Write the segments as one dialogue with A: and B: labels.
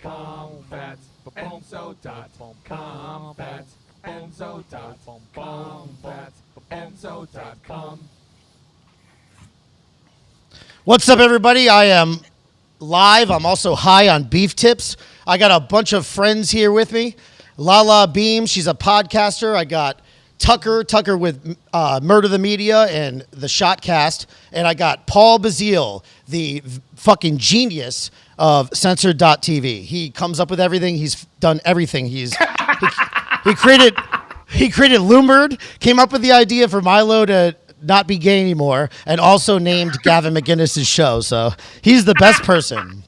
A: Combat, Enzo.combat, Enzo.combat, Enzo.com.
B: What's up, everybody? I am live. I'm also high on beef tips. I got a bunch of friends here with me. Lala BEAMZ, she's a podcaster. I got Tucker with Murder the Media and the Shotcast. And I got BaZiLe, the fucking genius of censored.tv. He comes up with everything. He's done everything. He created Lumbered, came up with the idea for Milo to not be gay anymore, and also named Gavin McInnes' show. So he's the best person.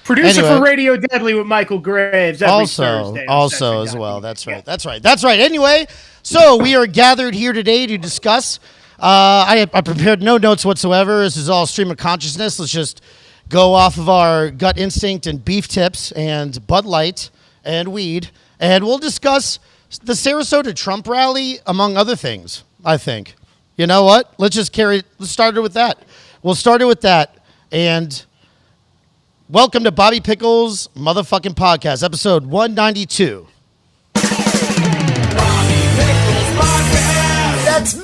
C: Producer for Radio Deadly with Michael Graves every Thursday.
B: Also as well. That's right. Anyway, so we are gathered here today to discuss. I prepared no notes whatsoever. This is all stream of consciousness. Let's just go off of our gut instinct and beef tips and Bud Light and weed, and we'll discuss the Sarasota Trump rally, among other things, I think. You know what? Let's start it with that. We'll start it with that. And welcome to Bobby Pickles motherfucking podcast, episode 192. That's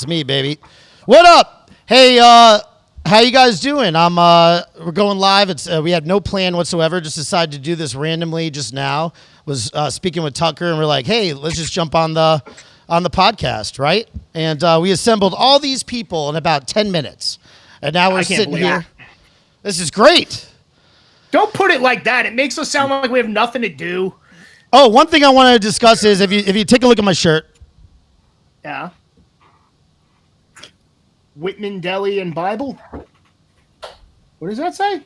B: me, baby. What up? Hey, how you guys doing? We're going live. We had no plan whatsoever. Just decided to do this randomly just now. Was speaking with Tucker, and we're like, hey, let's just jump on the podcast, right? And we assembled all these people in about 10 minutes. And now we're sitting here. This is great.
C: Don't put it like that. It makes us sound like we have nothing to do.
B: Oh, one thing I want to discuss is if you take a look at my shirt.
C: Yeah. Whitman, Deli, and Bible? What does that say?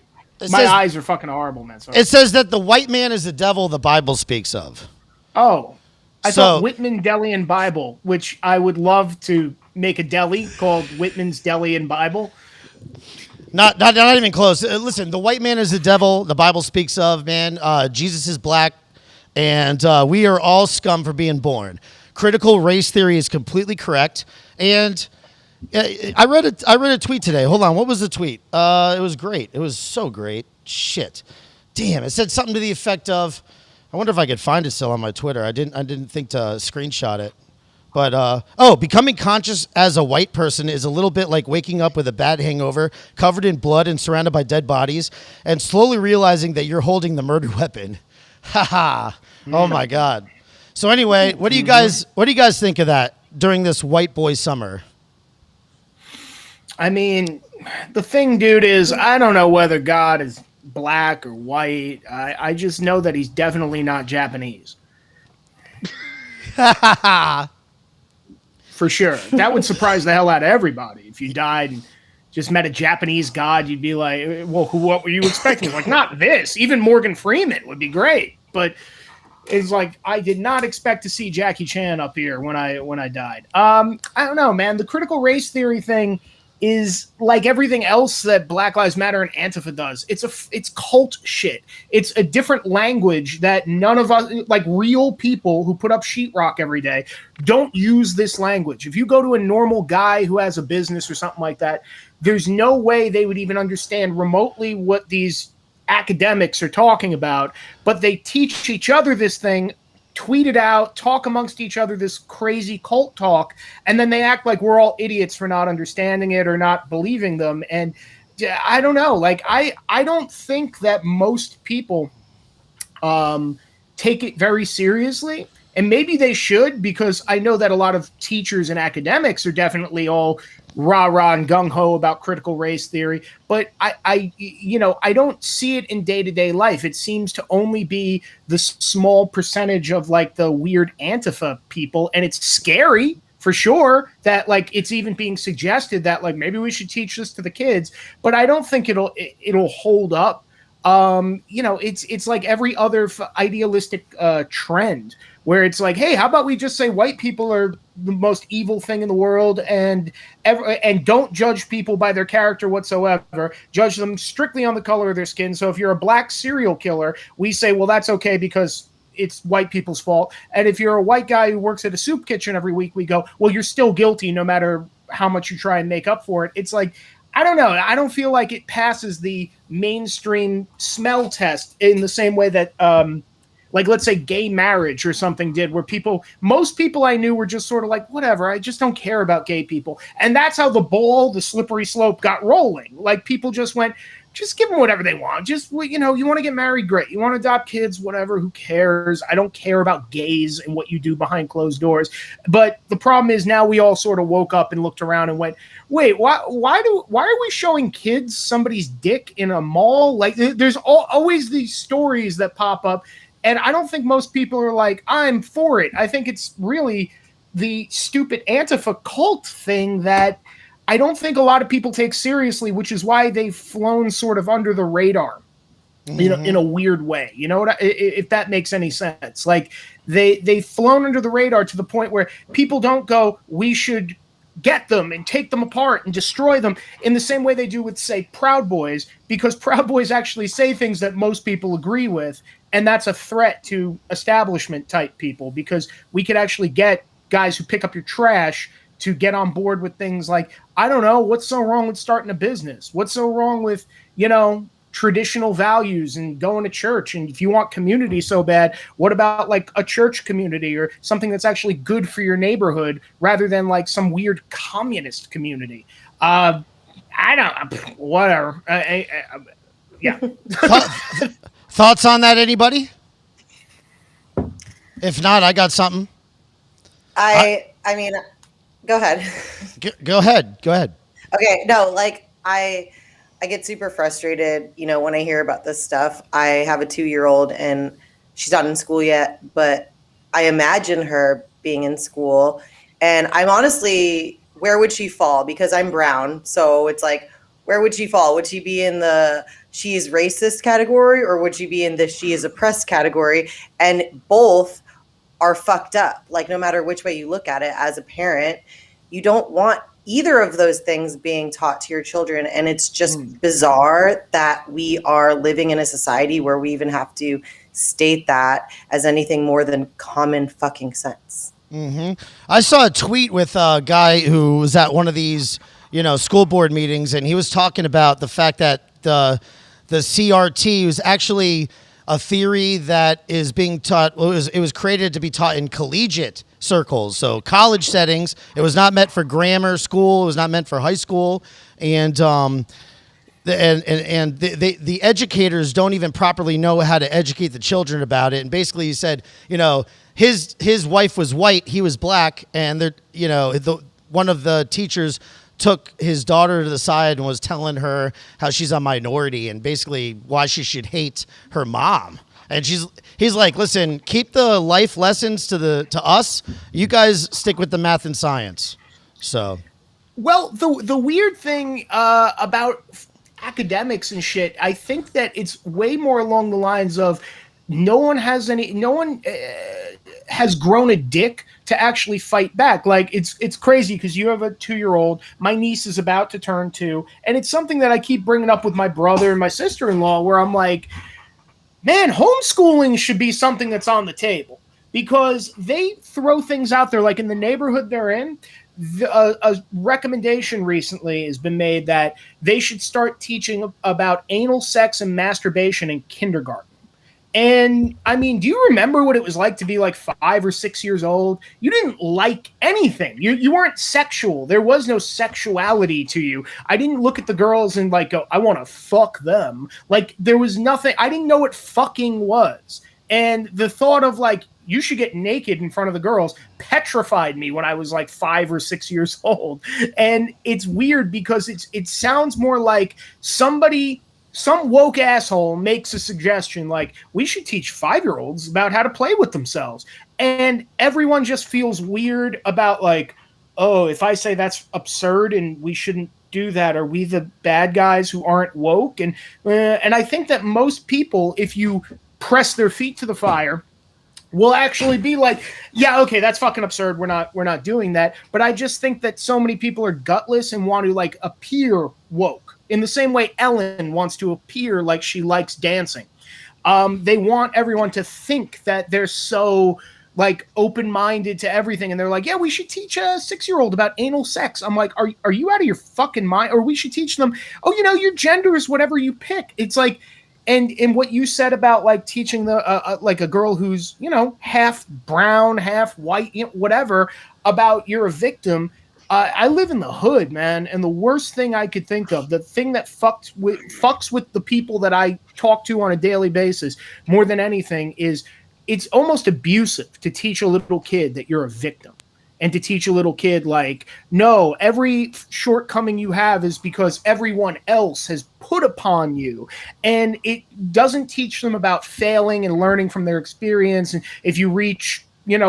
C: My eyes are fucking horrible, man. Sorry.
B: It says that the white man is the devil the Bible speaks of.
C: Oh. I thought Whitman, Deli, and Bible, which I would love to make a deli called Whitman's Deli and Bible.
B: Not even close. Listen, the white man is the devil the Bible speaks of, man. Jesus is black, and we are all scum for being born. Critical race theory is completely correct. And I read a tweet today. Hold on, what was the tweet? It was great. It was so great. Shit. Damn, it said something to the effect of, I wonder if I could find it still on my Twitter. I didn't think to screenshot it. But, becoming conscious as a white person is a little bit like waking up with a bad hangover, covered in blood and surrounded by dead bodies, and slowly realizing that you're holding the murder weapon. Ha. Oh my God. So anyway, what do you guys think of that during this white boy summer?
C: I mean, the thing, dude, is I don't know whether God is black or white. I just know that he's definitely not Japanese. For sure. That would surprise the hell out of everybody. If you died and just met a Japanese god, you'd be like, well, what were you expecting? Like, not this. Even Morgan Freeman would be great. But it's like, I did not expect to see Jackie Chan up here when I died. I don't know, man. The critical race theory thing is like everything else that Black Lives Matter and Antifa does. It's cult shit. It's a different language that none of us, like real people who put up sheetrock every day, don't use this language. If you go to a normal guy who has a business or something like that, there's no way they would even understand remotely what these academics are talking about, but they teach each other this thing, tweet it out, talk amongst each other this crazy cult talk, and then they act like we're all idiots for not understanding it or not believing them. And I don't know, like I don't think that most people take it very seriously, and maybe they should, because I know that a lot of teachers and academics are definitely all rah-rah and gung-ho about critical race theory, but I don't see it in day-to-day life. It seems to only be the small percentage of like the weird Antifa people, and it's scary for sure that like it's even being suggested that like maybe we should teach this to the kids, but I don't think it'll hold up. It's like every other idealistic trend where it's like, hey, how about we just say white people are the most evil thing in the world, and don't judge people by their character whatsoever. Judge them strictly on the color of their skin. So if you're a black serial killer, we say, well, that's okay because it's white people's fault. And if you're a white guy who works at a soup kitchen every week, we go, well, you're still guilty no matter how much you try and make up for it. It's like, I don't know. I don't feel like it passes the mainstream smell test in the same way that, like, let's say gay marriage or something did, where most people I knew were just sort of like, whatever, I just don't care about gay people. And that's how the slippery slope got rolling. Like, people just went, just give them whatever they want. Just, you want to get married, great. You want to adopt kids, whatever, who cares? I don't care about gays and what you do behind closed doors. But the problem is now we all sort of woke up and looked around and went, wait, why are we showing kids somebody's dick in a mall? Like, there's always these stories that pop up. And I don't think most people are like, I'm for it. I think it's really the stupid Antifa cult thing that I don't think a lot of people take seriously, which is why they've flown sort of under the radar, in a weird way. You know if that makes any sense? Like they've flown under the radar to the point where people don't go, we should get them and take them apart and destroy them in the same way they do with, say, Proud Boys, because Proud Boys actually say things that most people agree with. And that's a threat to establishment type people, because we could actually get guys who pick up your trash to get on board with things like, I don't know, what's so wrong with starting a business? What's so wrong with, traditional values and going to church? And if you want community so bad, what about like a church community or something that's actually good for your neighborhood rather than like some weird communist community? I don't, whatever. Yeah.
B: Thoughts on that, anybody? If not, I got something.
D: I mean, go ahead.
B: Go ahead.
D: Okay, no, like I get super frustrated, when I hear about this stuff. I have a 2-year-old and she's not in school yet, but I imagine her being in school, and I'm honestly, where would she fall? Because I'm brown, so it's like, where would she fall? Would she be in the she is racist category, or would she be in the she is oppressed category? And both are fucked up. Like, no matter which way you look at it, as a parent, you don't want either of those things being taught to your children. And it's just bizarre that we are living in a society where we even have to state that as anything more than common fucking sense.
B: Mm-hmm. I saw a tweet with a guy who was at one of these, school board meetings, and he was talking about the fact that the CRT was actually a theory that is being taught. Well, it was created to be taught in collegiate circles, so college settings. It was not meant for grammar school. It was not meant for high school, and the educators don't even properly know how to educate the children about it. And basically, he said, his wife was white, he was black, and one of the teachers took his daughter to the side and was telling her how she's a minority and basically why she should hate her mom. And he's like, listen, keep the life lessons to us. You guys stick with the math and science. So,
C: well, the weird thing about academics and shit, I think that it's way more along the lines of no one has has grown a dick to actually fight back. Like it's crazy because you have a 2-year-old. My niece is about to turn 2, and it's something that I keep bringing up with my brother and my sister-in-law, where I'm like, man, homeschooling should be something that's on the table, because they throw things out there. Like in the neighborhood they're in, a recommendation recently has been made that they should start teaching about anal sex and masturbation in kindergarten. And I mean, do you remember what it was like to be like 5 or 6 years old? You didn't like anything. You weren't sexual. There was no sexuality to you. I didn't look at the girls and like go, I want to fuck them. Like there was nothing. I didn't know what fucking was. And the thought of like, you should get naked in front of the girls petrified me when I was like 5 or 6 years old. And it's weird because it sounds more like some woke asshole makes a suggestion like we should teach 5-year-olds about how to play with themselves. And everyone just feels weird about like, oh, if I say that's absurd and we shouldn't do that, are we the bad guys who aren't woke? And I think that most people, if you press their feet to the fire, will actually be like, yeah, okay, that's fucking absurd. We're not doing that. But I just think that so many people are gutless and want to like appear woke. In the same way Ellen wants to appear like she likes dancing. They want everyone to think that they're so like open-minded to everything. And they're like, yeah, we should teach a 6-year-old about anal sex. I'm like, are you out of your fucking mind? Or we should teach them, oh, your gender is whatever you pick. It's like, and what you said about like teaching the like a girl who's, half brown, half white, whatever, about you're a victim. I live in the hood, man, and the worst thing I could think of, the thing that fucks with the people that I talk to on a daily basis more than anything, is it's almost abusive to teach a little kid that you're a victim, and to teach a little kid like, no, every shortcoming you have is because everyone else has put upon you. And it doesn't teach them about failing and learning from their experience. And if you reach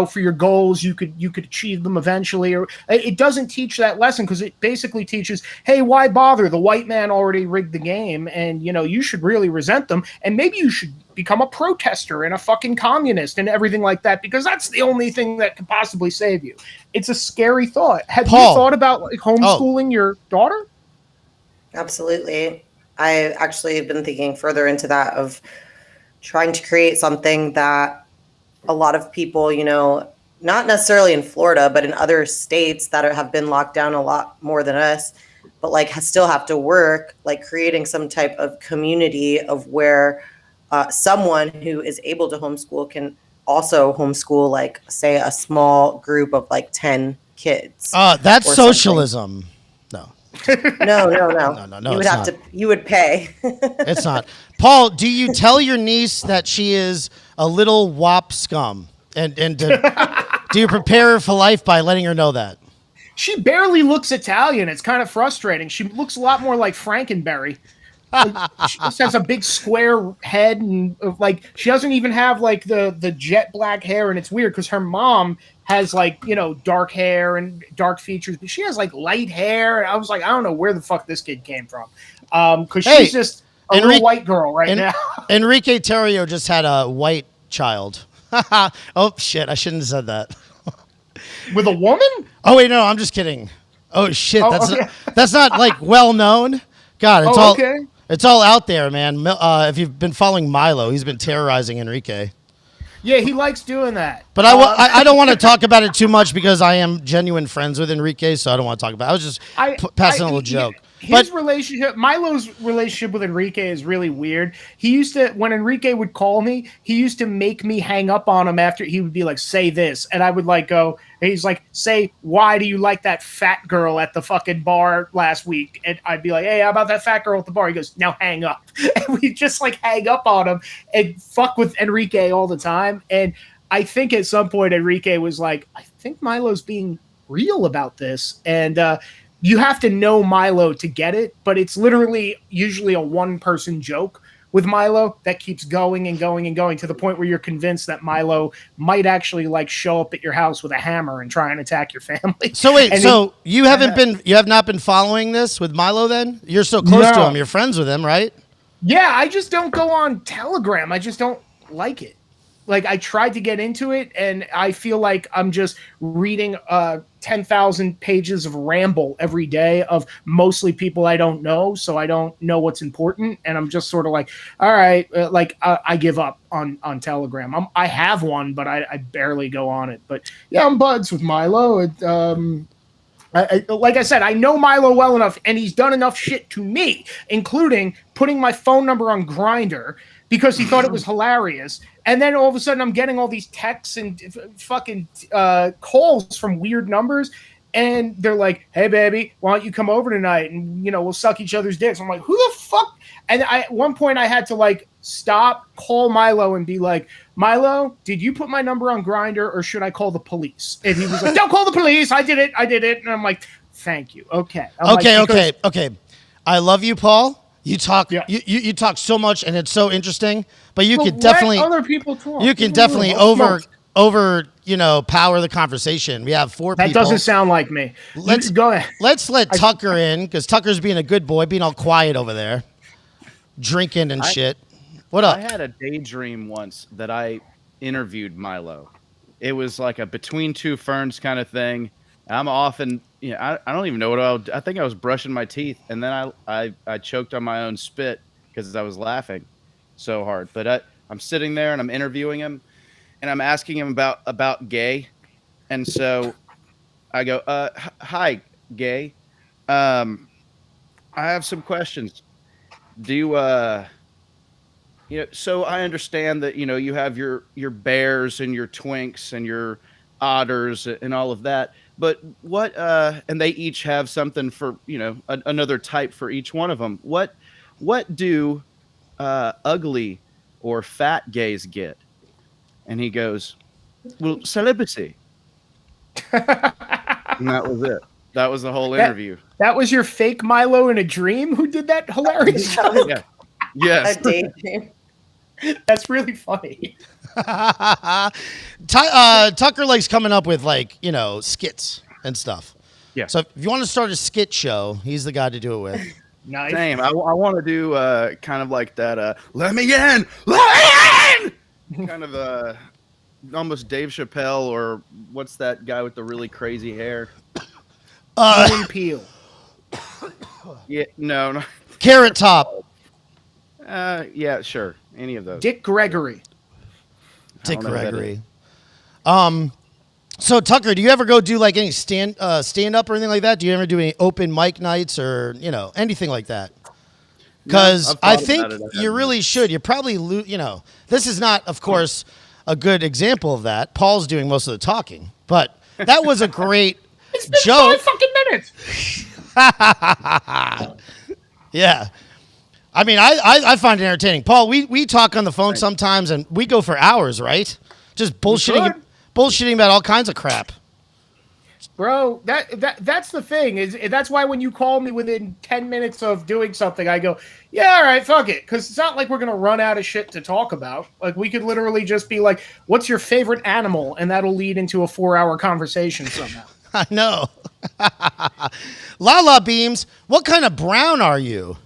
C: for your goals, you could achieve them eventually. Or it doesn't teach that lesson, because it basically teaches, hey, why bother? The white man already rigged the game, and you should really resent them, and maybe you should become a protester and a fucking communist and everything like that, because that's the only thing that could possibly save you. It's a scary thought. Have you thought about like homeschooling your daughter?
D: Absolutely. I actually have been thinking further into that, of trying to create something that a lot of people, not necessarily in Florida, but in other states that have been locked down a lot more than us, but like still have to work, like creating some type of community of where someone who is able to homeschool can also homeschool, like say a small group of like 10 kids.
B: That's socialism.
D: Something. No.
B: No.
D: You would pay.
B: It's not. Paul, do you tell your niece that she is a little wop scum? And do you prepare her for life by letting her know that?
C: She barely looks Italian. It's kind of frustrating. She looks a lot more like Frankenberry. She just has a big square head, and like she doesn't even have like the jet black hair, and it's weird because her mom has like dark hair and dark features, but she has like light hair. I was like, I don't know where the fuck this kid came from, because she's just a little white girl now.
B: Enrique Terrio just had a white child. Oh shit! I shouldn't have said that.
C: With a woman?
B: Oh wait, no, I'm just kidding. Oh shit!
C: Okay.
B: That's not like well known. God, it's
C: okay.
B: It's all out there, man. If you've been following Milo, he's been terrorizing Enrique.
C: Yeah, he likes doing that.
B: But I don't want to talk about it too much, because I am genuine friends with Enrique, so I don't want to talk about it. I was just passing a little joke.
C: Milo's relationship with Enrique is really weird. He used to, when Enrique would call me, he used to make me hang up on him after he would be like, say this. And I would like go, he's like, say, why do you like that fat girl at the fucking bar last week? And I'd be like, hey, how about that fat girl at the bar? He goes, now hang up. And we just like hang up on him and fuck with Enrique all the time. And I think at some point Enrique was like, I think Milo's being real about this. And, you have to know Milo to get it, but it's literally usually a one-person joke with Milo that keeps going and going and going to the point where you're convinced that Milo might actually like show up at your house with a hammer and try and attack your family.
B: So wait, you have not been following this with Milo then? You're so close to him. You're friends with him, right?
C: Yeah, I just don't go on Telegram. I just don't like it. like I tried to get into it, and I feel like I'm just reading 10,000 pages of ramble every day of mostly people I don't know, so I don't know what's important, and I'm just sort of like, all right, I give up on Telegram. I have one, but I barely go on it. But yeah, I'm buds with Milo. Like I said, I know Milo well enough, and he's done enough shit to me, including putting my phone number on Grindr because he thought it was hilarious. And then all of a sudden, I'm getting all these texts and fucking calls from weird numbers, and they're like, "Hey, baby, why don't you come over tonight? And we'll suck each other's dicks." I'm like, "Who the fuck?" And at one point, I had to like stop, call Milo, and be like, "Milo, did you put my number on Grindr, or should I call the police?" And he was like, "Don't call the police. I did it." And I'm like, "Thank you. Okay."
B: Okay. I love you, Paul. You talk.
C: Yeah.
B: You talk so much, and it's so interesting. But you
C: But
B: could
C: let
B: definitely
C: other people talk.
B: You can
C: Leave me
B: definitely
C: alone.
B: over power the conversation. We have 4
C: That
B: people.
C: doesn't sound like me.
B: Let's
C: Go ahead.
B: Let's let Tucker in because Tucker's being a good boy, being all quiet over there, drinking and shit. What up?
E: I had a daydream once that I interviewed Milo. It was like a between two ferns kind of thing. I'm often, I don't even know what I think I was brushing my teeth, and then I choked on my own spit because I was laughing so hard. But I'm sitting there and I'm interviewing him, and I'm asking him about gay, and so I go, "Hi, gay. I have some questions. Do you, so I understand that you have your bears and your twinks and your otters and all of that, but what and they each have something for another type for each one of them. What do ugly or fat gays get?" And he goes, "Well, celibacy." And that was it. That was the whole interview.
C: That was your fake Milo in a dream? Who did that hilarious?
E: Yeah. Yes.
D: A daydream.
C: That's really funny.
B: Tucker likes coming up with skits and stuff.
E: Yeah.
B: So if you want to start a skit show, he's the guy to do it with.
C: Nice.
E: Same. I want to do kind of like that. Let me in. Let me in. Kind of almost Dave Chappelle, or what's that guy with the really crazy hair?
C: Peel.
E: Yeah. No.
B: Carrot Top.
E: Yeah. Sure. Any of those.
C: Dick Gregory.
B: Dick
E: know who that
B: Gregory. So Tucker, do you ever go do like any stand up or anything like that? Do you ever do any open mic nights or anything like that? Because I think you really should. You probably this is not, of course, a good example of that. Paul's doing most of the talking, but that was a great joke.
C: 5 fucking minutes.
B: Yeah. I mean, I find it entertaining. Paul, we talk on the phone sometimes, and we go for hours, right? Just bullshitting about all kinds of crap.
C: Bro, that's the thing. That's why when you call me within 10 minutes of doing something, I go, yeah, all right, fuck it. Because it's not like we're going to run out of shit to talk about. Like, we could literally just be like, what's your favorite animal? And that'll lead into a 4-hour conversation somehow.
B: I know. Lala BEAMZ, what kind of brown are you?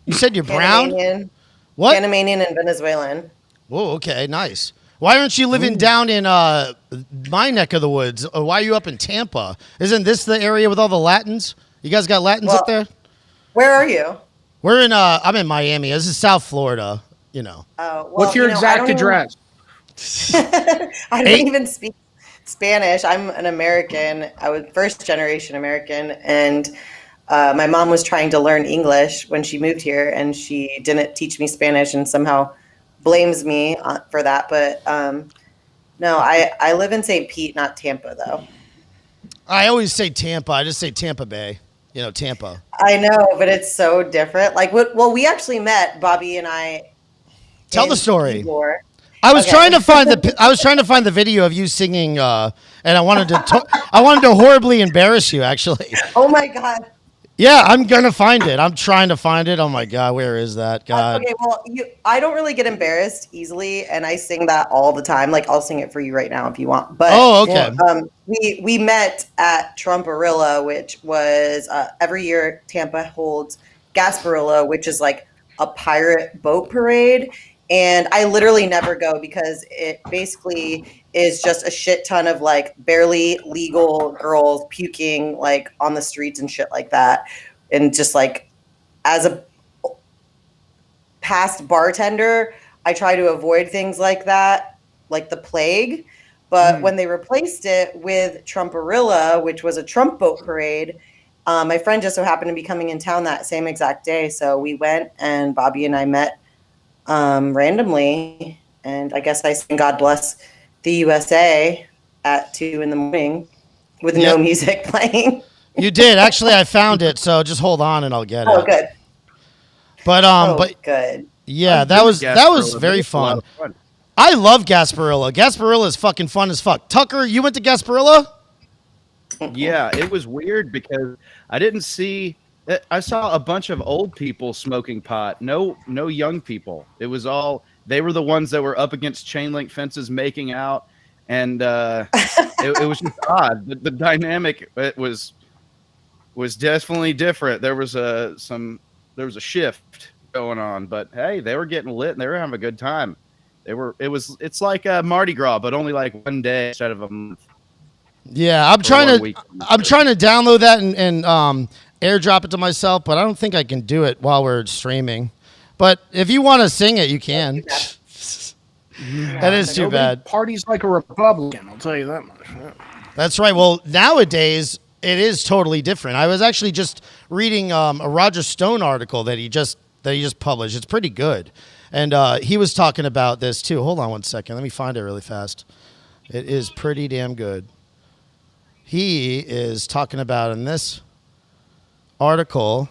B: You said you're brown?
D: Panamanian.
B: What?
D: Panamanian and Venezuelan.
B: Whoa, okay, nice. Why aren't you living down in my neck of the woods? Why are you up in Tampa? Isn't this the area with all the Latins? You guys got Latins up there?
D: Where are you?
B: We're in I'm in Miami. This is South Florida,
C: What's your exact address?
D: I don't even speak Spanish. I'm an American. I was first generation American, and my mom was trying to learn English when she moved here, and she didn't teach me Spanish, and somehow blames me for that. But no, I live in St. Pete, not Tampa, though.
B: I always say Tampa. I just say Tampa Bay. Tampa.
D: I know, but it's so different. Like, well, we actually met, Bobby and I.
B: Tell the story.
D: Ybor.
B: I was trying to find the video of you singing, and I wanted to horribly embarrass you. Actually.
D: Oh my God.
B: Yeah, I'm gonna find it. I'm trying to find it. Oh my God, where is that? God.
D: Okay, well, I don't really get embarrassed easily, and I sing that all the time. Like, I'll sing it for you right now if you want. But
B: okay.
D: We met at Trumparilla, which was every year Tampa holds Gasparilla, which is like a pirate boat parade, And I literally never go because it basically is just a shit ton of like barely legal girls puking like on the streets and shit like that. And just like as a past bartender, I try to avoid things like that, like the plague. But when they replaced it with Trumparilla, which was a Trump boat parade, my friend just so happened to be coming in town that same exact day. So we went and Bobby and I met randomly. And I guess I sang God Bless the USA at 2 a.m. with no music playing.
B: You did. Actually, I found it. So just hold on and I'll get it.
D: Oh, good.
B: But
D: good.
B: Yeah, that was very fun. I love Gasparilla. Gasparilla is fucking fun as fuck. Tucker, you went to Gasparilla?
E: Yeah, it was weird because I didn't see. I saw a bunch of old people smoking pot. No young people. It was all. They were the ones that were up against chain link fences making out, and it was just odd. The dynamic was definitely different. There was a shift going on, but hey, they were getting lit and they were having a good time. It's like a Mardi Gras, but only like one day instead of a month.
B: Yeah, I'm trying to download that and airdrop it to myself, but I don't think I can do it while we're streaming. But if you want to sing it, you can. That is too bad.
C: Parties like a Republican, I'll tell you that much. Yeah.
B: That's right. Well, nowadays it is totally different. I was actually just reading a Roger Stone article that he just published. It's pretty good, and he was talking about this too. Hold on one second. Let me find it really fast. It is pretty damn good. He is talking about in this article,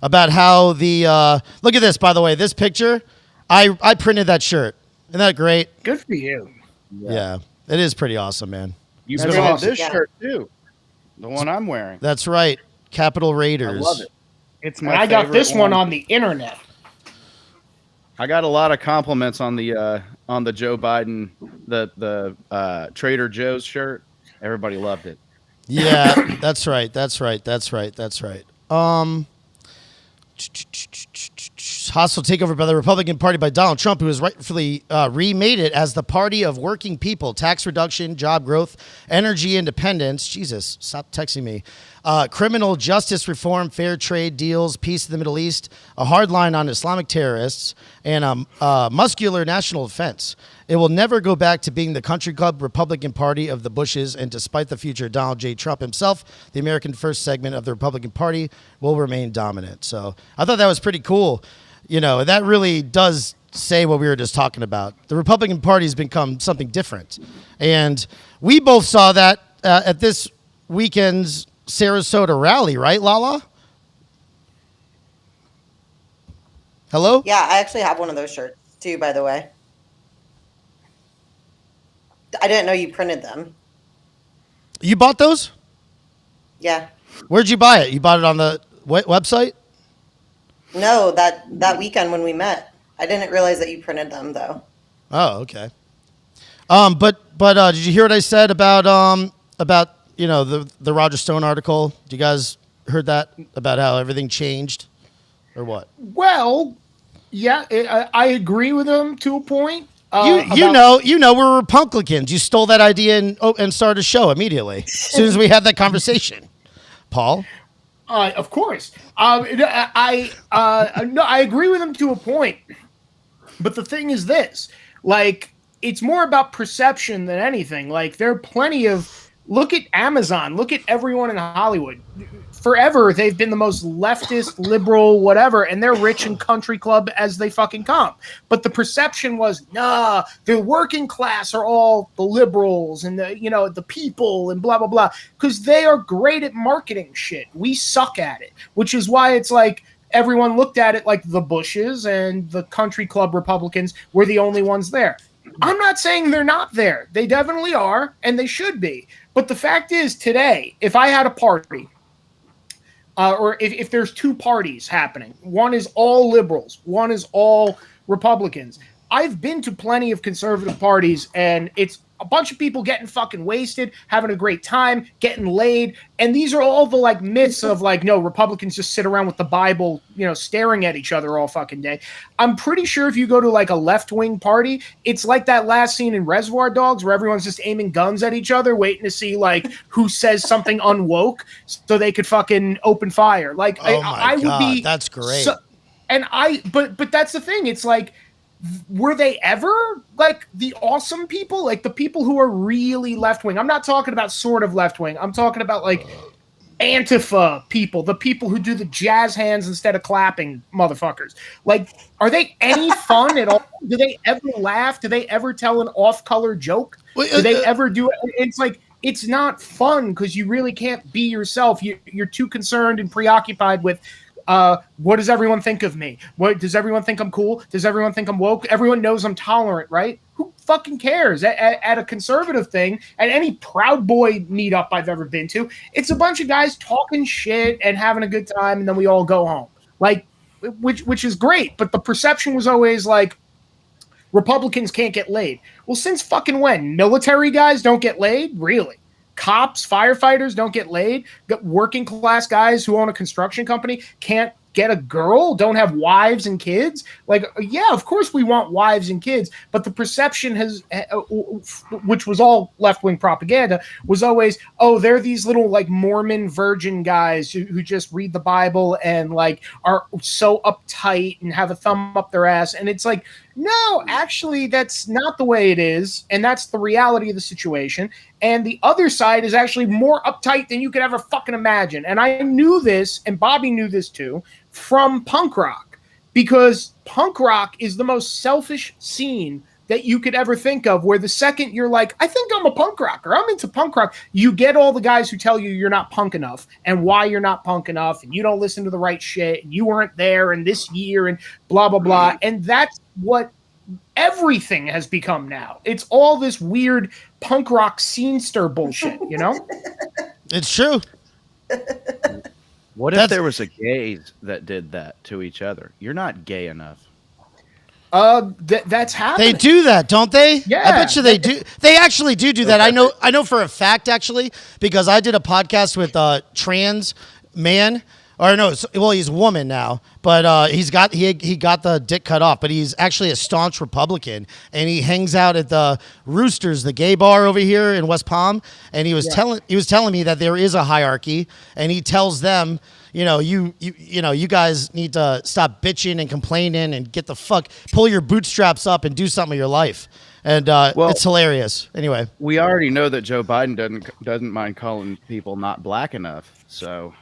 B: about how the look at this. By the way, this picture, I printed that shirt. Isn't that great?
C: Good for you.
B: Yeah, it is pretty awesome, man.
E: You
C: That's
E: printed
C: awesome.
E: this shirt too, the one I'm wearing.
B: That's right, Capital Raiders.
E: I love it. It's my.
C: And I got this
E: favorite
C: one on the internet.
E: I got a lot of compliments on the Joe Biden the Trader Joe's shirt. Everybody loved it.
B: Yeah, that's right. Hostile takeover by the Republican Party by Donald Trump, who has rightfully remade it as the party of working people, tax reduction, job growth, energy independence. Jesus, stop texting me. Criminal justice reform, fair trade deals, peace in the Middle East, a hard line on Islamic terrorists, and a muscular national defense. It will never go back to being the country club Republican Party of the Bushes, and despite the future of Donald J. Trump himself, the American First segment of the Republican Party will remain dominant. So I thought that was pretty cool. You know, that really does say what we were just talking about. The Republican Party has become something different. And we both saw that at this weekend's Sarasota rally, right, Lala? Hello?
D: Yeah, I actually have one of those shirts too, by the way. I didn't know you printed them.
B: You bought those?
D: Yeah.
B: Where'd you buy it? You bought it on the website?
D: No, that weekend when we met. I didn't realize that you printed them though.
B: Oh, okay. But did you hear what I said about you know the Roger Stone article? You guys heard that about how everything changed, or what?
C: Well, yeah, I agree with him to a point.
B: You know, we're Republicans. You stole that idea and started a show immediately as soon as we had that conversation. Paul?
C: Of course. I agree with him to a point. But the thing is this, like, it's more about perception than anything. Like, there are plenty of, look at Amazon, look at everyone in Hollywood. Forever, they've been the most leftist, liberal, whatever, and they're rich and country club as they fucking come. But the perception was, nah, the working class are all the liberals and the people and blah, blah, blah. Because they are great at marketing shit. We suck at it, which is why it's like everyone looked at it like the Bushes and the country club Republicans were the only ones there. I'm not saying they're not there. They definitely are, and they should be. But the fact is, today, if I had a party, or if there's two parties happening, one is all liberals, one is all Republicans, I've been to plenty of conservative parties, and it's a bunch of people getting fucking wasted, having a great time, getting laid. And these are all the like myths of like, no, Republicans just sit around with the Bible, you know, staring at each other all fucking day. I'm pretty sure if you go to like a left-wing party, it's like that last scene in Reservoir Dogs where everyone's just aiming guns at each other, waiting to see like who says something unwoke so they could fucking open fire. Like, I would be.
B: That's great.
C: But that's the thing. It's like, were they ever like the awesome people, like the people who are really left wing? I'm not talking about sort of left wing. I'm talking about like Antifa people, the people who do the jazz hands instead of clapping, motherfuckers. Like, are they any fun at all? Do they ever laugh? Do they ever tell an off-color joke? Do they ever do it? It's like, it's not fun because you really can't be yourself. You're too concerned and preoccupied with what does everyone think of me? What does everyone think I'm cool? Does everyone think I'm woke? Everyone knows I'm tolerant, right? Who fucking cares? At a conservative thing, at any Proud Boy meetup I've ever been to, it's a bunch of guys talking shit and having a good time, and then we all go home. Like, which is great, but the perception was always like Republicans can't get laid. Well, since fucking when? Military guys don't get laid? Really? Cops, firefighters don't get laid. Working class guys who own a construction company can't get a girl, don't have wives and kids. Like, yeah, of course we want wives and kids, but the perception has, which was all left-wing propaganda, was always, oh, they're these little like Mormon virgin guys who just read the Bible and like are so uptight and have a thumb up their ass. And it's like, no, actually, that's not the way it is. And that's the reality of the situation. And the other side is actually more uptight than you could ever fucking imagine. And I knew this, and Bobby knew this too, from punk rock, because punk rock is the most selfish scene that you could ever think of, where the second you're like, I think I'm a punk rocker, I'm into punk rock, you get all the guys who tell you you're not punk enough and why you're not punk enough and you don't listen to the right shit and you weren't there and this year and blah, blah, blah. And that's what everything has become now. It's all this weird punk rock scene-stir bullshit, you know?
B: It's true.
E: What if there was a gays that did that to each other? You're not gay enough.
C: That's happening.
B: They do that, don't they?
C: Yeah.
B: I bet you they do. They actually do that. I know for a fact, actually, because I did a podcast with a trans man. Or no, well, he's a woman now, but he got the dick cut off. But he's actually a staunch Republican, and he hangs out at the Roosters, the gay bar over here in West Palm. And he was telling me that there is a hierarchy, and he tells them, you know, you guys need to stop bitching and complaining and pull your bootstraps up and do something with your life. And it's hilarious. Anyway,
E: we already know that Joe Biden doesn't mind calling people not black enough. So,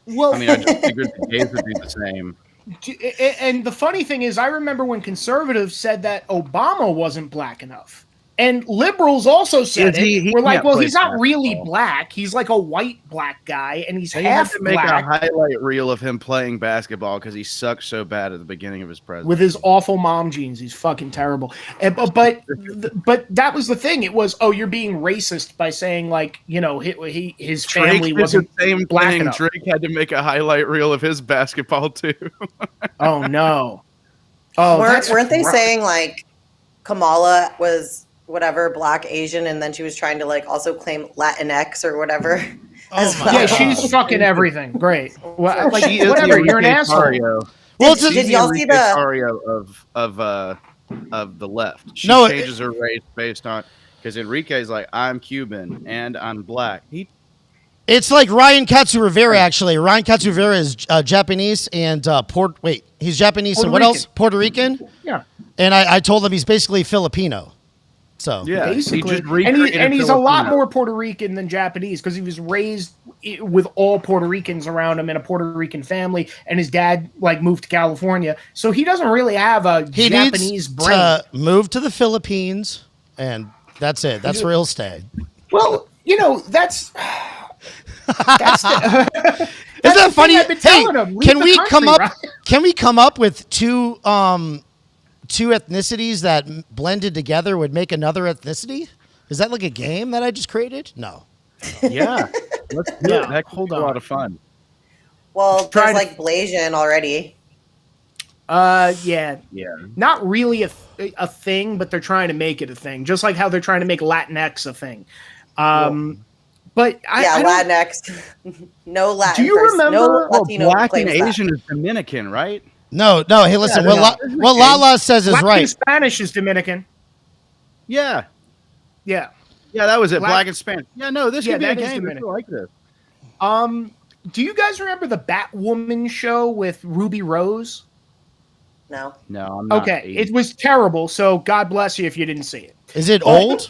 C: well,
E: I mean, I just figured the gays would do the same.
C: And the funny thing is, I remember when conservatives said that Obama wasn't black enough. And liberals also said it. We're like, well, he's not really black. He's like a white black guy, and he's half
E: to make
C: black.
E: a highlight reel of him playing basketball because he sucked so bad at the beginning of his presidency.
C: With his awful mom jeans. He's fucking terrible. But that was the thing. It was, oh, you're being racist by saying, like, you know, his family wasn't
E: the same
C: black
E: thing.
C: enough.
E: Drake had to make a highlight reel of his basketball, too.
C: Oh, no. Oh,
D: weren't they saying, like, Kamala was whatever, black, Asian, and then she was trying to like also claim Latinx or whatever.
C: Yeah, she's fucking everything. Great. Well, like,
E: she
C: whatever,
E: is
C: you're an asshole.
B: Well,
D: did y'all see the
E: Mario of the left? She changes her race based on, because Enrique's like, I'm Cuban and I'm black.
B: It's like Ryan Katsu-Rivera, actually. Ryan Katsu-Rivera is Japanese and he's Japanese and what else? Puerto Rican?
C: Yeah.
B: And I told him he's basically Filipino. So
E: yeah,
C: basically, and he's a lot more Puerto Rican than Japanese because he was raised with all Puerto Ricans around him in a Puerto Rican family, and his dad like moved to California, so he doesn't really have a Japanese brain.
B: To move to the Philippines, and that's it. That's where he'll stay.
C: Well, you know, that's
B: isn't that funny? Hey, can we come up with two ethnicities that blended together would make another ethnicity? Is that like a game that I just created? No.
E: Yeah. Let's do it. That could be a lot of fun.
D: Well, there's like Blasian already.
C: Yeah.
E: Yeah.
C: Not really a thing, but they're trying to make it a thing. Just like how they're trying to make Latinx a thing. But
D: Yeah,
C: I don't,
D: Latinx. No Latin
C: Do you
D: person. No
C: remember-
E: Well,
D: Latino
E: black and
D: claims that.
E: Asian is Dominican, right?
B: No. Hey, listen.
E: they're
B: What
E: not.
B: what Lala says is
C: Black
B: right.
C: and Spanish is Dominican.
E: Yeah.
C: Yeah.
E: Yeah, that was it.
C: Black-
E: Black and Spanish. Yeah, no, this
C: Yeah,
E: could be a
C: that is
E: game. I
C: Dominican.
E: like this.
C: Do you guys remember the Batwoman show with Ruby Rose?
D: No.
E: No, I'm not.
C: Okay,
E: 80.
C: it was terrible. So God bless you if you didn't see it.
B: Is it old?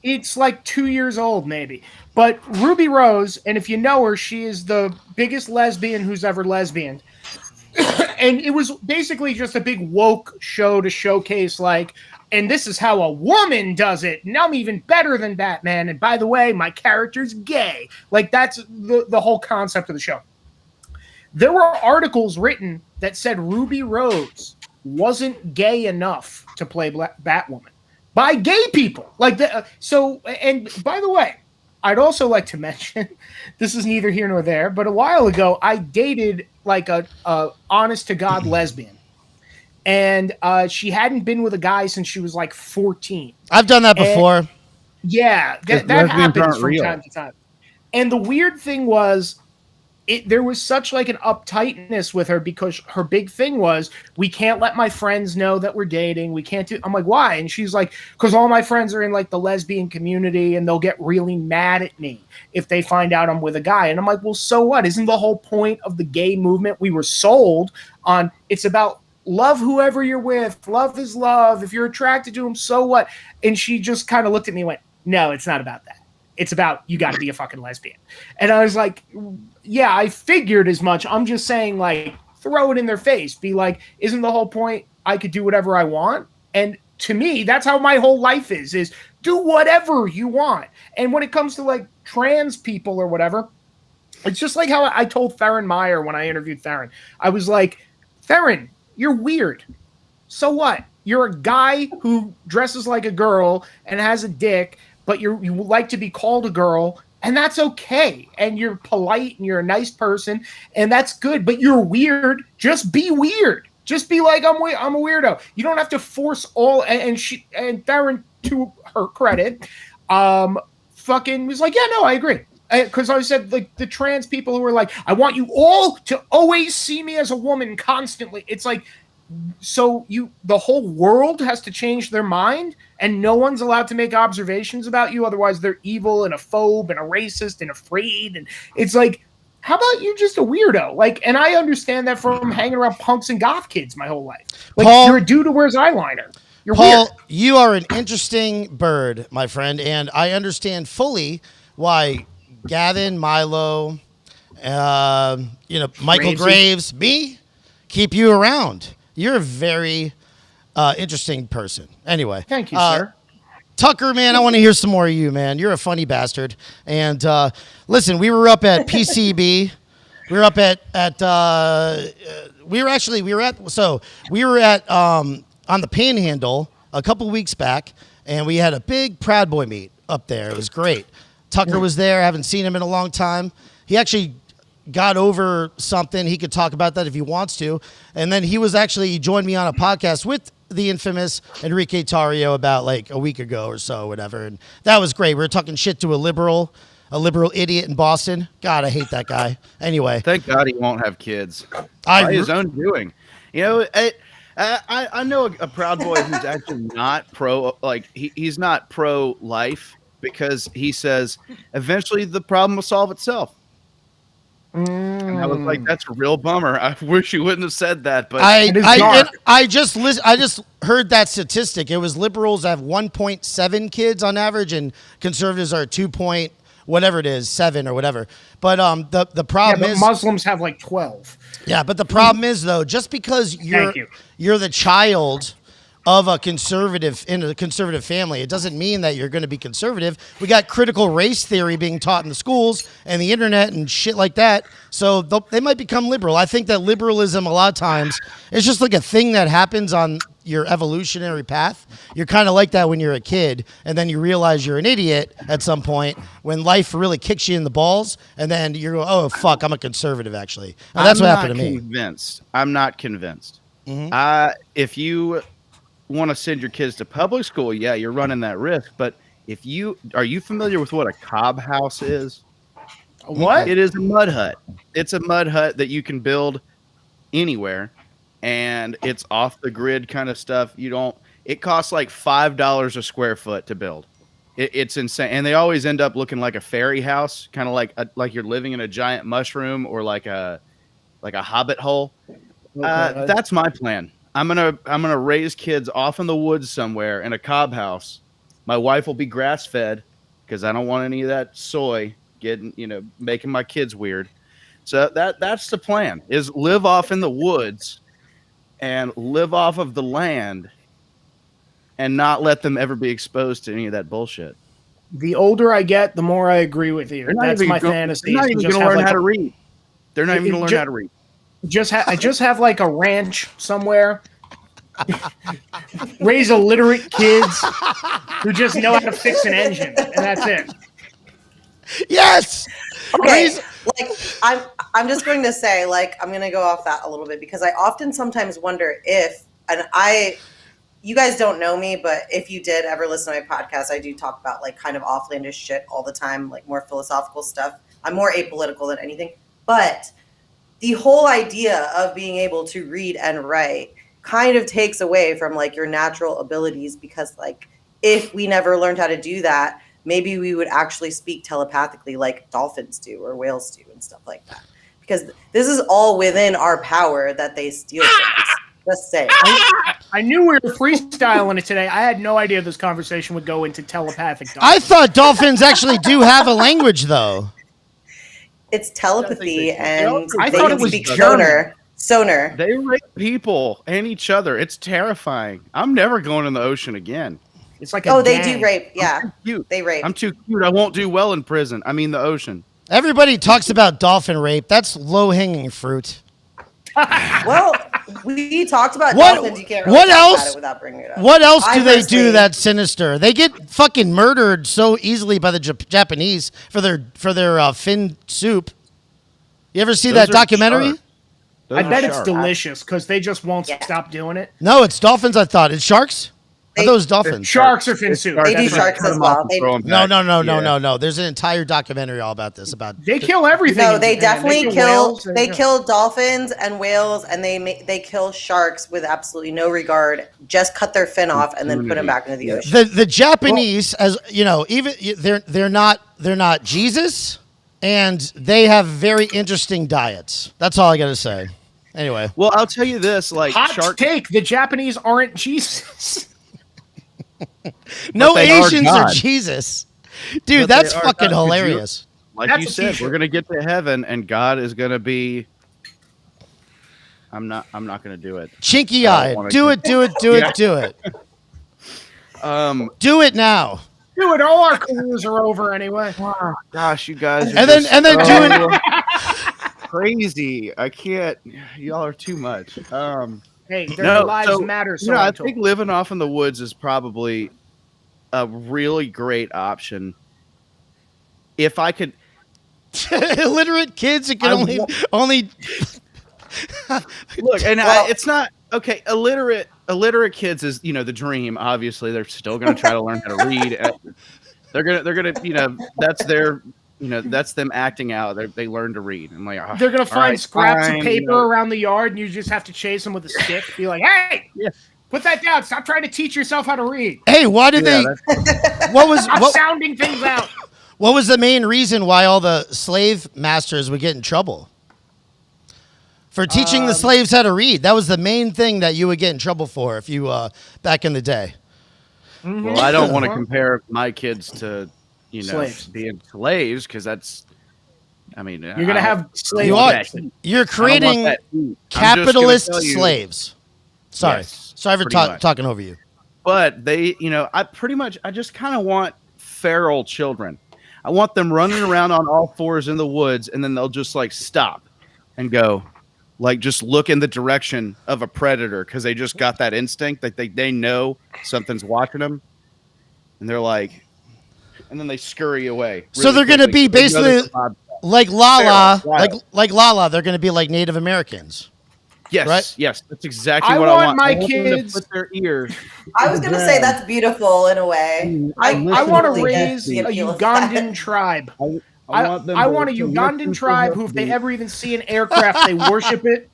C: It's like 2 years old, maybe. But Ruby Rose, and if you know her, she is the biggest lesbian who's ever lesbian. And it was basically just a big woke show to showcase, like, and this is how a woman does it. And I'm even better than Batman. And by the way, my character's gay. Like, that's the whole concept of the show. There were articles written that said Ruby Rose wasn't gay enough to play Batwoman by gay people. Like so. And by the way, I'd also like to mention, this is neither here nor there, but a while ago I dated like a honest to God lesbian, and she hadn't been with a guy since she was like 14.
B: I've done that before.
C: Yeah, that
E: lesbians
C: happens
E: aren't
C: from
E: real.
C: time to time. And the weird thing was, there was such like an uptightness with her because her big thing was, we can't let my friends know that we're dating. We can't do. I'm like, why? And she's like, because all my friends are in like the lesbian community and they'll get really mad at me if they find out I'm with a guy. And I'm like, well, so what? Isn't the whole point of the gay movement? We were sold on it's about love whoever you're with. Love is love. If you're attracted to him, so what? And she just kind of looked at me and went, no, it's not about that. It's about you got to be a fucking lesbian. And I was like, yeah, I figured as much. I'm just saying, like, throw it in their face. Be like, isn't the whole point I could do whatever I want? And to me, that's how my whole life is do whatever you want. And when it comes to, like, trans people or whatever, it's just like how I told Theron Meyer when I interviewed Theron. I was like, Theron, you're weird. So what? You're a guy who dresses like a girl and has a dick, but you like to be called a girl, and that's okay. And you're polite and you're a nice person, and that's good. But you're weird. Just be weird. Just be like, I'm a weirdo. You don't have to force all. And Theron, to her credit, fucking was like, yeah, no, I agree. Because I said, like, the trans people who were like, I want you all to always see me as a woman constantly. It's like, so the whole world has to change their mind and no one's allowed to make observations about you. Otherwise they're evil and a phobe and a racist and afraid. And it's like, how about you just a weirdo? Like, and I understand that from hanging around punks and goth kids my whole life. Like,
B: Paul,
C: you're a dude who wears eyeliner. You're
B: Paul,
C: weird.
B: you are an interesting bird, my friend. And I understand fully why Gavin, Milo, Michael
C: Gravesy.
B: Graves, me, keep you around. You're a very interesting person. Anyway.
C: Thank you, sir.
B: Tucker, man, I want to hear some more of you, man. You're a funny bastard. And listen, we were up at PCB. We were up we were at on the Panhandle a couple weeks back, and we had a big Proud Boy meet up there. It was great. Tucker was there. I haven't seen him in a long time. He actually got over something. He could talk about that if he wants to. And then he joined me on a podcast with the infamous Enrique Tarrio about like a week ago or so, whatever. And that was great. We were talking shit to a liberal idiot in Boston. God, I hate that guy. Anyway.
E: Thank God he won't have kids. By his own doing. You know, I know a Proud Boy who's actually not he's not pro-life because he says eventually the problem will solve itself. And I was like, that's a real bummer. I wish you wouldn't have said that, but
B: I just heard that statistic. It was liberals have 1.7 kids on average, and conservatives are 7 or whatever. But the problem is
C: Muslims have like 12.
B: Yeah, but the problem is though, just because you're the child of a conservative in a conservative family, it doesn't mean that you're going to be conservative. We got critical race theory being taught in the schools and the internet and shit like that. So they might become liberal. I think that liberalism a lot of times is just like a thing that happens on your evolutionary path. You're kind of like that when you're a kid, and then you realize you're an idiot at some point when life really kicks you in the balls, and then you're going, oh fuck, I'm a conservative actually. And that's what happened to me.
E: I'm not convinced. If you want to send your kids to public school, yeah, you're running that risk. But are you familiar with what a cob house is?
C: What?
E: It is a mud hut. It's a mud hut that you can build anywhere, and it's off the grid kind of stuff. It costs like $5 a square foot to build. It's insane, and they always end up looking like a fairy house, kind of like you're living in a giant mushroom or like a hobbit hole. That's my plan. I'm gonna raise kids off in the woods somewhere in a cob house. My wife will be grass fed because I don't want any of that soy making my kids weird. So that's the plan: is live off in the woods and live off of the land, and not let them ever be exposed to any of that bullshit.
C: The older I get, the more I agree with you. That's my fantasy.
E: They're not even going to learn how to read. They're not even going to learn how to read.
C: I just have like a ranch somewhere. Raise illiterate kids who just know how to fix an engine, and that's it.
B: Yes.
D: Okay. Like I'm just going to say, like, I'm going to go off that a little bit because I often sometimes wonder if, and you guys don't know me, but if you did ever listen to my podcast, I do talk about like kind of offlandish shit all the time, like more philosophical stuff. I'm more apolitical than anything, but the whole idea of being able to read and write kind of takes away from like your natural abilities, because like if we never learned how to do that, maybe we would actually speak telepathically like dolphins do or whales do and stuff like that, because this is all within our power that they steal from us. Just say.
C: I knew we were freestyling it today. I had no idea this conversation would go into telepathic.
B: I thought dolphins actually do have a language, though.
D: It's telepathy, and
C: I
D: they
C: thought
D: can
C: it was
D: speak
C: German.
D: sonar.
E: They rape people and each other. It's terrifying. I'm never going in the ocean again.
C: It's like a
D: they
C: gang.
D: do rape. Yeah,
E: Cute.
D: they rape.
E: I'm too cute. I won't do well in prison. I mean, the ocean.
B: Everybody talks about dolphin rape. That's low-hanging fruit.
D: Well, we talked about
B: What-
D: dolphins. You can't really
B: what
D: talk
B: else-
D: about it without bringing it up.
B: What else do they
D: personally-
B: do that's sinister? They get fucking murdered so easily by the Japanese for their fin soup. You ever see
E: Those
B: that
E: are
B: documentary?
E: sharks. Those
C: I
E: are
C: bet it's
E: sharks.
C: delicious because they just won't
D: Yeah.
C: stop doing it.
B: No, it's dolphins. I thought it's sharks. I thought it was dolphins.
C: Sharks are fin soup.
D: They do
C: That's right.
D: sharks as well.
B: No. There's an entire documentary all about this.
C: They kill everything.
D: No,
C: in
D: they
C: Japan.
D: definitely
C: kill
D: kill.
C: whales,
D: They kill dolphins and whales, and they kill sharks with absolutely no regard. Just cut their fin off and then put them back into the ocean.
B: The Japanese, as you know, even they're not Jesus, and they have very interesting diets. That's all I got to say. Anyway,
E: Well, I'll tell you this: like
C: Hot
E: shark.
C: take: the Japanese aren't Jesus.
B: no
E: they are
B: Asians are
E: God.
B: Jesus, dude.
E: But
B: That's
E: they are
B: fucking
E: God.
B: hilarious.
E: Like
C: That's
E: you
C: a
E: said,
C: t-shirt.
E: we're gonna get to heaven, and God is gonna be. I'm not gonna do it.
B: Chinky
E: I
B: eyed.
E: don't wanna
B: Do it. Do it. Do
E: Yeah.
B: it. Do it. Do it now.
C: Dude, all our careers are over anyway.
E: Gosh, you guys. Are
B: And then
E: just
B: doing.
E: crazy. I can't. Y'all are too much.
C: Hey, their lives
E: so,
C: matter. So
E: I
C: I'm
E: think
C: told.
E: living off in the woods is probably a really great option. If I could,
B: Illiterate kids that can
E: I
B: only
E: look, and
D: Well-
E: it's not okay. Illiterate kids is the dream. Obviously, they're still going to try to learn how to read. They're gonna that's their that's them acting out. They learn to read. I'm like, oh,
C: They're gonna
E: all
C: find
E: right,
C: scraps
E: fine,
C: of paper around the yard, and you just have to chase them with a stick. Be like, "Hey,
E: Yeah.
C: put that down! Stop trying to teach yourself how to read.
B: Hey, why did
E: Yeah,
B: they? What was
C: Stop sounding things out."
B: what was the main reason why all the slave masters would get in trouble? For teaching the slaves how to read. That was the main thing that you would get in trouble for if you back in the day.
E: Well, I don't want to compare my kids to
C: Slaves.
E: being slaves because that's. I mean,
C: You're gonna have slaves.
B: You are. You're creating capitalist slaves. Sorry.
E: Yes,
B: Sorry for
E: pretty much.
B: talking over you.
E: But they, I just kind of want feral children. I want them running around on all fours in the woods, and then they'll just like stop and go, like just look in the direction of a predator because they just got that instinct that they know something's watching them, and they're like, and then they scurry away.
B: So
E: really
B: they're going to
E: quickly.
B: be basically like Lala,
E: Feral, wild.
B: like Lala. They're going to be like Native Americans.
E: Yes,
B: Right?
E: yes, that's exactly
C: I
E: what I
C: want
E: want.
C: my
E: I want them to
C: kids-
E: put their ear.
D: I was gonna say that's beautiful in a way.
C: I
D: I
C: want to
D: totally get
C: raise
D: the
C: a
D: appeal of that.
C: Ugandan tribe.
E: I want them.
C: I want a
E: to
C: Ugandan
E: listen to
C: tribe who, if they
E: the-
C: ever even see an aircraft, they worship it.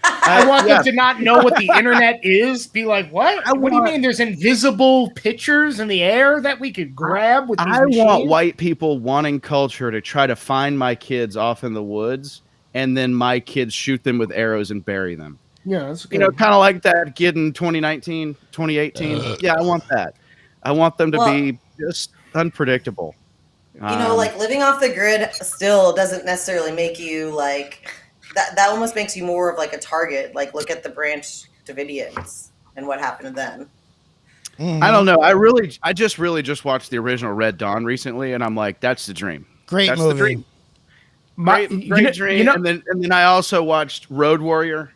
C: I want them to not know what the internet is. Be like, what? What do you mean? There's invisible pictures in the air that we could grab with these
E: I
C: machines?
E: want white people wanting culture to try to find my kids off in the woods, and then my kids shoot them with arrows and bury them.
C: Yeah, that's good.
E: You know, kind of like that kid in 2019, 2018. Yeah, I want that. I want them to be just unpredictable.
D: You know, like living off the grid still doesn't necessarily make you like that almost makes you more of like a target. Like look at the Branch Davidians and what happened to them.
E: I don't know. I just watched the original Red Dawn recently, and I'm like, that's the dream.
B: Great
E: That's
B: movie.
E: the dream. Great dream.
C: You know,
E: and then I also watched Road Warrior.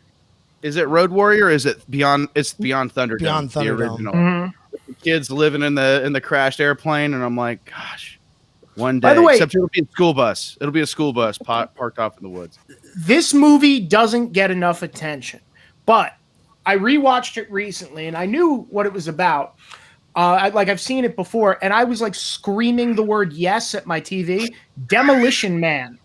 E: Is it Road Warrior? Or is it Beyond? It's Beyond Thunderdome.
B: Beyond
E: the
B: Thunderdome.
E: original.
C: Mhm.
E: The kids living in the crashed airplane, and I'm like, gosh, one day.
C: By the way-
E: except it'll be a school bus. It'll be a school bus parked off in the woods.
C: this movie doesn't get enough attention, but I rewatched it recently and I knew what it was about. I've seen it before, and I was like screaming the word yes at my TV. Demolition Man.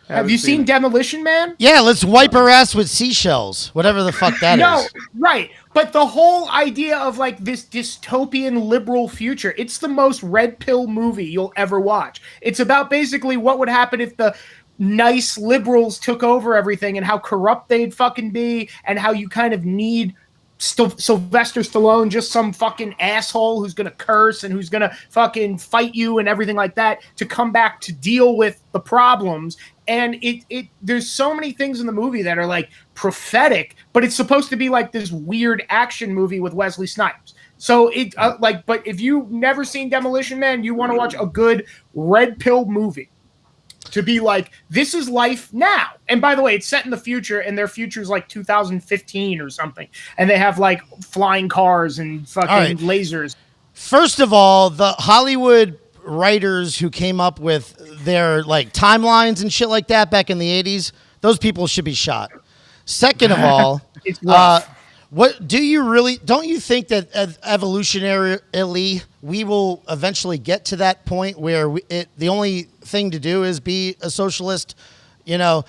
C: Have you seen Demolition Man?
B: Yeah, let's wipe her ass with seashells. Whatever the fuck that is.
C: No, right. But the whole idea of like this dystopian liberal future, it's the most red pill movie you'll ever watch. It's about basically what would happen if the nice liberals took over everything and how corrupt they'd fucking be and how you kind of need Sylvester Stallone, just some fucking asshole who's gonna curse and who's gonna fucking fight you and everything like that to come back to deal with the problems. And it there's so many things in the movie that are like prophetic, but it's supposed to be like this weird action movie with Wesley Snipes. So but if you've never seen Demolition Man, you want to watch a good red pill movie to be like, this is life now. And by the way, it's set in the future, and their future is like 2015 or something. And they have like flying cars and fucking lasers.
B: First of all, the Hollywood writers who came up with their like timelines and shit like that back in the 80s, those people should be shot. Second of all, what do you really don't you think that evolutionarily we will eventually get to that point where the only thing to do is be a socialist? You know,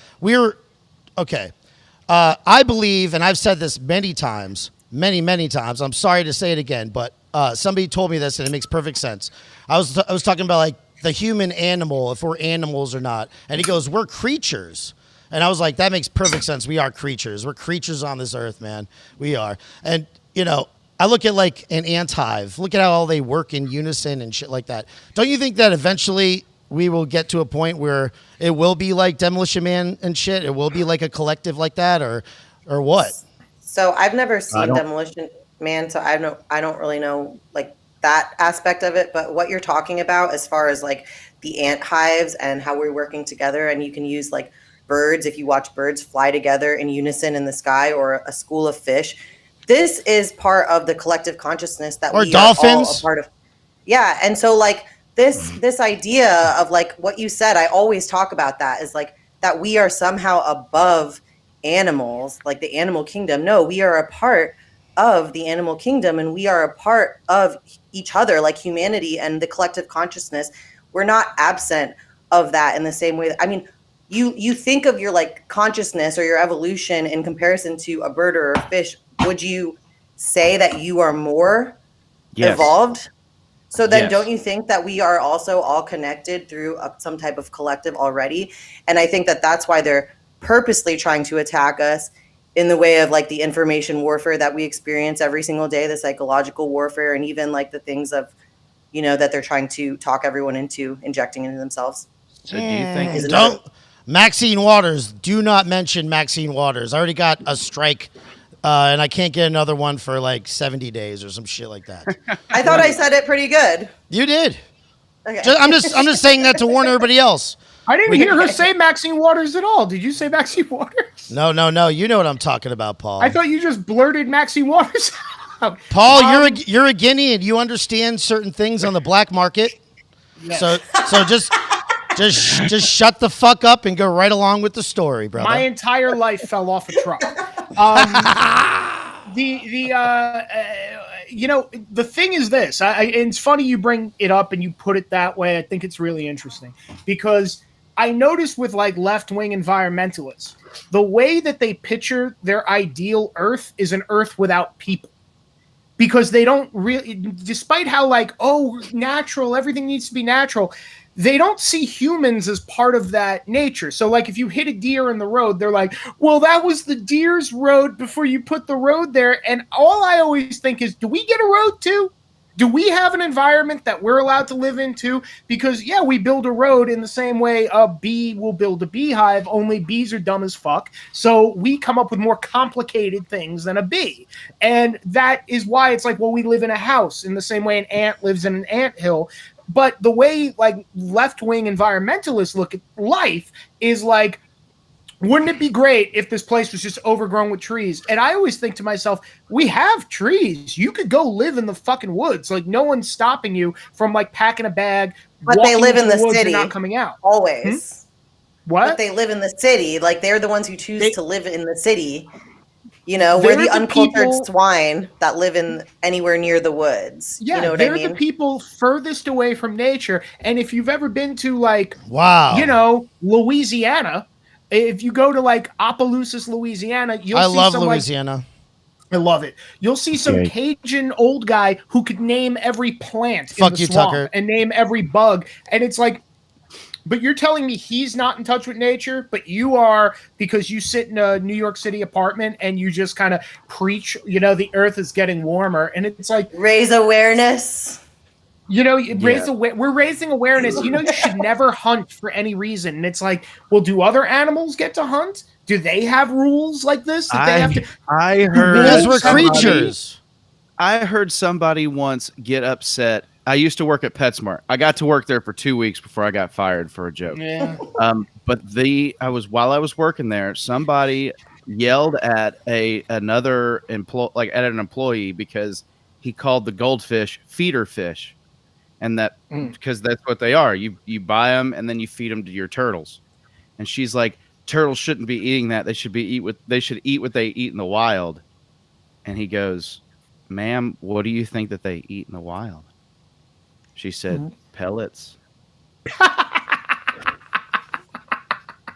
B: I believe, and I've said this many times, many times. I'm sorry to say it again, but somebody told me this and it makes perfect sense. I was talking about like the human animal, if we're animals or not, and he goes, we're creatures. And I was like, that makes perfect sense. We are creatures. We're creatures on this earth, man. We are. And, you know, I look at like an ant hive. Look at how all they work in unison and shit like that. Don't you think that eventually we will get to a point where it will be like Demolition Man and shit? It will be like a collective like that or what?
D: So I've never seen Demolition Man, so I don't really know like that aspect of it. But what you're talking about as far as like the ant hives and how we're working together, and you can use like birds, if you watch birds fly together in unison in the sky, or a school of fish. This is part of the collective consciousness that we
B: dolphins.
D: are all a part of. Yeah, and so like this idea of like what you said, I always talk about that, is like that we are somehow above animals, like the animal kingdom. No, we are a part of the animal kingdom, and we are a part of each other, like humanity and the collective consciousness. We're not absent of that in the same way. I mean, you think of your like consciousness or your evolution in comparison to a bird or a fish. Would you say that you are more evolved? So then don't you think that we are also all connected through some type of collective already? And I think that that's why they're purposely trying to attack us in the way of like the information warfare that we experience every single day, the psychological warfare, and even like the things of, you know, that they're trying to talk everyone into injecting into themselves.
E: So do you think
B: Maxine Waters, do not mention Maxine Waters. I already got a strike, and I can't get another one for like 70 days or some shit like that.
D: I thought I said it pretty good.
B: You did.
D: Okay.
B: I'm just saying that to warn everybody else.
C: I didn't hear her say Maxine Waters at all. Did you say Maxine Waters?
B: No. You know what I'm talking about, Paul.
C: I thought you just blurted Maxine Waters out.
B: Paul, you're a Guinean. You understand certain things on the black market.
C: Yes.
B: So just Just shut the fuck up and go right along with the story, brother.
C: My entire life fell off a truck. The thing is this. And it's funny you bring it up and you put it that way. I think it's really interesting because I noticed with like left-wing environmentalists, the way that they picture their ideal Earth is an Earth without people. Because they don't really, despite how like, oh, natural, everything needs to be natural, they don't see humans as part of that nature. So like if you hit a deer in the road, they're like, well, that was the deer's road before you put the road there. And all I always think is, do we get a road too? Do we have an environment that we're allowed to live in too? Because yeah, we build a road in the same way a bee will build a beehive, only bees are dumb as fuck. So we come up with more complicated things than a bee. And that is why it's like, well, we live in a house in the same way an ant lives in an anthill. But the way like left-wing environmentalists look at life is like, wouldn't it be great if this place was just overgrown with trees? And I always think to myself, we have trees. You could go live in the fucking woods. Like no one's stopping you from like packing a bag.
D: But they live in the city.
C: Not coming out.
D: Always.
C: What?
D: But they live in the city. Like they're the ones who choose to live in the city. You know, we're the uncultured swine that live in anywhere near the woods.
C: Yeah,
D: you know what
C: they're
D: I mean?
C: the people furthest away from nature. And if you've ever been to like, Louisiana, if you go to like Opelousas, Louisiana, you'll see
B: love
C: some,
B: Louisiana.
C: I love it. You'll see some Cajun old guy who could name every plant
B: Fuck
C: in the
B: you,
C: swamp
B: Tucker.
C: and name every bug. And it's like, but you're telling me he's not in touch with nature, but you are because you sit in a New York City apartment and you just kind of preach, the earth is getting warmer. And it's like,
D: raise awareness.
C: We're raising awareness. You should never hunt for any reason. And it's like, well, do other animals get to hunt? Do they have rules like this?
E: I heard
B: Because we're creatures.
E: I heard somebody once get upset. I used to work at PetSmart. I got to work there for 2 weeks before I got fired for a joke.
C: Yeah.
E: While I was working there, somebody yelled at another employee because he called the goldfish feeder fish. And because that's what they are. You buy them and then you feed them to your turtles. And she's like, turtles shouldn't be eating that. They should eat what they eat in the wild. And he goes, ma'am, what do you think that they eat in the wild? She said, pellets.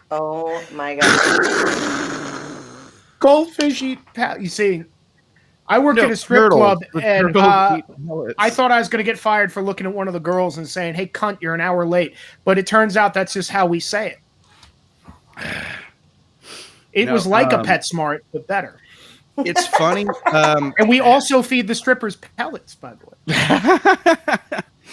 D: Oh my god.
C: Goldfish eat pellets. You see, I work at a strip club, and I thought I was going to get fired for looking at one of the girls and saying, hey, cunt, you're an hour late. But it turns out that's just how we say it. It was like a PetSmart, but better.
E: It's funny.
C: And we also feed the strippers pellets, by the way.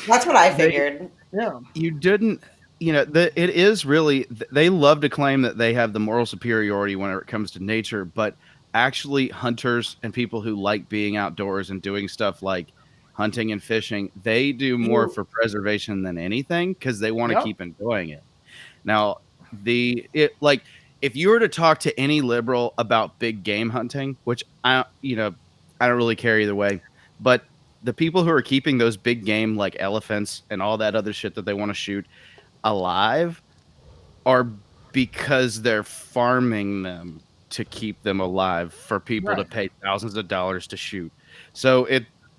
D: That's what I figured.
C: Yeah.
E: You didn't, it is really, they love to claim that they have the moral superiority whenever it comes to nature, but actually hunters and people who like being outdoors and doing stuff like hunting and fishing, they do more for preservation than anything because they want to keep enjoying it. Now, if you were to talk to any liberal about big game hunting, which I don't really care either way, but the people who are keeping those big game like elephants and all that other shit that they want to shoot alive are because they're farming them to keep them alive for people to pay thousands of dollars to shoot. So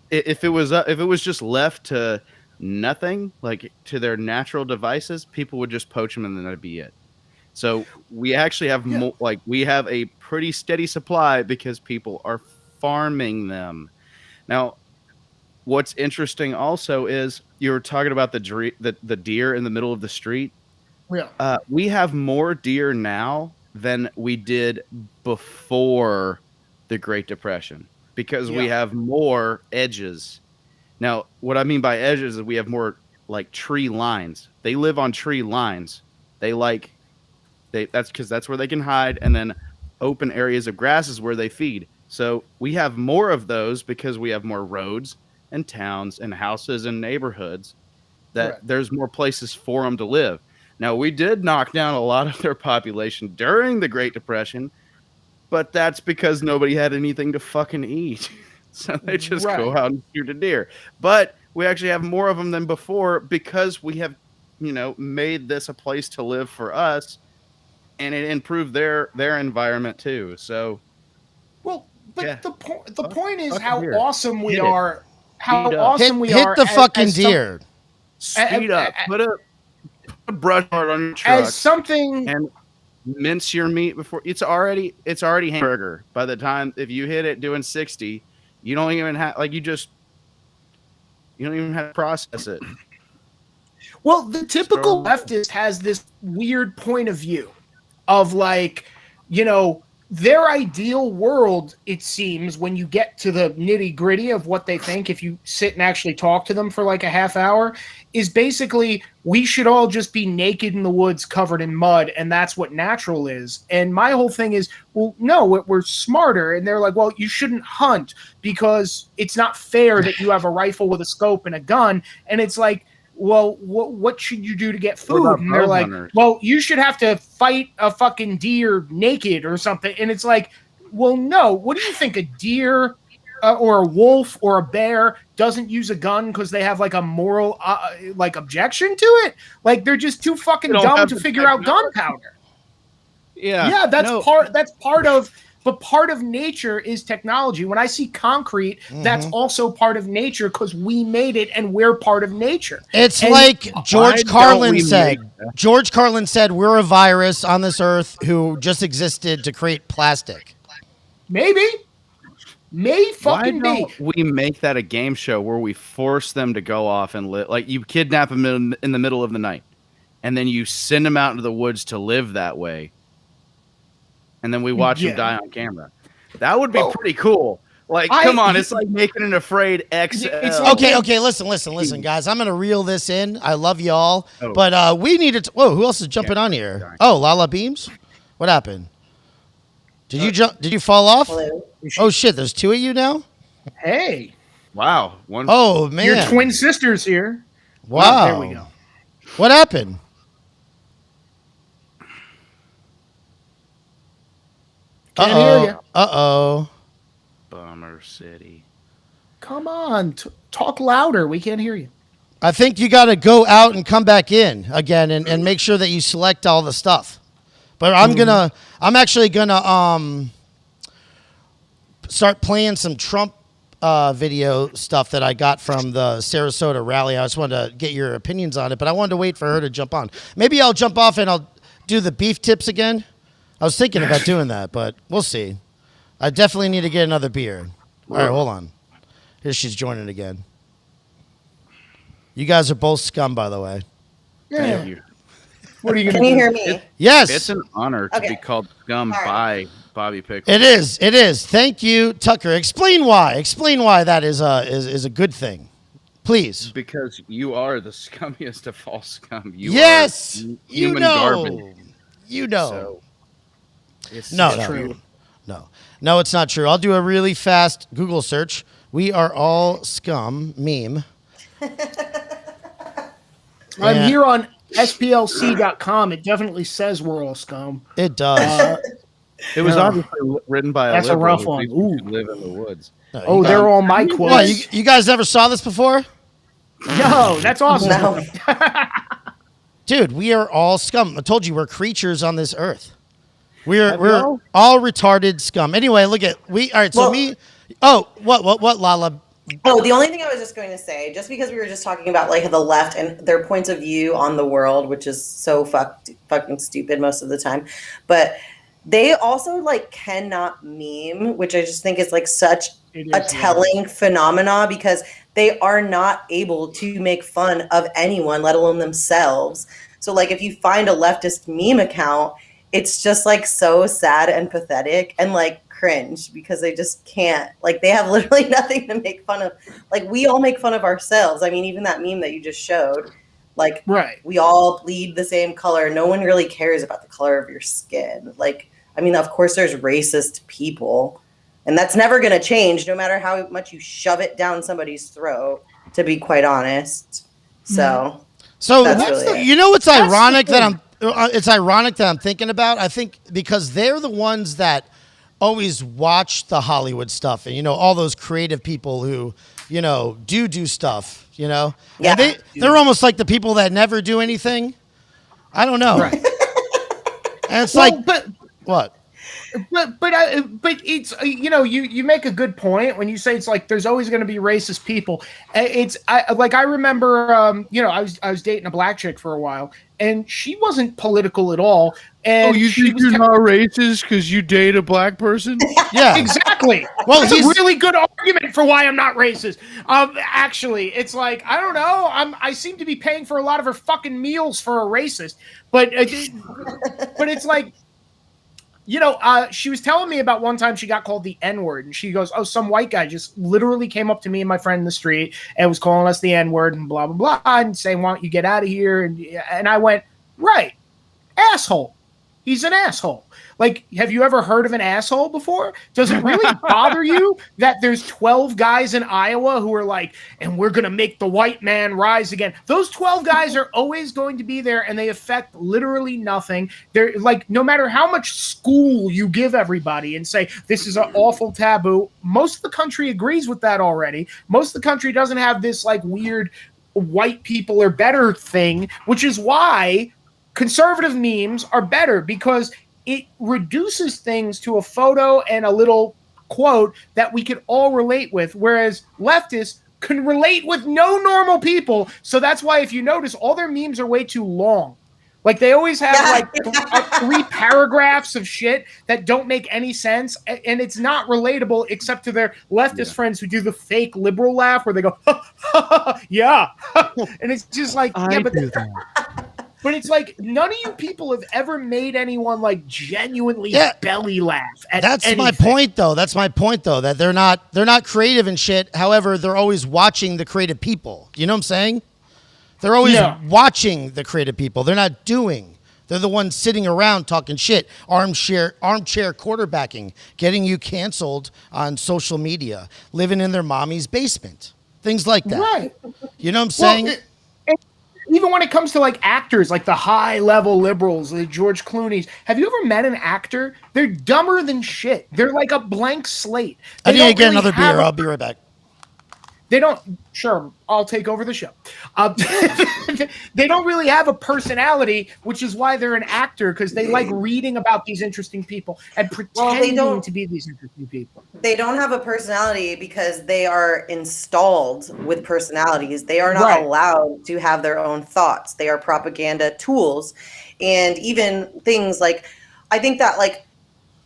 E: if it was just left to nothing, like to their natural devices, people would just poach them and then that'd be it. So we actually have we have a pretty steady supply because people are farming them. Now, what's interesting also is you were talking about the deer in the middle of the street.
C: Yeah.
E: We have more deer now than we did before the Great Depression because we have more edges. Now, what I mean by edges is we have more like tree lines. They live on tree lines. That's because that's where they can hide, and then open areas of grass is where they feed. So we have more of those because we have more roads and towns and houses and neighborhoods that there's more places for them to live. Now, we did knock down a lot of their population during the Great Depression, but that's because nobody had anything to fucking eat. So they just go out and shoot a deer. But we actually have more of them than before because we have made this a place to live for us, and it improved their environment too. So,
C: Well, but
E: yeah.
C: the point is
E: Fucking
C: how
E: deer.
C: awesome we
E: Hit it.
C: are. How
E: Speed up.
C: awesome we
B: hit
C: are.
B: the fucking
C: as
B: deer.
E: Speed up. Put a brush guard on your truck
C: As something.
E: and mince your meat before it's already hamburger. By the time if you hit it doing 60, you don't even have you don't even have to process it.
C: Well, the typical leftist has this weird point of view of their ideal world, it seems, when you get to the nitty gritty of what they think, if you sit and actually talk to them for like a half hour, is basically we should all just be naked in the woods covered in mud, and that's what natural is. And my whole thing is, well, no, we're smarter. And they're like, well, you shouldn't hunt because it's not fair that you have a rifle with a scope and a gun. And it's like, well, what should you do to get food? And they're like, well, you should have to fight a fucking deer naked or something. And it's like, well, no. What do you think? A deer or a wolf or a bear doesn't use a gun because they have like a moral objection to it? Like they're just too fucking dumb to figure out gunpowder. Yeah, that's part of. But part of nature is technology. When I see concrete, that's also part of nature because we made it and we're part of nature.
B: It's like George Carlin said. George Carlin said, we're a virus on this earth who just existed to create plastic.
C: Maybe. May fucking
E: Why
C: be.
E: don't we make that a game show where we force them to go off and live? Like you kidnap them in the middle of the night, and then you send them out into the woods to live that way. And then we watch him die on camera. That would be pretty cool. Like, come on, it's like making an Afraid XL.
B: Okay, listen, guys. I'm gonna reel this in. I love y'all, but we needed to. Whoa, who else is jumping on here? Sorry. Oh, Lala BEAMZ. What happened? Did you jump? Did you fall off?
D: Hello.
B: Oh shit! There's two of you now.
C: Hey.
E: Wow.
B: Oh man.
C: Your twin sisters here.
B: Wow.
C: There we go.
B: What happened?
C: Can't hear you.
B: Uh-oh.
E: Bummer City.
C: Come on. Talk louder. We can't hear you.
B: I think you got to go out and come back in again and make sure that you select all the stuff. But I'm actually gonna start playing some Trump video stuff that I got from the Sarasota rally. I just wanted to get your opinions on it, but I wanted to wait for her to jump on. Maybe I'll jump off and I'll do the beef tips again. I was thinking about doing that, but we'll see. I definitely need to get another beer. All right, hold on. Here she's joining again. You guys are both scum, by the way.
C: Yeah.
E: Thank you.
C: What are you going to
D: Can
C: do?
D: you hear me?
B: Yes.
E: It's an honor to be called scum by Bobby Pickles.
B: It is. It is. Thank you, Tucker. Explain why. Explain why that is a good thing. Please.
E: Because you are the scummiest of all scum. You
B: yes.
E: are
B: You
E: human
B: know.
E: garbage.
B: You know.
E: So, it's
B: true. No, it's not true. I'll do a really fast Google search. We are all scum meme.
C: I'm here on SPLC.com. It definitely says we're all scum.
B: It does.
E: It was obviously written by
C: That's a rough one.
E: Ooh. Live in the woods.
C: No, they're all my quotes.
B: What, you guys never saw this before?
C: No, that's awesome.
D: No.
B: Dude, we are all scum. I told you we're creatures on this earth. We're all retarded scum. Anyway, look at all right, so what Lala?
D: Oh, the only thing I was just going to say, just because we were just talking about like the left and their points of view on the world, which is so fucking stupid most of the time, but they also like cannot meme, which I just think is like such a telling phenomena because they are not able to make fun of anyone, let alone themselves. So like if you find a leftist meme account, it's just like so sad and pathetic and like cringe because they just can't, like they have literally nothing to make fun of. Like we all make fun of ourselves. I mean, even that meme that you just showed, like we all bleed the same color. No one really cares about the color of your skin. Like, I mean, of course there's racist people and that's never going to change no matter how much you shove it down somebody's throat, to be quite honest. So that's really
B: you know what's ironic that it's ironic that I'm thinking about? I think because they're the ones that always watch the Hollywood stuff and, you know, all those creative people who, you know, do stuff. you know?
D: Yeah.
B: And they're almost like the people that never do anything. I don't know.
C: Right.
B: And it's
C: Well,
B: like,
C: but
B: what?
C: but it's you make a good point when you say it's like there's always going to be racist people. I remember I was dating a black chick for a while and she wasn't political at all. And she was
E: not racist because you date a black person?
B: Yeah.
C: exactly.
B: Well,
C: That's a
B: he's-
C: really good argument for why I'm not racist. Actually, it's like I don't know. I seem to be paying for a lot of her fucking meals for a racist, but it's like. She was telling me about one time she got called the N-word, and she goes, "Oh, some white guy just literally came up to me and my friend in the street and was calling us the N-word and blah, blah, blah, and saying, why don't you get out of here?" And I went, right, asshole. He's an asshole. Like, have you ever heard of an asshole before? Does it really bother you that there's 12 guys in Iowa who are like, and we're going to make the white man rise again? Those 12 guys are always going to be there, and they affect literally nothing. They're like, no matter how much school you give everybody and say, this is an awful taboo, most of the country agrees with that already. Most of the country doesn't have this like weird white people are better thing, which is why conservative memes are better, because it reduces things to a photo and a little quote that we could all relate with, whereas leftists can relate with no normal people. So that's why, if you notice, all their memes are way too long. Like, they always have like 3 paragraphs of shit that don't make any sense, and it's not relatable except to their leftist friends who do the fake liberal laugh where they go, yeah. And it's just like, but it's like none of you people have ever made anyone like genuinely belly laugh at
B: That's
C: anything.
B: my point, though. That they're not creative and shit. However, they're always watching the creative people. You know what I'm saying? They're always watching the creative people. They're not doing. They're the ones sitting around talking shit, armchair quarterbacking, getting you canceled on social media, living in their mommy's basement, things like that.
C: Right.
B: You know what I'm saying?
C: Even when it comes to like actors, like the high level liberals, like George Clooney's, have you ever met an actor? They're dumber than shit. They're like a blank slate.
B: I need to get another beer. I'll be right back.
C: They don't. Sure, I'll take over the show. They don't really have a personality, which is why they're an actor, because they like reading about these interesting people and pretending to be these interesting people.
D: They don't have a personality because they are installed with personalities. They are not allowed to have their own thoughts. They are propaganda tools. And even things like, I think that like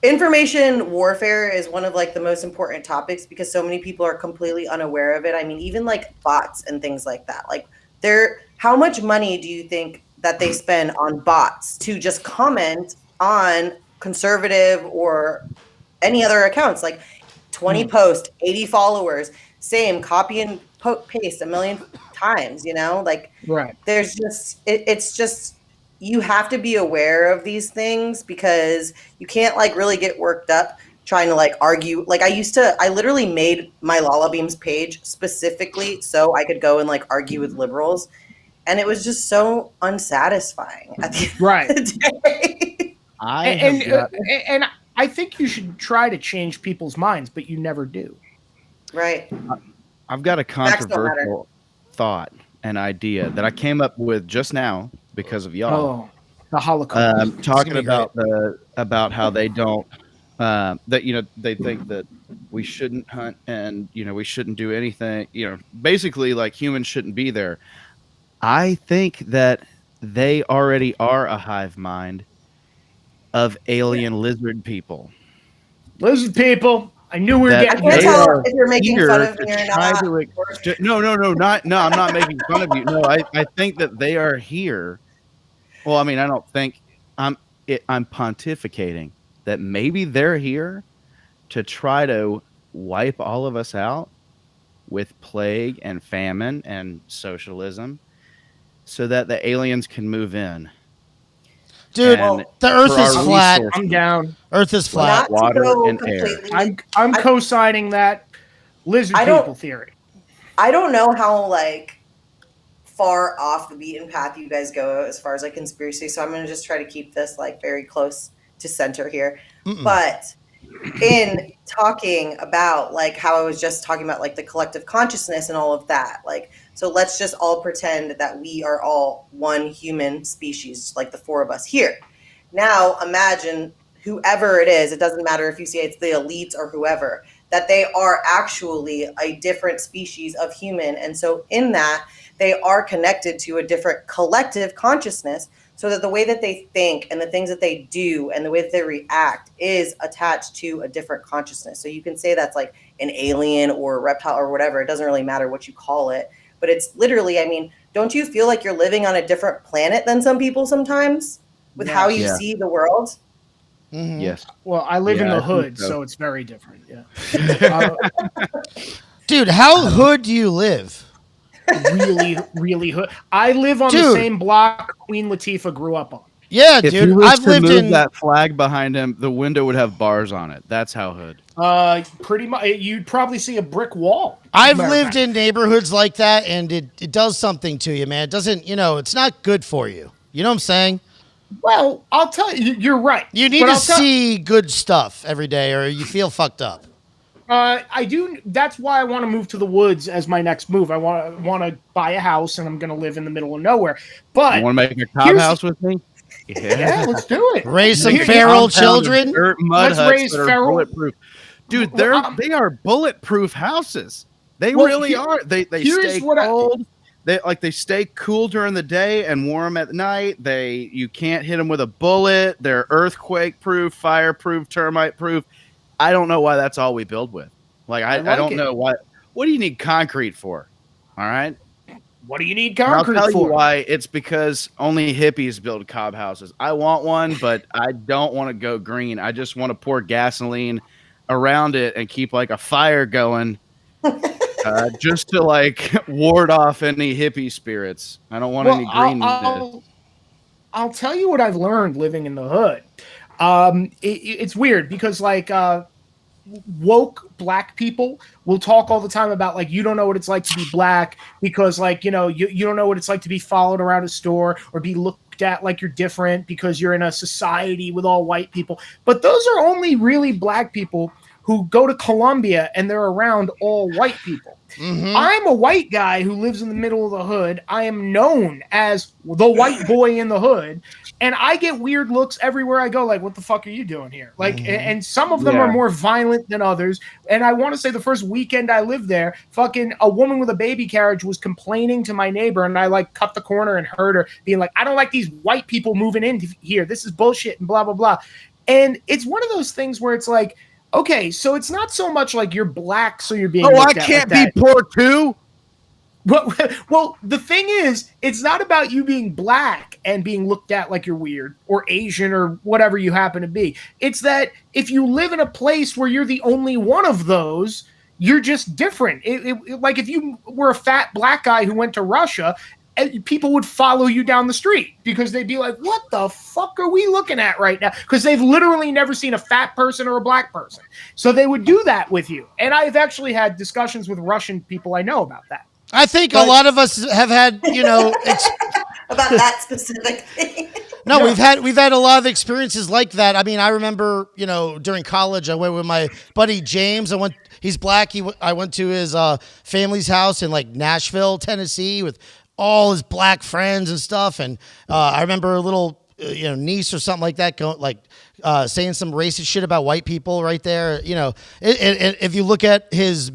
D: information warfare is one of like the most important topics because so many people are completely unaware of it. I mean, even like bots and things like that. Like, how much money do you think that they spend on bots to just comment on conservative or any other accounts? Like 20 posts, 80 followers, same, copy and paste a million times, you know? Like, there's just, it's just, you have to be aware of these things because you can't like really get worked up trying to like argue. Like, I literally made my Lala BEAMZ page specifically so I could go and like argue with liberals. And it was just so unsatisfying at the end of the day.
C: And I think you should try to change people's minds, but you never do.
D: Right.
E: I've got a controversial thought, an idea that I came up with just now because of y'all.
C: Oh, the Holocaust.
E: Talking about how they don't that they think that we shouldn't hunt and we shouldn't do anything. Basically like humans shouldn't be there. I think that they already are a hive mind of alien lizard people.
C: Lizard people. I knew we were getting.
D: I can't tell if you're making fun of me or not.
E: No, I'm not making fun of you. No, I think that they are here. Well, I mean, I don't think I'm pontificating that maybe they're here to try to wipe all of us out with plague and famine and socialism so that the aliens can move in.
B: Dude, the Earth is flat.
C: I'm down.
B: Earth is flat.
E: Water and air.
C: I'm co-signing that lizard people theory.
D: I don't know how like far off the beaten path you guys go as far as like conspiracy, so I'm gonna just try to keep this like very close to center here. But in talking about like how I was just talking about like the collective consciousness and all of that, like So let's just all pretend that we are all one human species, like the four of us here. Now imagine whoever it is, it doesn't matter if you say it's the elites or whoever, that they are actually a different species of human. And so in that, they are connected to a different collective consciousness, so that the way that they think and the things that they do and the way that they react is attached to a different consciousness. So you can say that's like an alien or a reptile or whatever. It doesn't really matter what you call it. But it's literally, I mean, don't you feel like you're living on a different planet than some people sometimes with how you see the world?
B: Mm-hmm.
E: Yes.
C: Well, I live in
E: I
C: the
E: think
C: hood,
E: so.
C: so it's very different. Yeah.
B: Dude, how hood do you live?
C: Really, really hood. I live on the
B: Dude.
C: same block Queen Latifah grew up on.
B: Yeah,
E: If
B: dude.
E: he was
B: I've
E: to
B: lived
E: move
B: in
E: that flag behind him, the window would have bars on it. That's how hood.
C: Pretty much, you'd probably see a brick wall.
B: I've lived in neighborhoods like that, and it does something to you, man. It doesn't, it's not good for you. You know what I'm saying?
C: Well, I'll tell you, you're right.
B: You need to see good stuff every day, or you feel fucked up.
C: I do. That's why I want to move to the woods as my next move. I want to buy a house, and I'm going to live in the middle of nowhere. But
E: You want to make a cob house with me?
C: Yeah, let's do it.
B: Raise some feral children.
E: Mud
C: Let's raise
E: that are
C: feral.
E: bulletproof. Dude, they are bulletproof houses. They really are. They stay cold. They stay cool during the day and warm at night. You can't hit them with a bullet. They're earthquake proof, fireproof, termite proof. I don't know why that's all we build with. I don't know why. What do you need concrete for? All right.
C: What do you need concrete for?
E: I'll tell you why. It's because only hippies build cob houses. I want one, but I don't want to go green. I just want to pour gasoline around it and keep a fire going, just to ward off any hippie spirits. I don't want any greenness.
C: I'll tell you what I've learned living in the hood. It's weird because woke black people will talk all the time about you don't know what it's like to be black because you don't know what it's like to be followed around a store or be looked at like you're different because you're in a society with all white people. But those are only really black people who go to Columbia and they're around all white people. Mm-hmm. I'm a white guy who lives in the middle of the hood. I am known as the white boy in the hood. And I get weird looks everywhere I go, what the fuck are you doing here? And some of them are more violent than others. And I want to say the first weekend I lived there, fucking a woman with a baby carriage was complaining to my neighbor, and I cut the corner and heard her being I don't like these white people moving in here. This is bullshit and blah, blah, blah. And it's one of those things where it's okay, so it's not so much you're black, so you're being looked at.
E: I can't be poor too.
C: Well, the thing is, it's not about you being black and being looked at like you're weird or Asian or whatever you happen to be. It's that if you live in a place where you're the only one of those, you're just different. If you were a fat black guy who went to Russia, people would follow you down the street because they'd be like, what the fuck are we looking at right now? Because they've literally never seen a fat person or a black person. So they would do that with you. And I've actually had discussions with Russian people I know about that.
B: I think a lot of us have had,
D: about that specific thing.
B: No, we've had a lot of experiences like that. I mean, I remember, during college, I went with my buddy James. He's black. I went to his family's house in Nashville, Tennessee, with all his black friends and stuff. And I remember a little, niece or something like that going saying some racist shit about white people right there. If you look at his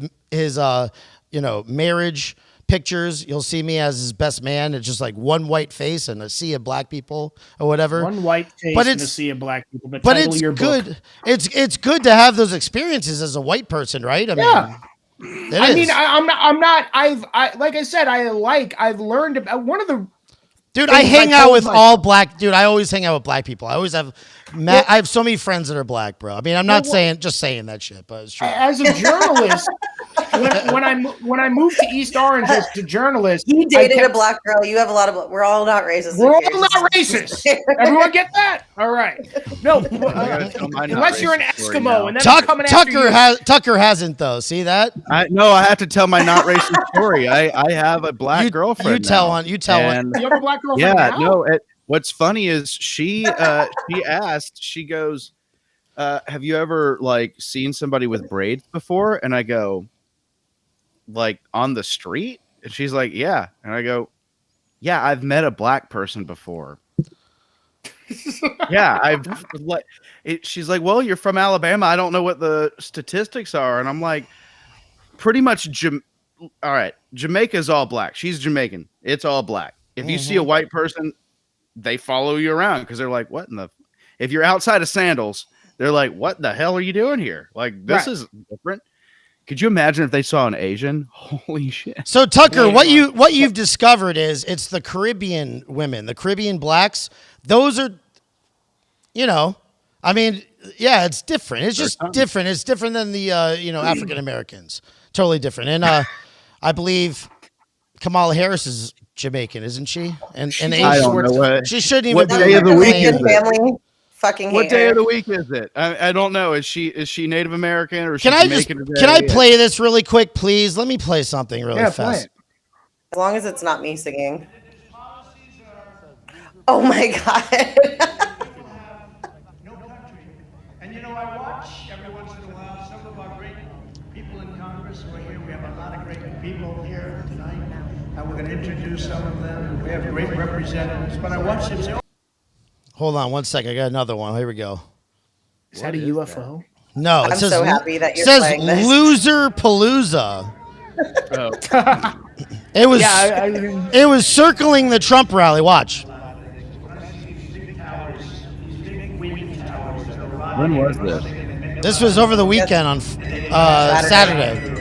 B: marriage pictures, you'll see me as his best man. It's just one white face and a sea of black people or whatever.
C: One white face and a sea of black people.
B: But it's good. It's good to have those experiences as a white person, right? I mean, like I said, I've learned about one of the. Dude, I hang out with all black. Dude, I always hang out with black people. I always have. I have so many friends that are black, bro. I mean, I'm not just saying that shit, but it's true.
C: As a journalist, when I moved to East Orange as a journalist,
D: he dated a black girl. You have a lot of. We're all not racist.
C: We're all not racist. Everyone get that? All right. No, unless you're an Eskimo, and then I'm coming after you.
B: Tucker hasn't though. See that?
E: I have to tell my not racist story. I have a black girlfriend.
B: You tell one.
C: You have a black girlfriend.
E: Yeah. No. What's funny is she asked. She goes, "Have you ever seen somebody with braids before?" And I go, on the street? And she's like, yeah. And I go, yeah, I've met a black person before. Yeah, I've like. She's like, well, you're from Alabama. I don't know what the statistics are. And I'm like, pretty much. All right, Jamaica's all black. She's Jamaican. It's all black. If you see a white person, they follow you around because they're like, what in the? If you're outside of sandals, they're like, what the hell are you doing here? Like, this is different. Could you imagine if they saw an Asian? Holy shit.
B: So Tucker, what you've discovered is it's the Caribbean women, the Caribbean blacks. Those are, I mean, yeah, it's different. It's just different. It's different than the African Americans. Totally different. And I believe Kamala Harris is Jamaican, isn't she? And
E: I don't know what.
B: She shouldn't even
E: What
B: be
E: day of the week is it?
D: Family fucking
E: What day
D: hater.
E: of the week is it? I don't know. Is she Native American or is she
B: Can
E: Jamaican?
B: I play this really quick, please? Let me play something really
C: Play
B: fast.
C: it.
D: As long as it's not me singing. Oh my god.
F: And I watch every once in a while some of our great people in Congress who are here. We have a lot of great people here tonight. And we're going to introduce some of them. We have great representatives. But I watch them say,
B: Hold on one second. I got another one. Here we go.
C: Is that a UFO?
B: No,
D: I'm
B: it says
D: so happy that you're
B: says
D: playing this.
B: Loser Palooza.
E: Oh.
B: It was
C: I mean,
B: it was circling the Trump rally. Watch.
E: When was this?
B: This was over the weekend on Saturday.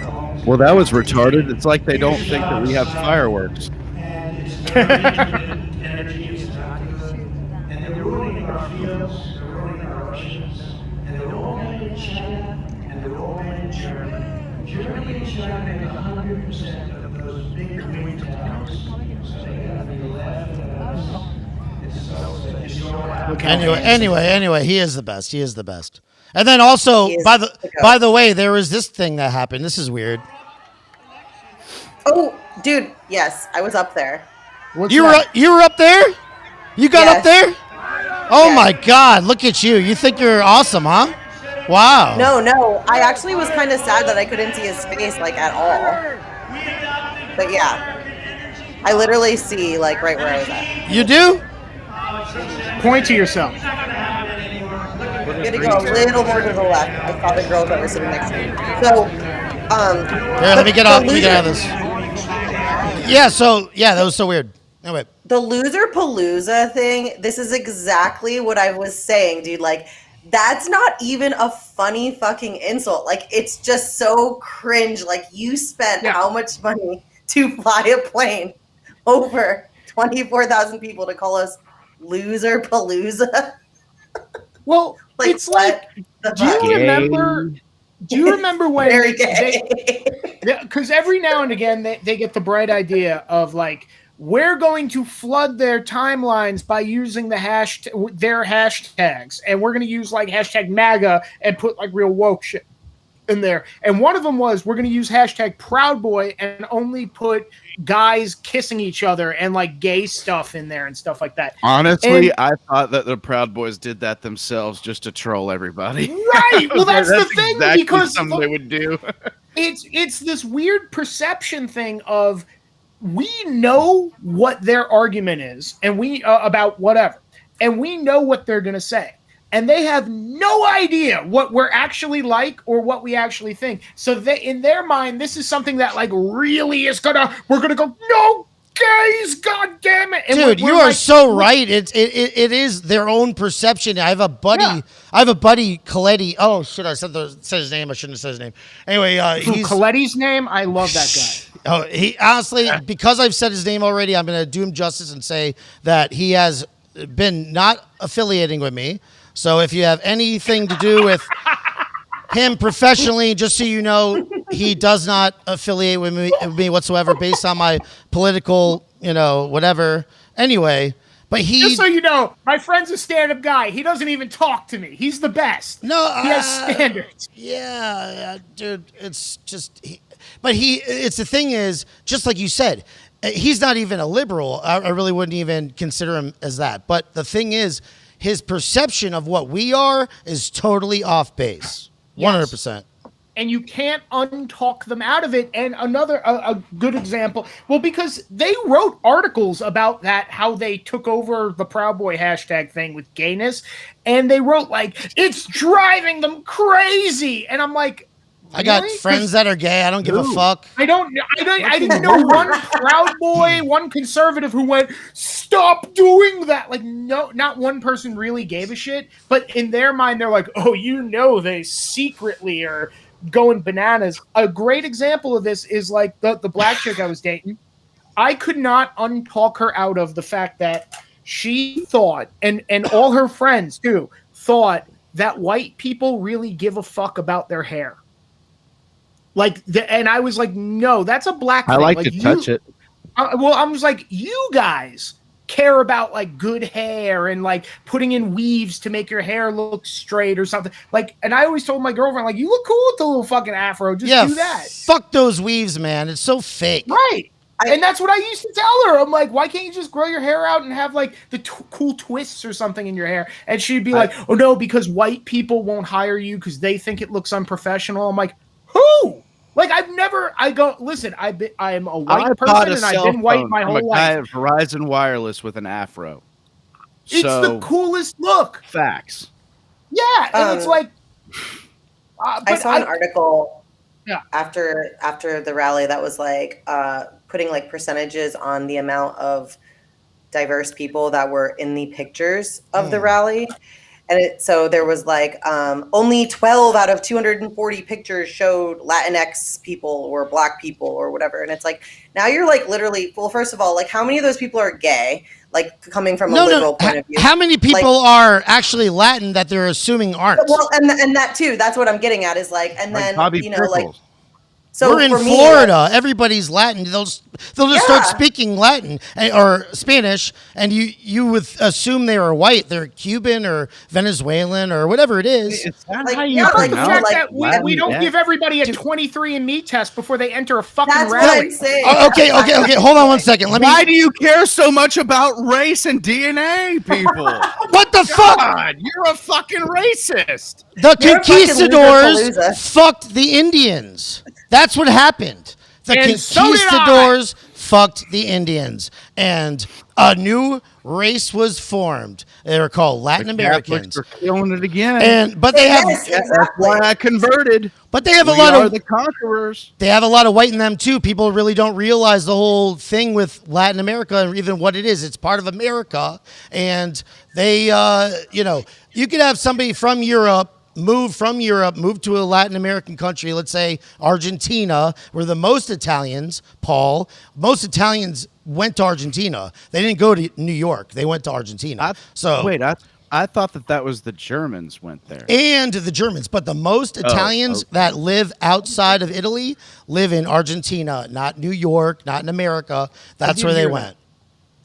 E: Well, that was retarded. It's like they don't think that we have fireworks.
F: and they're ruining our fields, they're ruining our oceans, and they're all made in China, and they're all made in Germany. Germany and China make 100% of those big wind towers. So they gotta be laughing at us. It's so
B: Anyway, he is the best. He is the best. And then also,
D: He is
B: by
D: the
B: by the way, there was this thing that happened. This is weird.
D: Oh, dude, yes, I was up there.
B: You were up there? You got up
D: Yes.
B: there? Oh
D: Yes.
B: my God! Look at you. You think you're awesome, huh? Wow.
D: No, I actually was kind of sad that I couldn't see his face like at all. But yeah, I literally see like right where I was at.
B: You do?
C: Point to yourself.
D: I'm gonna go a little more to the left. I saw the girls that were sitting next to me. So,
B: Here, let me get out. Let me get out of this. Yeah. So that was so weird. Anyway.
D: The loser palooza thing, this is exactly what I was saying, dude. Like, that's not even a funny fucking insult. Like, it's just so cringe. Like, you spent how much money to fly a plane over 24,000 people to call us loser palooza?
C: Well,
D: Like,
C: it's like, do you remember? Do you remember when?
D: Very gay.
C: Because every now and again they get the bright idea of like, we're going to flood their timelines by using their hashtags, and we're going to use like hashtag MAGA and put like real woke shit in there. And one of them was, we're going to use hashtag Proud Boy and only put guys kissing each other and like gay stuff in there and stuff like that.
E: Honestly,
C: And-
E: I thought that the Proud Boys did that themselves just to troll everybody.
C: Right. Well, that's the thing,
E: exactly
C: because
E: something they would do.
C: it's this weird perception thing of, we know what their argument is, and we about whatever, and we know what they're going to say, and they have no idea what we're actually like or what we actually think. So they, in their mind, this is something that like really is we're gonna go, no gays, god damn it. And
B: Dude,
C: we're
B: you are
C: like,
B: so right. It is their own perception. I have a buddy.
C: Yeah.
B: I have a buddy, Coletti. Oh shit! I said his name. I shouldn't have said his name. Anyway, he's
C: Coletti's name. I love that guy.
B: Oh, he honestly, because I've said his name already, I'm going to do him justice and say that he has been not affiliating with me. So if you have anything to do with him professionally, just so you know, he does not affiliate with me whatsoever based on my political, whatever. Anyway, but
C: Just so you know, my friend's a stand-up guy. He doesn't even talk to me. He's the best.
B: No,
C: he has standards.
B: Yeah, dude, it's just. It's the thing is, just like you said, he's not even a liberal. I really wouldn't even consider him as that. But the thing is, his perception of what we are is totally off base. 100%.
C: and you can't untalk them out of it. And another a good example, well, because they wrote articles about that, how they took over the Proud Boy hashtag thing with gayness, and they wrote like it's driving them crazy, and I'm like,
B: I got
C: really?
B: friends that are gay. I don't give a fuck.
C: I didn't know one Proud Boy, one conservative who went, stop doing that. Like, no, not one person really gave a shit. But in their mind, they're like, oh, they secretly are going bananas. A great example of this is like the black chick I was dating. I could not untalk her out of the fact that she thought, and all her friends too, thought that white people really give a fuck about their hair. And I was like, no, that's a black thing.
E: I like to touch it.
C: I was like, you guys care about like good hair and like putting in weaves to make your hair look straight or something. Like, and I always told my girlfriend, like, you look cool with the little fucking afro. Just do that.
B: Fuck those weaves, man. It's so fake.
C: Right. And that's what I used to tell her. I'm like, why can't you just grow your hair out and have like the cool twists or something in your hair? And she'd be like, oh no, because white people won't hire you because they think it looks unprofessional. I'm like, who? Like, I am a white person and I've been white my whole life.
E: I have Verizon Wireless with an afro.
C: It's the coolest look.
E: Facts.
C: Yeah, and it's like...
D: I saw an article after the rally that was like putting like percentages on the amount of diverse people that were in the pictures of the rally. And so there was like only 12 out of 240 pictures showed Latinx people or black people or whatever. And it's like, now you're like literally, well, first of all, like how many of those people are gay? Like coming from a liberal point of view.
B: How many people are actually Latin that they're assuming aren't?
D: Well, and that too, that's what I'm getting at is like, and then,
E: Bobby
D: Pickles.
E: like,
B: so we're in Florida. Everybody's Latin. They'll just start speaking Latin or Spanish, and you would assume they are white. They're Cuban or Venezuelan or whatever it is.
E: It's not
C: like,
E: how you
C: the fact
E: pronounce
C: that we don't give everybody a 23andMe test before they enter a fucking
D: That's
C: rally.
D: what I'm saying.
B: Okay. Hold on one second.
E: Why do you care so much about race and DNA, people?
B: What the fuck?
E: God, you're a fucking racist.
B: The
D: You're a fucking
B: conquistadors
D: loser.
B: fucked the Indians. That's what happened. The
C: And so did
B: conquistadors fucked the Indians, and a new race was formed. They were called Latin Americans.
E: They're killing it again.
B: But they have,
D: Yes,
E: That's
D: exactly.
E: why I converted.
B: but they have
E: We
B: a lot
E: are
B: of
E: the conquerors.
B: they have a lot of white in them too. People really don't realize the whole thing with Latin America and even what it is. It's part of America, and they, you could have somebody from Europe move to a Latin American country, let's say Argentina, where the most Italians went to Argentina. They didn't go to New York. They went to Argentina.
E: I thought that was the Germans went there.
B: And the Germans, but the most Italians that live outside of Italy live in Argentina, not New York, not in America. That's where they went.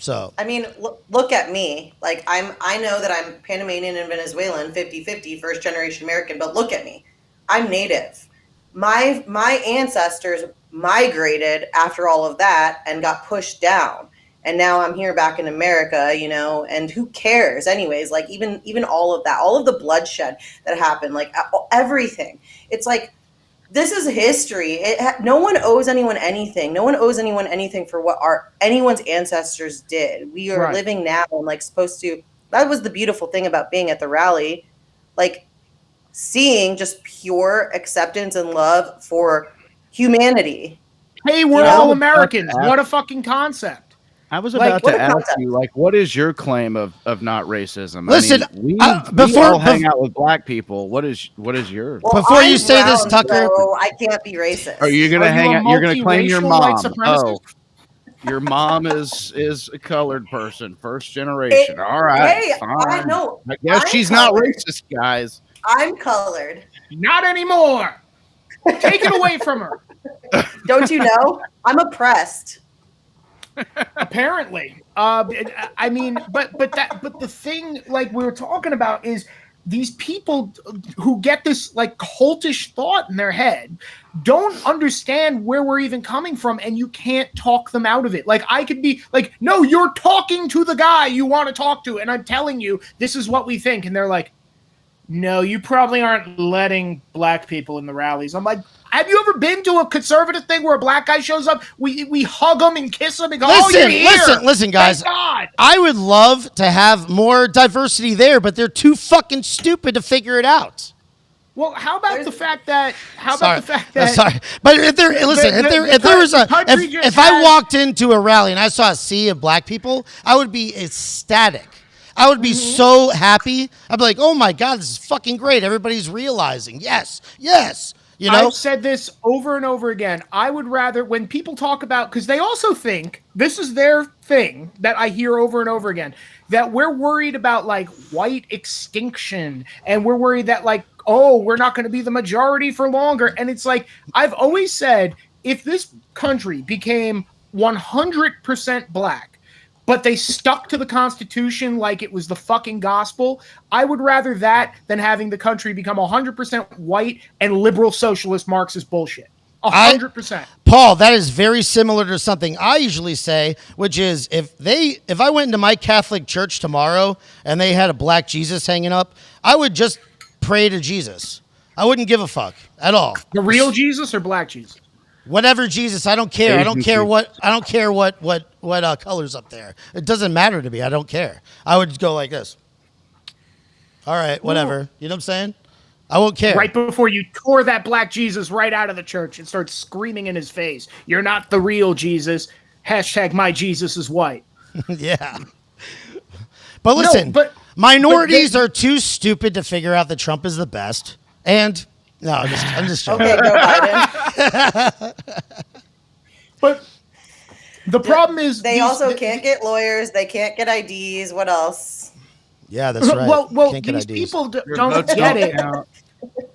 B: So
D: I mean, look at me. Like I know that I'm Panamanian and Venezuelan, 50-50, first generation American, but look at me. I'm native. My ancestors migrated after all of that and got pushed down. And now I'm here back in America, and who cares anyways? Like even all of that, all of the bloodshed that happened, like everything. It's like, this is history. No one owes anyone anything. No one owes anyone anything for what anyone's ancestors did. We are living now and like supposed to. That was the beautiful thing about being at the rally, like seeing just pure acceptance and love for humanity.
C: Hey, we're all Americans. What a fucking concept.
E: I was about to ask you, like, what is your claim of not racism?
B: Listen,
E: we
B: before
E: all hang out with black people. What is yours?
D: Well,
B: Before you
D: I'm
B: say this,
D: brown,
B: Tucker,
D: so I can't be racist.
E: Are you gonna hang out? You're gonna claim your
C: multiracial
E: mom?
C: white supremacist?
E: Your mom is a colored person, first generation. All right,
D: Hey,
E: fine.
D: I know.
E: I guess
D: I'm
E: she's not
D: colored.
E: racist, guys.
D: I'm colored.
C: Not anymore. Take it away from her.
D: Don't you know? I'm oppressed.
C: Apparently, I mean, but the thing, like we were talking about, is these people who get this like cultish thought in their head don't understand where we're even coming from, and you can't talk them out of it. Like I could be like, no, you're talking to the guy you want to talk to, and I'm telling you this is what we think, and they're like, no, you probably aren't letting black people in the rallies. I'm like, have you ever been to a conservative thing where a black guy shows up? We hug him and kiss him and go, oh, you're here.
B: Listen, guys.
C: Thank God.
B: I would love to have more diversity there, but they're too fucking stupid to figure it out.
C: Well, how about the fact that?
B: Sorry, but if I walked into a rally and I saw a sea of black people, I would be ecstatic. I would be so happy. I'd be like, oh my God, this is fucking great. Everybody's realizing. Yes. You know?
C: I've said this over and over again. I would rather, when people talk about, because they also think, this is their thing that I hear over and over again, that we're worried about like white extinction and we're worried that like, oh, we're not going to be the majority for longer. And it's like, I've always said, if this country became 100% black, but they stuck to the Constitution like it was the fucking gospel, I would rather that than having the country become 100% white and liberal socialist Marxist bullshit. 100%.
B: Paul, that is very similar to something I usually say, which is if I went into my Catholic church tomorrow and they had a black Jesus hanging up, I would just pray to Jesus. I wouldn't give a fuck at all.
C: The real Jesus or black Jesus?
B: Whatever Jesus, I don't care. I don't care what color's up there. It doesn't matter to me. I don't care. I would go like this. All right, whatever. You know what I'm saying? I won't care.
C: Right before you tore that black Jesus right out of the church and started screaming in his face, "You're not the real Jesus." # my Jesus is white.
B: Yeah. But listen, minorities are too stupid to figure out that Trump is the best. And no, I'm just joking.
D: Okay, go Biden.
C: But the problem is
D: they also can't get lawyers. They can't get IDs. What else?
B: Yeah, that's right.
C: Well,
B: can't
C: these
B: get IDs.
C: people don't get it.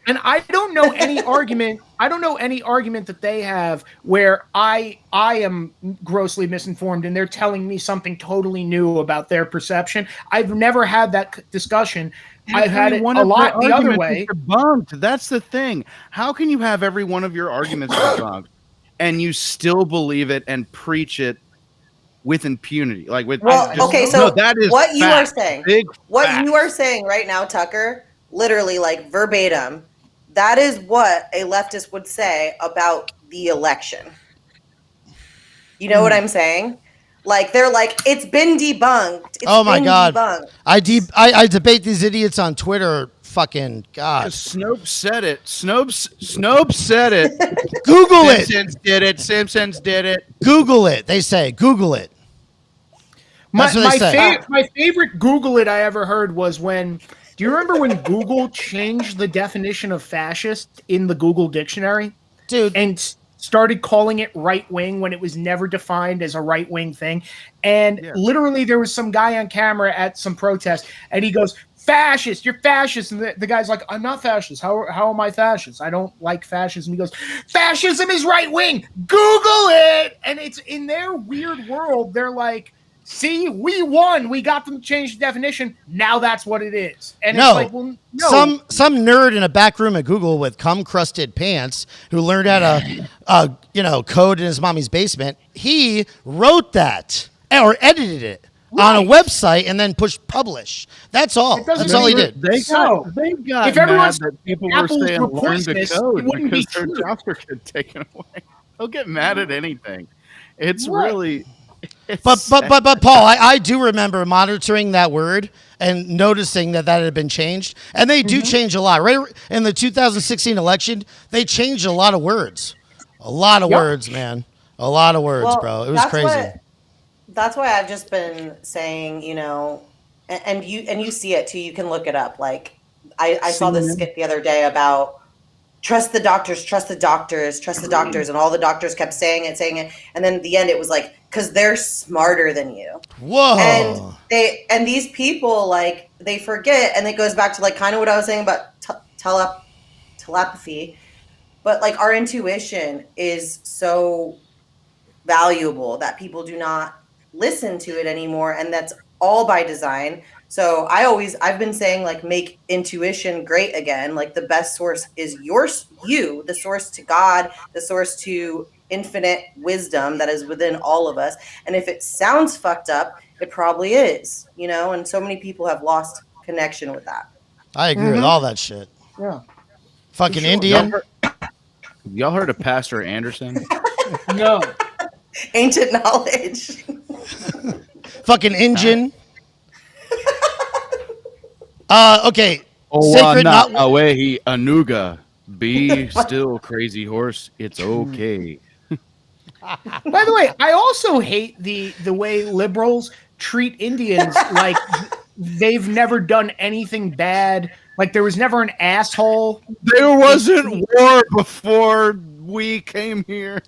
C: And I don't know any argument. I don't know any argument that they have where I am grossly misinformed and they're telling me something totally new about their perception. I've never had that discussion. I've had it a lot the other way.
E: Debunked. That's the thing. How can you have every one of your arguments debunked and you still believe it and preach it with impunity? Like with
D: okay, so
E: that is
D: what you are
E: fact.
D: saying.
E: What
D: you are saying right now, Tucker, literally like verbatim, that is what a leftist would say about the election. You know what I'm saying? Like they're like, it's been debunked.
B: Oh my God! I debate these idiots on Twitter. Fucking God!
E: Snopes said it. Snopes said it.
B: Google it.
E: Simpsons did it.
B: Google it. They say Google it.
C: My favorite Google it I ever heard was when. Do you remember when Google changed the definition of fascist in the Google dictionary?
B: Dude.
C: And started calling it right wing when it was never defined as a right wing thing. And literally there was some guy on camera at some protest and he goes, fascist, you're fascist. And the guy's like, I'm not fascist. How am I fascist? I don't like fascism. He goes, fascism is right wing. Google it. And it's in their weird world. They're like, see, we won. We got them to change the definition. Now that's what it is. And it's like, well, no.
B: Some nerd in a back room at Google with cum-crusted pants who learned how to, code in his mommy's basement. He wrote that or edited it on a website and then pushed publish. That's all. That's all he did.
E: They got
C: if everyone's
E: mad that people were saying learn to code because their jobs were getting taken away. They'll get mad at anything. It's really...
B: But Paul, I do remember monitoring that word and noticing that had been changed. And they do change a lot. Right in the 2016 election, they changed a lot of words. A lot of words, man. A lot of words, bro. It was crazy.
D: That's why I've just been saying, and you see it too. You can look it up. Like I saw this skit the other day about trust the doctors, trust the doctors, trust the doctors. And all the doctors kept saying it. And then at the end, it was like, because they're smarter than you.
B: Whoa.
D: And these people, like, they forget. And it goes back to, like, kind of what I was saying about telepathy. But, like, our intuition is so valuable that people do not listen to it anymore. And that's all by design. So I've been saying, like, make intuition great again. Like, the best source is you, the source to God, the source to infinite wisdom that is within all of us. And if it sounds fucked up, it probably is, and so many people have lost connection with that.
B: I agree with all that shit.
C: Yeah.
B: Fucking
C: sure.
B: Indian.
E: Y'all heard of Pastor Anderson?
C: No.
D: Ancient knowledge.
B: Fucking Indian. Okay.
E: Oh,
B: Sacred
E: not
B: not-
E: away, Anuga. Be still, crazy horse. It's okay.
C: By the way, I also hate the way liberals treat Indians like they've never done anything bad. Like there was never an asshole.
E: There wasn't war before we came here.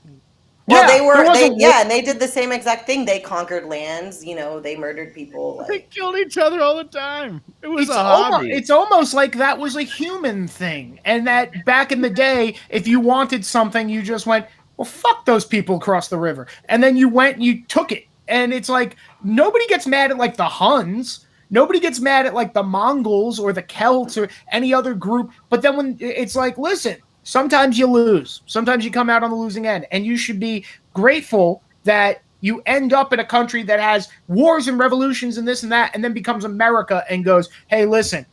D: Well,
C: Yeah,
D: they
C: there
D: were,
C: wasn't
D: and they did the same exact thing. They conquered lands, they murdered people.
E: They
D: Like,
E: killed each other all the time. It was
C: It's
E: a hobby.
C: it's almost like that was a human thing. And that back in the day, if you wanted something, you just went, well, fuck those people across the river. And then you went and you took it. And it's like, nobody gets mad at like the Huns. Nobody gets mad at like the Mongols or the Celts or any other group. But then when it's like, listen, sometimes you lose. Sometimes you come out on the losing end. And you should be grateful that you end up in a country that has wars and revolutions and this and that, and then becomes America and goes, hey, listen,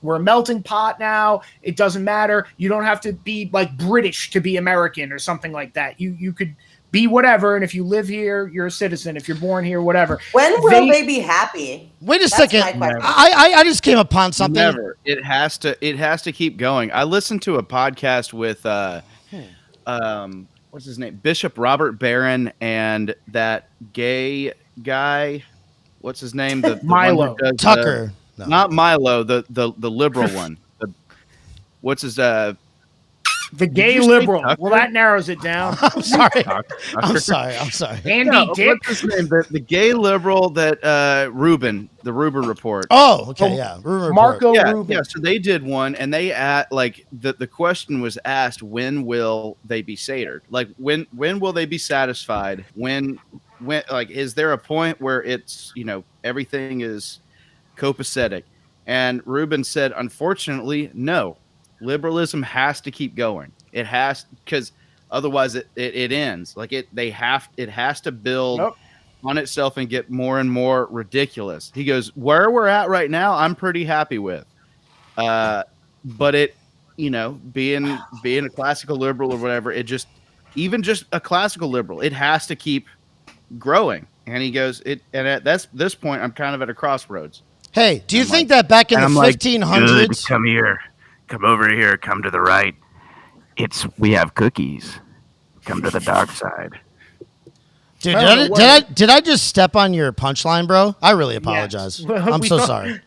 C: we're a melting pot now. It doesn't matter. You don't have to be like British to be American or something like that. You could be whatever, and if you live here, you're a citizen. If you're born here, whatever.
D: when will they be happy?
B: Wait a
D: That's
B: second.
D: my question.
B: I just came upon something.
E: Never. It has to keep going. I listened to a podcast with what's his name? Bishop Robert Barron and that gay guy. What's his name? The
C: Milo.
E: one who does,
B: Tucker. No.
E: Not Milo, the liberal one. What's his
C: The gay
E: you say
C: liberal.
E: Tucker?
C: Well, that narrows it down.
B: I'm sorry.
E: Tucker?
B: I'm sorry.
C: Andy
E: No,
C: Dick.
E: what's his name? The gay liberal that Reuben, the Reuben report.
B: Oh, okay, yeah. Rumor
C: Marco
E: Yeah,
C: Rubin.
E: yeah. So they did one, and they the question was asked: when will they be sated? Like when will they be satisfied? When like is there a point where it's everything is copacetic? And Rubin said, unfortunately, no. Liberalism has to keep going. It has, because otherwise it ends. Like it has to build on itself and get more and more ridiculous. He goes, where we're at right now, I'm pretty happy with. But it, being a classical liberal or whatever, even just a classical liberal, it has to keep growing. And he goes, and at this point, I'm kind of at a crossroads.
B: Hey, do you think that back in the 1500s?
G: Good, come here. Come over here. Come to the right. We have cookies. Come to the dark side.
B: Dude, did I just step on your punchline, bro? I really apologize.
C: Yes.
B: I'm so sorry.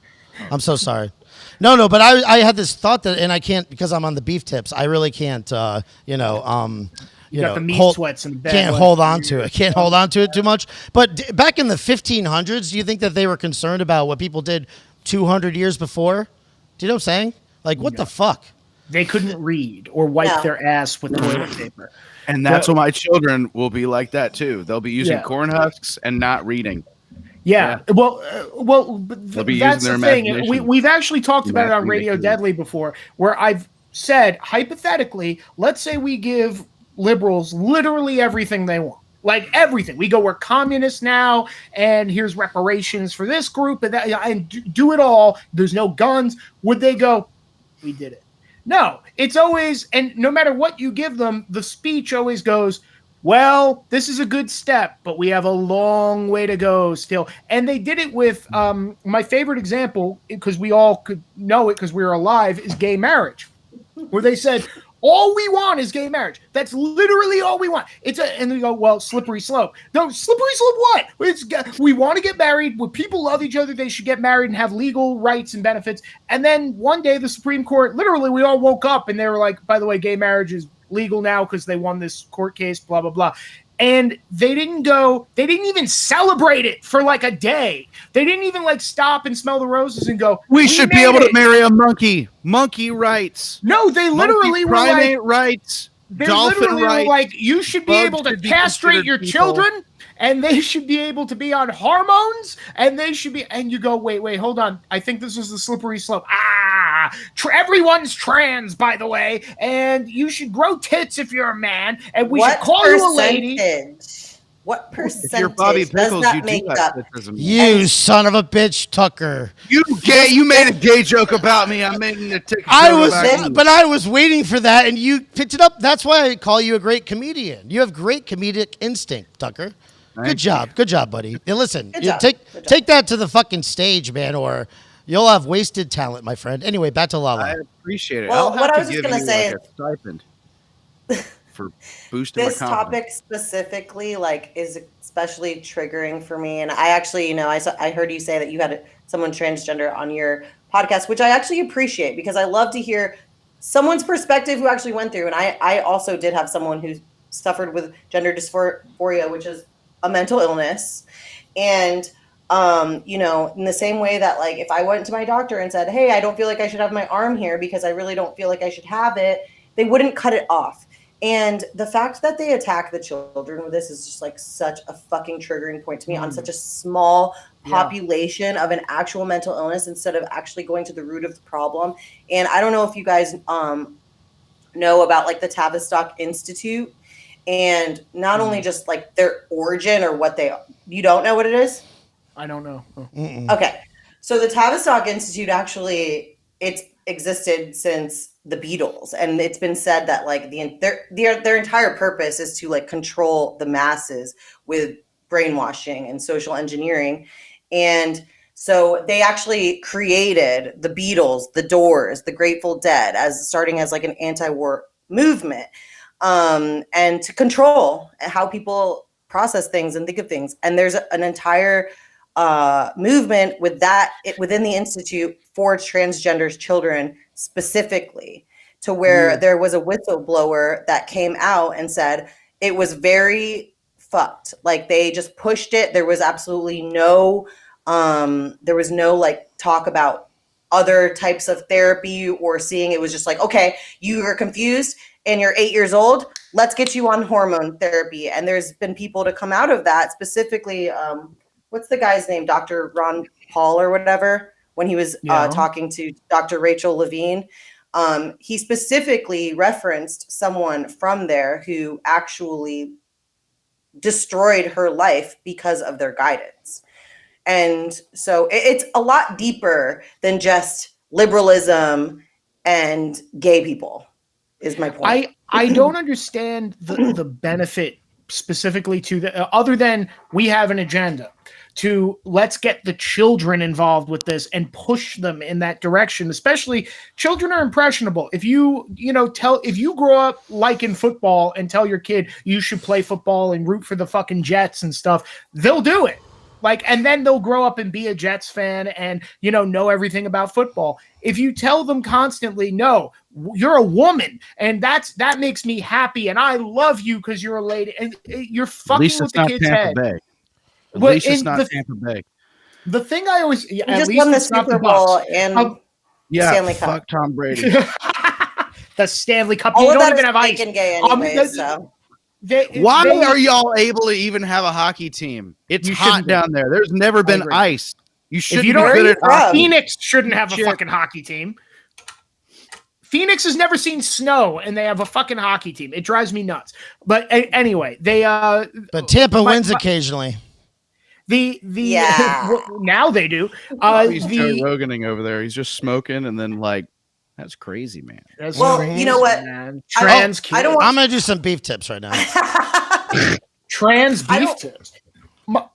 B: I'm so sorry. No, but I had this thought that, and I can't because I'm on the beef tips. I really can't,
C: You got the meat sweats in the bed.
B: Can't hold on to it. Can't hold on to it too much. But back in the 1500s, do you think that they were concerned about what people did 200 years before? Do you know what I'm saying? Like, what the fuck?
C: They couldn't read or wipe
D: No.
C: their ass with toilet paper.
E: And that's what my children will be like that too. They'll be using corn husks and not reading.
C: Yeah. Well,
E: They'll be
C: that's
E: using
C: the
E: their
C: thing.
E: imagination.
C: We've actually talked about it on Radio
E: Imagination.
C: Deadly before, where I've said, hypothetically, let's say we give liberals literally everything they want. Like everything. We go, we're communists now, and here's reparations for this group, and that, and do it all. There's no guns. Would they go, we did it? No. It's always, and no matter what you give them, the speech always goes, well, this is a good step, but we have a long way to go still. And they did it with my favorite example, because we all could know it because we were alive, is gay marriage, where they said, all we want is gay marriage. That's literally all we want. And they go, well, slippery slope. No, slippery slope what? We want to get married. When people love each other, they should get married and have legal rights and benefits. And then one day the Supreme Court, literally we all woke up and they were like, by the way, gay marriage is legal now because they won this court case, blah, blah, blah. And they didn't even celebrate it for like a day. They didn't even like stop and smell the roses and go,
E: We should be
C: made
E: able
C: it."
E: to marry a monkey. Monkey rights.
C: No, they literally
E: Monkey
C: were like,
E: primate rights.
C: they
E: Dolphin
C: literally were
E: rights.
C: like, you should be
E: Bugs
C: able to
E: should be
C: castrate
E: considered
C: your
E: people.
C: children, and they should be able to be on hormones, and they should be. And you go, wait, hold on. I think this is the slippery slope. Everyone's trans, by the way, and you should grow tits if you're a man, and we should call you a lady.
D: percentage What
E: If you're
D: percentage
E: Bobby
D: does
E: Pickles, you
D: that make
E: do have
D: up?
E: citicism.
B: You son of a bitch, Tucker.
E: You gay. You made a gay joke about me. I'm making a joke
B: I was,
E: about you.
B: but I was waiting for that, and you picked it up. That's why I call you a great comedian. You have great comedic instinct, Tucker. Good job, buddy. And listen,
D: Good
B: you
D: job.
B: take that to the fucking stage, man, or you'll have wasted talent, my friend. Anyway, back to Lala.
E: I appreciate it.
D: Well,
E: I'll have
D: what I
E: to
D: was just
E: give
D: gonna
E: you
D: say
E: like a stipend for boosting
D: This
E: my
D: topic
E: confidence.
D: specifically, like, is especially triggering for me. And I actually, I heard you say that you had someone transgender on your podcast, which I actually appreciate because I love to hear someone's perspective who actually went through. And I also did have someone who suffered with gender dysphoria, which is a mental illness. And in the same way that, like, if I went to my doctor and said, hey, I don't feel like I should have my arm here because I really don't feel like I should have it, they wouldn't cut it off. And the fact that they attack the children with this is just like such a fucking triggering point to me on such a small population of an actual mental illness instead of actually going to the root of the problem. And I don't know if you guys know about like the Tavistock Institute and not only just like their origin or what they are. You don't know what it is?
C: I don't know. Oh.
D: Okay. So the Tavistock Institute actually, it's existed since the Beatles, and it's been said that like their entire purpose is to like control the masses with brainwashing and social engineering. And so they actually created the Beatles, the Doors, the Grateful Dead as starting as like an anti-war movement, and to control how people process things and think of things. And there's an entire movement with that within the institute for transgender children specifically, to where there was a whistleblower that came out and said it was very fucked. Like they just pushed it. There was absolutely no like talk about other types of therapy or seeing. It was just like, okay, you are confused and you're 8 years old. Let's get you on hormone therapy. And there's been people to come out of that, specifically, what's the guy's name? Dr. Ron Paul or whatever, when he was talking to Dr. Rachel Levine. He specifically referenced someone from there who actually destroyed her life because of their guidance. And so it's a lot deeper than just liberalism and gay people, is my point.
C: I don't understand the benefit specifically to the other than we have an agenda to let's get the children involved with this and push them in that direction. Especially children are impressionable. If you grow up liking football and tell your kid you should play football and root for the fucking Jets and stuff, they'll do it. Like, and then they'll grow up and be a Jets fan and, know everything about football. If you tell them constantly, no, you're a woman and that makes me happy and I love you because you're a lady, and you're fucking with the kid's head.
E: At least it's not Tampa Bay.
C: The thing I always
D: he just won the Super Bowl and Stanley Cup.
E: Fuck Tom Brady.
C: The Stanley Cup.
D: All
C: You
D: of
C: don't
D: that
C: even
D: is
C: have ice.
D: fake and gay anyways, so.
E: Why are y'all able to even have a hockey team? It's hot down there. There's never been ice. You shouldn't be good at hockey.
C: Phoenix shouldn't have a fucking hockey team. Phoenix has never seen snow, and they have a fucking hockey team. It drives me nuts. But anyway, they
B: But Tampa wins occasionally.
C: Now they do.
E: He's Joe Roganing over there. He's just smoking, and then like that's crazy, man.
C: That's
D: well,
C: crazy,
D: you know what?
C: Man.
B: I'm gonna do some beef tips right now.
C: Trans beef tips.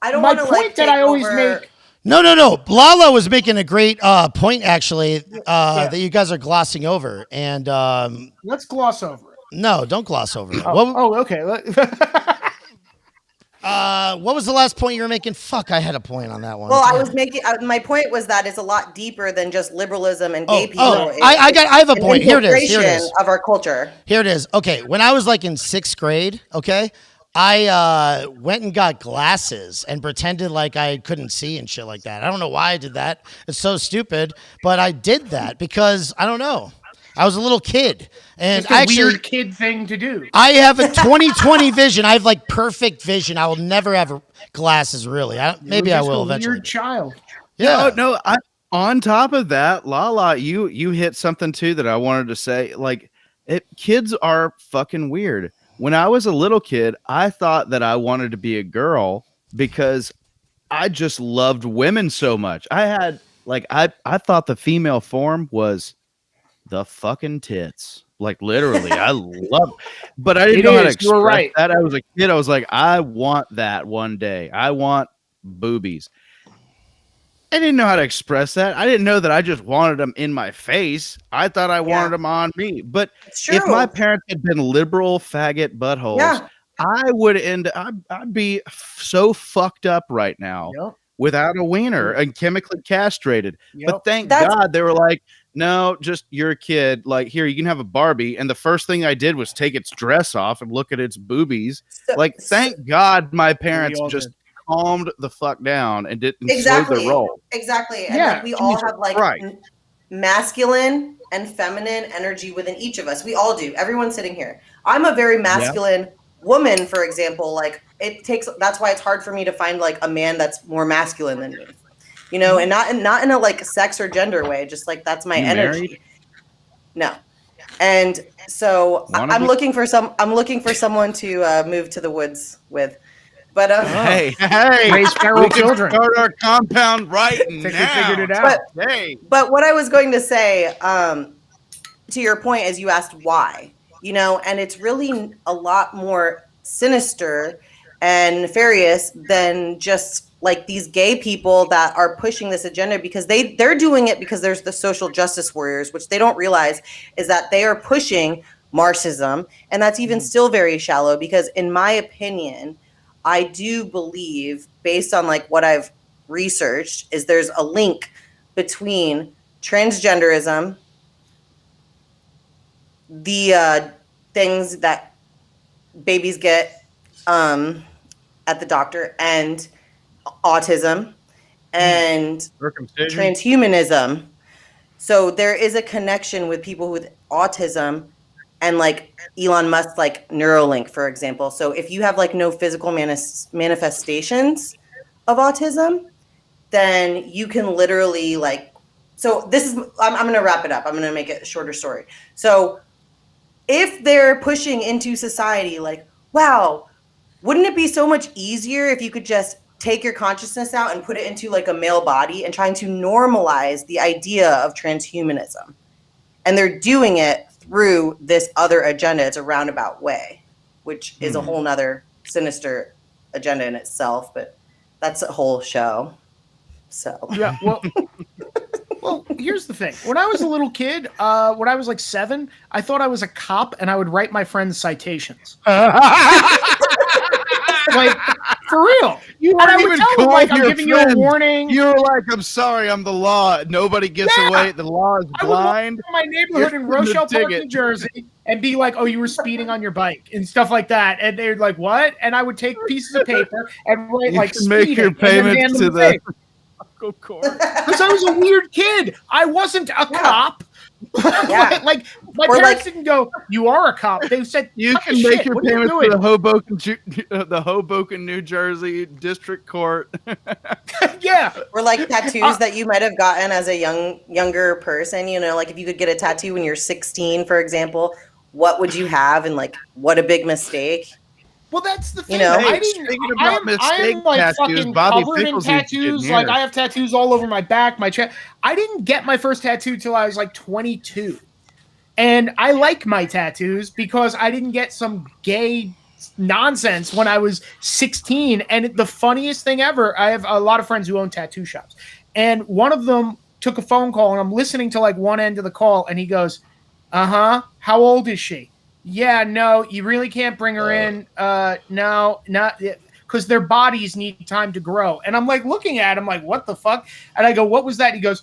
D: I don't
C: my
D: want to
C: point
D: like
C: that I always make.
B: No. Lala was making a great point actually that you guys are glossing over, and
C: let's gloss over it.
B: No, don't gloss over it.
C: Okay.
B: What was the last point you were making? Fuck, I had a point on that one.
D: Well, I was making my point was that it's a lot deeper than just liberalism and gay people.
B: I have a point. Here it is.
D: Of our culture.
B: Here it is. Okay, when I was like in 6th grade, okay, I went and got glasses and pretended like I couldn't see and shit like that. I don't know why I did that. It's so stupid, but I did that because I don't know. I was a little kid, and
C: it's a weird kid thing to do.
B: I have a 20/20 vision. I have like perfect vision. I will never have glasses. Really, maybe I will eventually.
C: Weird child.
B: Yeah.
E: No. On top of that, Lala, you hit something too that I wanted to say. Like, kids are fucking weird. when I was a little kid, I thought that I wanted to be a girl because I just loved women so much. I had like I thought the female form was the fucking tits. Like literally, I love, but I didn't
C: It
E: know how to
C: is. You were
E: express
C: right.
E: that. I was a kid. I was like, I want that one day. I want boobies. I didn't know how to express that. I didn't know that I just wanted them in my face. I thought I wanted them on me. But
D: It's
E: if my
D: true.
E: parents had been liberal faggot buttholes,
D: Yeah.
E: I would I'd be so fucked up right now
C: Yep.
E: without a wiener and chemically castrated.
C: Yep.
E: But thank
D: That's-
E: God they were like, no, just you're a kid. Like, here, you can have a Barbie. And the first thing I did was take its dress off and look at its boobies.
D: So-
E: Like, thank God my parents
C: all
E: just
C: did.
E: calmed the fuck down and didn't
D: Exactly.
E: slow the roll.
D: Exactly. And
C: Yeah,
D: like we all
E: Jesus
D: have like
E: Christ.
D: masculine and feminine energy within each of us. We all do. Everyone sitting here. I'm a very masculine woman, for example. Like that's why it's hard for me to find like a man that's more masculine than me. You know, and not in a like sex or gender way, just like that's my
E: You
D: energy.
E: married?
D: No. And so
E: Wanna
D: I'm
E: be?
D: looking for someone to move to the woods with. But
E: Hey,
C: Raise feral
E: we can
C: children.
E: start our compound right
C: Think
E: now.
C: we figured it out.
E: Hey,
D: But what I was going to say, to your point, is you asked why, you know, and it's really a lot more sinister and nefarious than just like these gay people that are pushing this agenda, because they're doing it because there's the social justice warriors, which they don't realize is that they are pushing Marxism, and that's even still very shallow. Because in my opinion, I do believe, based on like what I've researched, is there's a link between transgenderism, the things that babies get at the doctor, and autism and
E: circumcision.
D: transhumanism. So there is a connection with people with autism and like Elon Musk, like Neuralink, for example. So if you have like no physical manifestations of autism, then you can literally like, so this is, I'm going to wrap it up. I'm going to make it a shorter story. So if they're pushing into society, like, wow, wouldn't it be so much easier if you could just take your consciousness out and put it into like a male body, and trying to normalize the idea of transhumanism? And they're doing it through this other agenda. It's a roundabout way, which is a whole nother sinister agenda in itself, but that's a whole show. So
C: Yeah, well, here's the thing. When I was a little kid, when I was like 7, I thought I was a cop, and I would write my friends citations. Like, for real.
E: You
C: And I
E: weren't
C: would
E: even
C: tell them,
E: calling
C: like, I'm
E: your
C: giving you a
E: friends.
C: warning.
E: You were like, I'm sorry, I'm the law. Nobody gets
C: Yeah.
E: away. The law is
C: I would walk
E: blind.
C: through my neighborhood in
E: Here's the
C: Rochelle Park,
E: ticket.
C: New Jersey, and be like, "Oh, you were speeding on your bike," and stuff like that. And they're like, "What?" And I would take pieces of paper and write
E: You
C: like,
E: can make your
C: speeding, and then hand
E: payments
C: them
E: to the
C: thing. Because I was a weird kid. I wasn't a cop.
D: Yeah.
C: Like my
D: Or,
C: parents
D: like-
C: didn't go, "You are a cop." They said,
E: You
C: "Cut the
E: can make
C: shit.
E: your
C: What are you
E: payments
C: doing?"
E: to the Hoboken, New Jersey District Court.
C: Yeah.
D: or like tattoos that you might have gotten as a younger person, you know, like if you could get a tattoo when you're 16, for example, what would you have? And like, what a big mistake.
C: Well, that's the thing.
D: You know?
C: I
E: Speaking
C: didn't.
E: about
C: I
E: mistake
C: am like
E: tattoos,
C: fucking
E: Bobby
C: covered in
E: Pickles used to get
C: tattoos.
E: near.
C: Like I have tattoos all over my back, my chest. I didn't get my first tattoo till I was like 22, and I like my tattoos because I didn't get some gay nonsense when I was 16. And the funniest thing ever, I have a lot of friends who own tattoo shops, and one of them took a phone call, and I'm listening to like one end of the call, and he goes, "Uh-huh, how old is she?" "Yeah, no, you really can't bring her in. No, not because their bodies need time to grow." And I'm like looking at him like, what the fuck? And I go, "What was that?" He goes,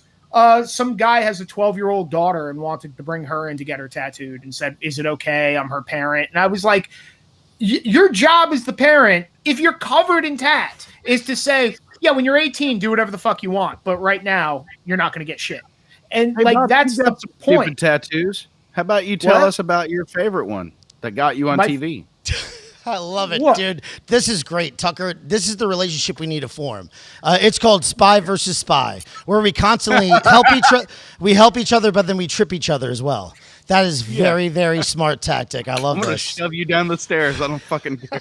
C: some guy has a 12-year-old daughter and wanted to bring her in to get her tattooed and said, "Is it okay? I'm her parent." And I was like, your job as the parent, if you're covered in tats, is to say, yeah, when you're 18, do whatever the fuck you want. But right now, you're not going to get shit. And
E: Hey,
C: like,
E: Bob,
C: that's
E: you
C: the
E: got some stupid
C: point.
E: tattoos. How about you tell
C: What?
E: us about your favorite one that got you on
C: My-
E: TV?
B: I love it,
C: What?
B: dude. This is great, Tucker. This is the relationship we need to form. It's called Spy versus Spy, where we constantly help each other, but then we trip each other as well. That is very, very smart tactic. I love
E: I'm gonna
B: this.
E: shove you down the stairs. I don't fucking care.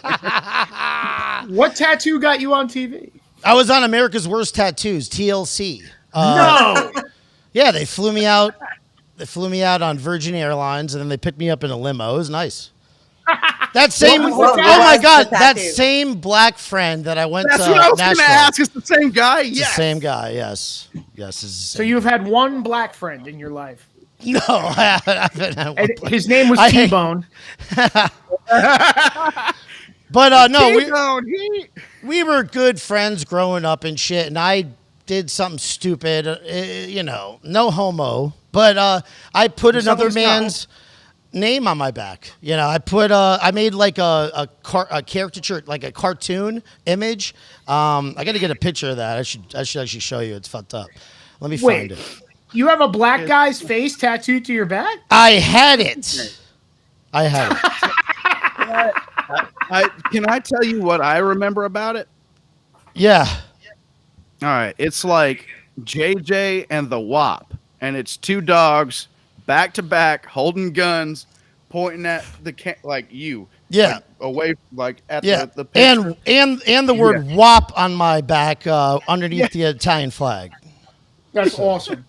C: What tattoo got you on TV?
B: I was on America's Worst Tattoos, TLC.
C: No.
B: Yeah, they flew me out. They flew me out on Virgin Airlines, and then they picked me up in a limo. It was nice. That same,
C: was
B: oh
C: the
B: my
D: tattoo?
B: God,
D: The
B: that
D: tattoo.
B: same black friend that I went
E: That's
B: to
E: what I was
B: Nashville.
E: gonna ask. It's the same guy.
B: It's
E: Yes.
B: the same guy, yes. Yes, it's the
C: So
B: same.
C: you've had one black friend in your life.
B: No, I haven't had one.
C: And his name was
B: I-
C: T-Bone.
B: But no, we were good friends growing up and shit, and I did something stupid, no homo, but I put another
C: Something's not-
B: man's name on my back. I made like a caricature, like a cartoon image. I got to get a picture of that. I should actually show you. It's fucked up. Let me find
C: Wait,
B: it.
C: you have a black guy's face tattooed to your back?
B: I had it.
E: Can I tell you what I remember about it?
B: Yeah.
E: All right, it's like JJ and the WAP, and it's two dogs back to back holding guns, pointing at like you.
B: Yeah.
E: Like, away, like at
B: Yeah,
E: the picture.
B: and the word "wop" on my back underneath the Italian flag.
C: That's awesome.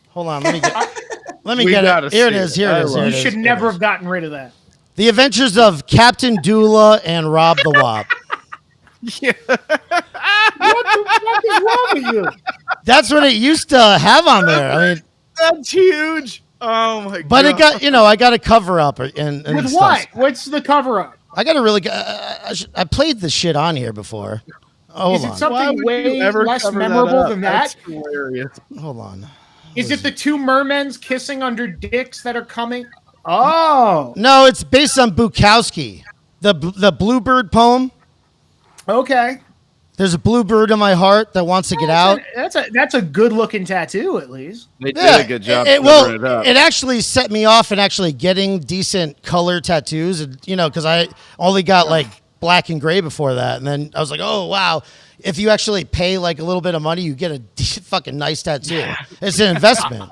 B: Hold on, let me
E: We
B: get
E: gotta
B: it. Here it
E: see
B: is.
E: it.
B: Here
E: I
B: it is.
E: love
B: Here
C: You
B: it is.
C: should
B: Here it
C: never
B: is.
C: have gotten rid of that.
B: The Adventures of Captain Dula and Rob the Wop.
E: Yeah.
C: What the fuck is wrong with you?
B: That's what it used to have on there. I mean,
E: That's huge. Oh my god!
B: but it got I got a cover up and
C: With
B: stuff.
C: what? What's the cover up?
B: I got a really. I played this shit on here before. Oh,
C: Is
B: hold
C: it
B: on.
C: something way less memorable than that?
E: That's hilarious.
B: Hold on.
C: Is it the two mermens kissing under dicks that are coming? Oh,
B: No, it's based on Bukowski, the Bluebird poem.
C: okay.
B: There's a bluebird in my heart that wants to get out.
C: That's a good looking tattoo, at least.
E: They did a good job covering it up.
B: It actually set me off in actually getting decent color tattoos, because I only got like black and gray before that, and then I was like, oh wow, if you actually pay like a little bit of money, you get a fucking nice tattoo. It's an investment.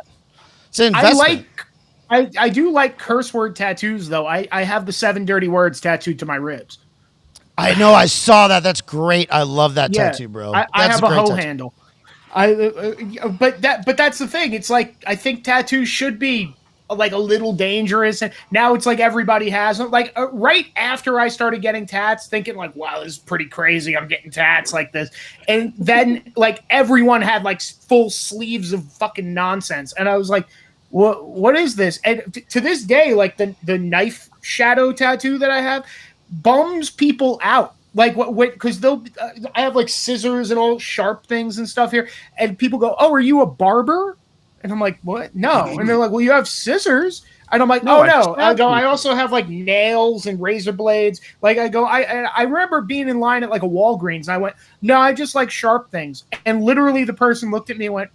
B: It's an investment.
C: I do like curse word tattoos though. I have the 7 dirty words tattooed to my ribs.
B: I know. I saw that. That's great. I love that tattoo, bro.
C: I
B: That's
C: have a
B: great
C: hoe
B: tattoo.
C: handle. But that's the thing. It's like I think tattoos should be like a little dangerous, and now it's like everybody has them. Like right after I started getting tats, thinking like, wow, this is pretty crazy. I'm getting tats like this, and then like everyone had like full sleeves of fucking nonsense, and I was like, what is this? And to this day, like the knife shadow tattoo that I have bums people out. Like what? Because I have like scissors and all sharp things and stuff here, and people go, "Oh, are you a barber?" And I'm like, "What? No." And they're like, "Well, you have scissors." And I'm like, "Oh no." I go, "I also have like nails and razor blades." Like I go, I remember being in line at like a Walgreens, and I went, "No, I just like sharp things." And literally, the person looked at me and went,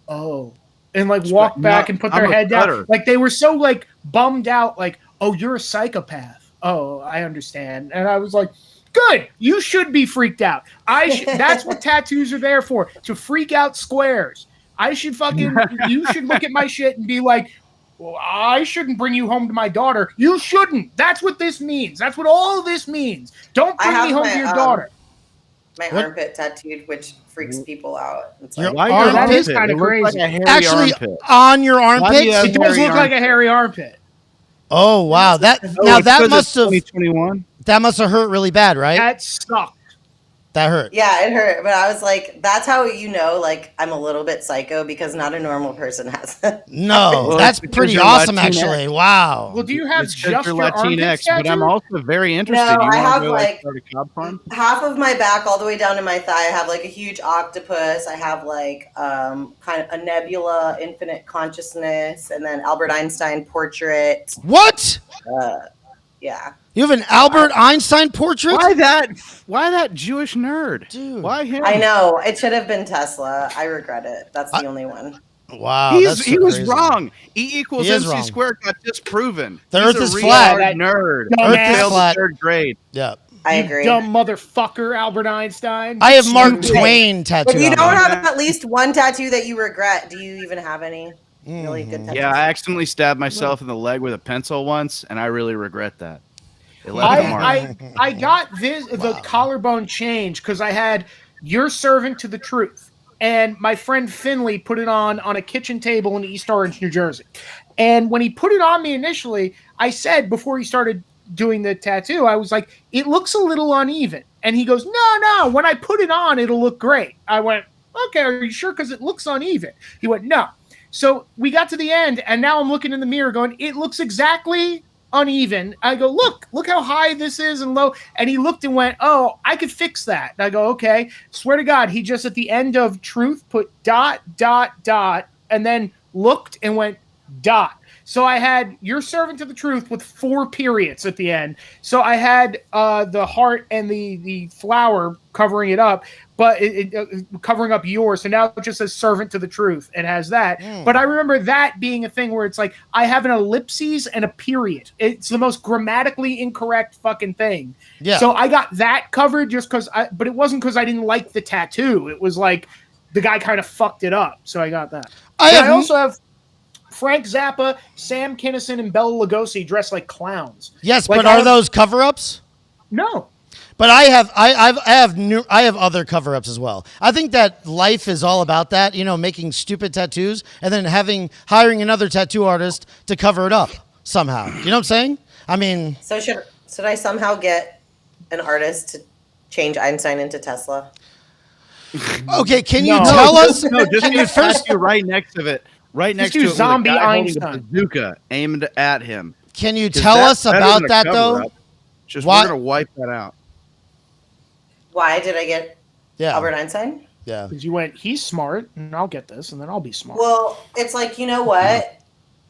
C: "Oh," and like walked back and put their head down. Like they were so like bummed out. Like, "Oh, you're a psychopath." Oh, I understand. And I was like, good. You should be freaked out. That's what tattoos are there for, to freak out squares. You should look at my shit and be like, well, I shouldn't bring you home to my daughter. You shouldn't. That's what this means. That's what all of this means. Don't bring me home to your daughter.
D: My armpit tattooed, which freaks people out. It's
B: Your
D: like,
B: armpit?
C: That is kind of
E: It looks
C: crazy.
E: like a hairy
B: Actually,
E: armpit.
B: on your
E: Why do you
B: armpits?
E: have
C: It does look like a hairy armpit.
B: Oh wow! That must have
E: 2021.
B: that must have hurt really bad, right?
C: That sucked.
B: That hurt.
D: yeah, it hurt. But I was like, that's how like I'm a little bit psycho because not a normal person has it.
B: No,
E: Well,
B: that's
E: it's because
B: pretty
E: you're
B: awesome,
E: Latinx.
B: actually. Wow.
C: Well, do you have
E: It's
C: just
E: you're
C: your armpits
E: Latinx, but I'm
C: tattooed?
E: also very interested.
D: No,
E: You
D: I
E: wanna
D: have,
E: go,
D: like-
E: start a cob farm?
D: Half of my back all the way down to my thigh, I have like a huge octopus. I have like kind of a nebula, infinite consciousness, and then Albert Einstein portrait.
B: What?
D: Yeah.
B: You have an Albert Einstein portrait?
E: Why that Jewish nerd?
B: Dude.
E: Why him?
D: I know. It should have been Tesla. I regret it. That's the only one.
B: Wow.
E: He
B: that's so
E: was
B: crazy.
E: wrong. E equals
B: He is
E: MC
B: wrong.
E: squared got disproven.
B: The
E: He's
B: Earth
E: a
B: is
E: real
B: flat.
E: hard nerd.
C: The
B: Earth
C: Dumbass.
B: is
E: Failed
B: flat.
E: the 3rd grade.
B: Yeah.
D: I
C: You
D: agree.
C: dumb motherfucker, Albert Einstein.
B: I have Mark
D: Stupid.
B: Twain tattooed
D: If you
B: on
D: don't
B: me.
D: have at least one tattoo that you regret, do you even have any? Really good tattoos.
E: Yeah, I accidentally stabbed myself in the leg with a pencil once, and I really regret that. It left a mark.
C: I got the collarbone change because I had "Your Servant to the Truth," and my friend Finley put it on a kitchen table in East Orange, New Jersey. And when he put it on me initially, I said before he started doing the tattoo, I was like, "It looks a little uneven." And he goes, "No, when I put it on, it'll look great." I went, "Okay, are you sure? Because it looks uneven." He went, "No." So we got to the end, and now I'm looking in the mirror going, "It looks exactly uneven." I go, look how high this is and low. And he looked and went, "Oh, I could fix that." And I go, "Okay." Swear to God, he just at the end of truth put ... and then looked and went ... So I had "Your Servant to the Truth" with 4 periods at the end. So I had the heart and the flower covering it up, but covering up yours. So now it just says "Servant to the Truth." It has that. But I remember that being a thing where it's like I have an ellipses and a period. It's the most grammatically incorrect fucking thing.
B: Yeah.
C: So I got that covered just because but it wasn't because I didn't like the tattoo. It was like the guy kind of fucked it up. So I got that. I also have Frank Zappa, Sam Kinison, and Bela Lugosi dressed like clowns.
B: Yes,
C: Like,
B: but are those cover-ups?
C: No.
B: But I have other cover-ups as well. I think that life is all about that, making stupid tattoos and then hiring another tattoo artist to cover it up somehow. You know what I'm saying? I mean,
D: So should I somehow get an artist to change Einstein into Tesla?
B: okay, can you tell us?
E: No, just
B: can you first
E: right next to it. Right next to
C: do
E: it, with
C: zombie
E: a guy holding
C: Einstein.
E: a bazooka aimed at him.
B: Can you tell us about that though?
E: Just
B: Why-
E: we're gonna wipe that out.
D: Why did I get
B: Yeah.
D: Albert Einstein?
B: Yeah.
C: Because you went, "He's smart, and I'll get this, and then I'll be smart."
D: Well, it's like, you know what?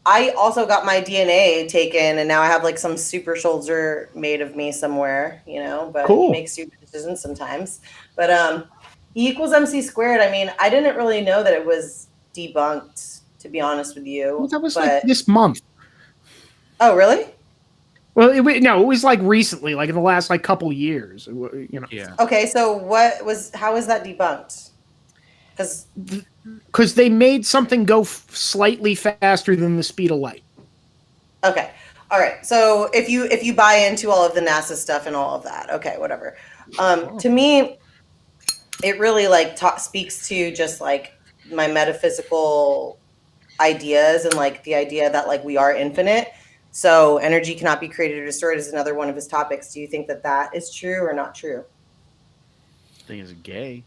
D: I also got my DNA taken, and now I have like some super shoulder made of me somewhere, but
C: Cool.
D: he makes stupid decisions sometimes. But E equals MC squared. I mean, I didn't really know that it was debunked, to be honest with you.
C: Well, that was
D: but,
C: like this month.
D: oh, really?
C: Well, it was like recently, like in the last like couple years.
E: Yeah.
D: Okay, so how is that debunked?
C: Because they made something go slightly faster than the speed of light.
D: Okay. All right. So if you buy into all of the NASA stuff and all of that, okay, whatever. To me, it really like speaks to just like my metaphysical ideas and like the idea that like we are infinite. So energy cannot be created or destroyed is another one of his topics. Do you think that is true or not true?
E: I think it's gay.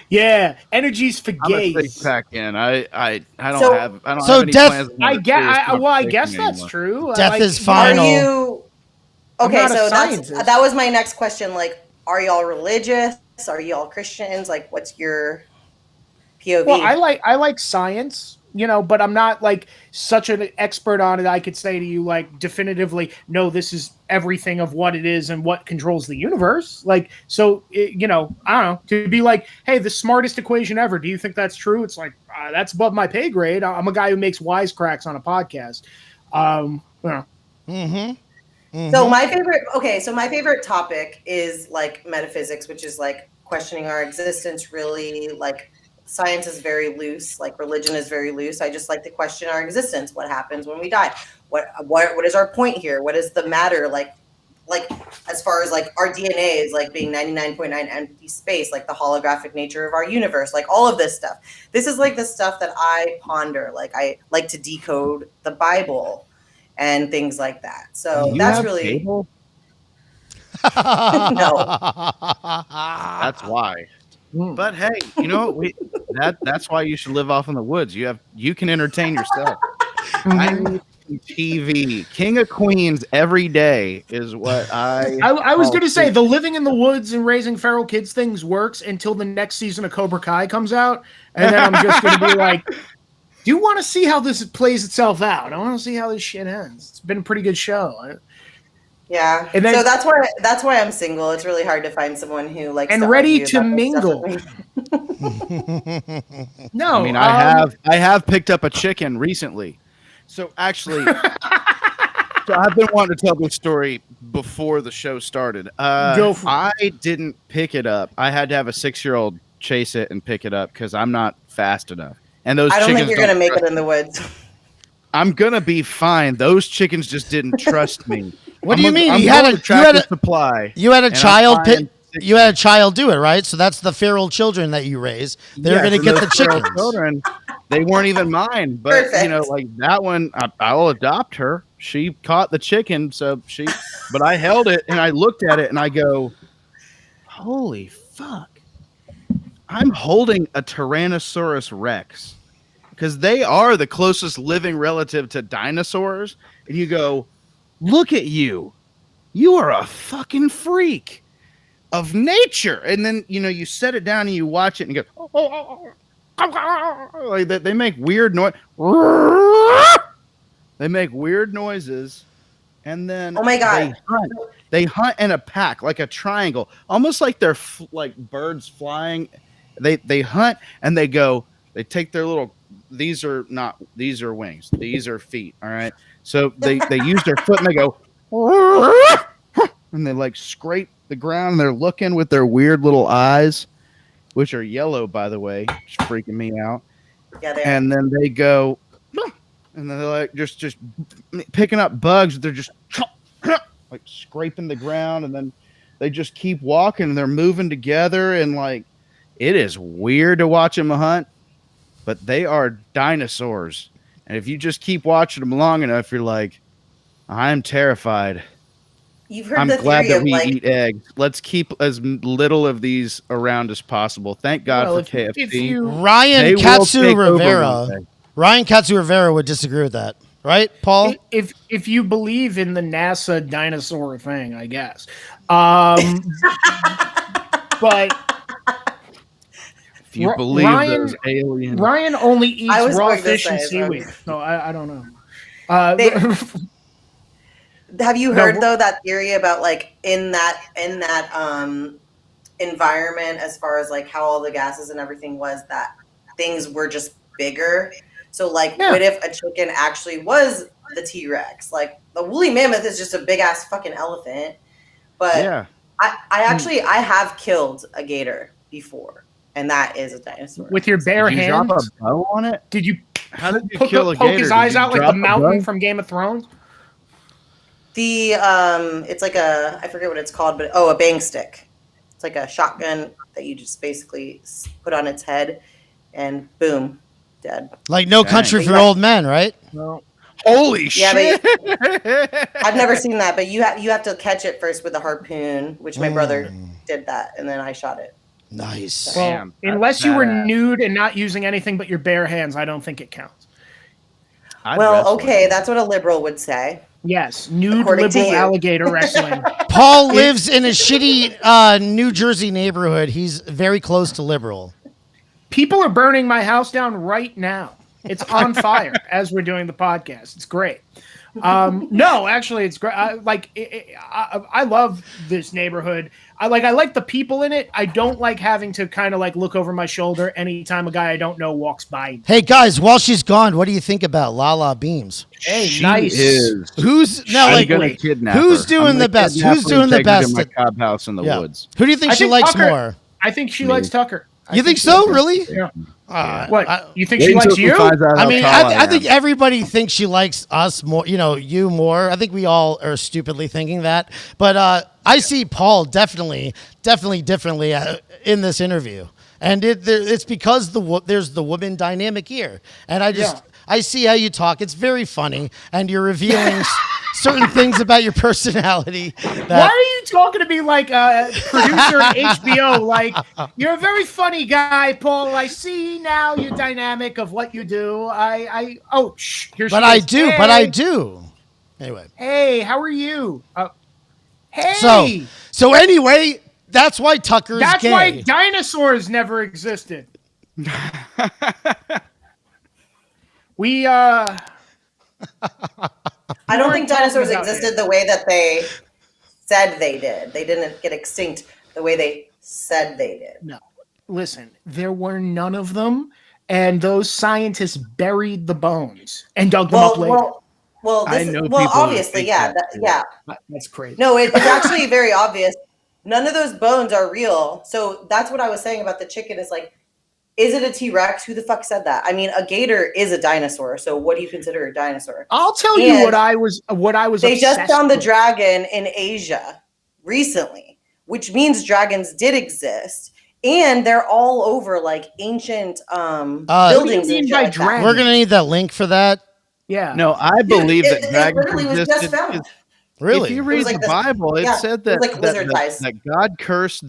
C: Yeah, energy's for
E: I'm a
C: gays.
E: six pack in. I don't
D: So-
E: have. I don't
B: So
E: have any
B: death-
E: plans.
C: I guess that's true.
B: Death
C: Like,
B: is final.
D: Are you okay?
C: not a
D: So
C: scientist.
D: that was my next question. Like, are y'all religious? Are y'all Christians? Like, what's your POV?
C: Well, I like science, but I'm not like such an expert on it. I could say to you like definitively, no, this is everything of what it is and what controls the universe. Like, so I don't know, to be like, hey, the smartest equation ever. Do you think that's true? It's like that's above my pay grade. I'm a guy who makes wisecracks on a podcast.
D: So my favorite topic is like metaphysics, which is like questioning our existence. Really, like science is very loose, like religion is very loose. I just like to question our existence. What happens when we die? What is our point here? What is the matter? Like as far as like our DNA is like being 99.9 empty space, like the holographic nature of our universe, like all of this stuff. This is like the stuff that I ponder. Like I like to decode the Bible and things like that. So that's really
E: cable?
D: no.
E: That's why. But hey, you know what? That's why you should live off in the woods. You can entertain yourself. I need TV. King of Queens every day is what
C: I was going to say the living in the woods and raising feral kids things works until the next season of Cobra Kai comes out, and then I'm just going to be like, do you want to see how this plays itself out? I want to see how this shit ends. It's been a pretty good show.
D: Yeah.
C: And then-
D: so that's why I'm single. It's really hard to find someone who likes
C: and
D: to
C: ready
D: argue
C: to
D: about this stuff
C: mingle.
D: with me.
C: No,
E: I mean, I have picked up a chicken recently. So actually, I've been wanting to tell this story before the show started.
C: Go for it.
E: I didn't pick it up. I had to have a 6-year-old chase it and pick it up because I'm not fast enough. And those
D: I don't
E: chickens
D: think you're gonna make
E: trust
D: it in the woods.
E: I'm gonna be fine. Those chickens just didn't trust me.
B: What do you mean?
E: I'm
B: You had
E: going
B: a
E: to Tractor Supply.
B: you had a
E: and I'm
B: child
E: buying
B: you had a child do it, right? So that's the feral children that you raise. They're
E: Yes,
B: going to
E: and
B: get
E: those
B: the
E: feral
B: chickens.
E: Children, they weren't even mine, but you know,
D: Perfect.
E: like that one, I'll adopt her. She caught the chicken, so but I held it and I looked at it and I go, holy fuck! I'm holding a Tyrannosaurus Rex because they are the closest living relative to dinosaurs, and you go, look at you. You are a fucking freak of nature. And then, you know, you set it down and you watch it and you go, like that. They make weird noise. They make weird noises. And then
D: Oh my God.
E: They hunt in a pack, like a triangle, almost like they're like birds flying. They hunt and they go, they take their little, these are wings. These are feet. All right. So they use their foot and they go, and they like scrape the ground and they're looking with their weird little eyes, which are yellow, by the way, which is freaking me out.
D: Yeah, they are.
E: And then they go, and then they're like just picking up bugs. They're just like scraping the ground, and then they just keep walking and they're moving together. And like, it is weird to watch them hunt, but they are dinosaurs. And if you just keep watching them long enough, you're like, I'm terrified.
D: You've heard
E: I'm
D: the
E: glad
D: theory
E: that
D: of
E: we
D: like
E: eat eggs. Let's keep as little of these around as possible. Thank God
C: Well,
E: for
C: if
E: KFC.
C: you-
B: Ryan
E: They will
B: Katsu
E: take over
B: Rivera.
E: one day.
B: Ryan Katsu Rivera would disagree with that, right, Paul?
C: If you believe in the NASA dinosaur thing, I guess. But
E: If you believe
C: Ryan-
E: those aliens.
C: Ryan only eats
D: I was
C: raw
D: going to
C: fish and
D: say,
C: seaweed, so I don't know.
D: They- Have you
C: No,
D: heard
C: we're-
D: though that theory about like in that environment, as far as like how all the gases and everything was, that things were just bigger. So like,
C: Yeah.
D: what if a chicken actually was the T-Rex? Like the woolly mammoth is just a big ass fucking elephant. But
E: Yeah.
D: I actually I have killed a gator before, and that is a dinosaur.
C: with your bare
E: Did you drop
C: hands,
E: a bow on it?
C: did you
E: How did you
C: poke
E: kill a
C: poke
E: gator?
C: his
E: Did
C: eyes
E: you
C: out like
E: drop
C: the
E: a
C: mountain
E: bow?
C: from Game of Thrones?
D: The it's like I forget what it's called, but a bang stick. It's like a shotgun that you just basically put on its head, and boom, dead.
B: Like No Country for
D: Yeah.
B: Old Men, right?
C: No.
E: Holy
D: Yeah,
E: shit!
D: I've never seen that, but you have to catch it first with a harpoon, which my brother did that, and then I shot it.
B: Nice.
C: Well,
E: Damn, that's
C: unless you were
E: badass.
C: nude and not using anything but your bare hands, I don't think it counts.
E: I'd
D: Well,
E: wrestle
D: okay,
E: it.
D: that's what a liberal would say.
C: Yes, nude
D: According to
C: liberal
D: you.
C: alligator wrestling.
B: Paul lives in a shitty New Jersey neighborhood. He's very close to liberal.
C: People are burning my house down right now. It's on fire as we're doing the podcast. It's great. No, actually, it's great. I love this neighborhood. I like the people in it. I don't like having to kind of like look over my shoulder anytime a guy I don't know walks by.
B: Hey guys, while she's gone, what do you think about Lala BEAMZ?
C: Hey,
E: She
C: nice.
E: is.
B: Who's now
E: I'm
B: like
E: gonna kidnap
B: who's
E: her.
B: doing
E: I'm gonna
B: the best?
E: kidnap
B: Who's
E: her
B: doing
E: and
B: the
E: take her to
B: best
E: my
B: at-
E: cob house in the
B: Yeah.
E: woods.
B: Who do you think
C: I
B: she
C: think
B: likes
C: Tucker-
B: more?
C: I think she
E: Me.
C: likes Tucker.
B: You think so? Really?
C: Yeah.
B: Uh,
C: What?
B: I-
C: You think
E: Wait
C: she
E: until
C: likes you?
E: finds out
B: I
E: how
B: mean,
E: tall
B: I think
E: am.
B: everybody thinks she likes us more. You know, you more. I think we all are stupidly thinking that. But I see Paul definitely differently in this interview, and it's because there's the woman dynamic here, and I see how you talk. It's very funny, and you're revealing certain things about your personality.
C: Why are you talking to me like a producer at HBO? Like, you're a very funny guy, Paul. I see now your dynamic of what you do. Here's
B: But I do. Anyway.
C: Hey, how are you? Hey.
B: So anyway, that's why Tucker is
C: That's
B: gay.
C: why dinosaurs never existed. We
D: I don't
C: weren't
D: think dinosaurs
C: talking about
D: existed the way that they said they did. They didn't get extinct the way they said they did.
C: listen, there were none of them, and those scientists buried the bones and dug them up later.
D: Well,
E: I know people that
D: obviously,
E: think
D: yeah,
E: that too.
D: yeah.
C: That's crazy.
D: No, it's actually very obvious. None of those bones are real. So that's what I was saying about the chicken is like, is it a T-Rex? Who the fuck said that? I mean, a gator is a dinosaur. So what do you consider a dinosaur?
C: I'll tell you what I was
D: They just found the
C: with.
D: dragon in Asia recently, which means dragons did exist. And they're all over like ancient buildings. And shit like that.
B: We're gonna need that link for that.
C: Yeah.
E: No, I believe that
D: it
E: dragons
D: literally was just
E: existed.
D: found.
B: Really?
E: If you read the Bible, it said that,
D: like lizard ties.
E: that God cursed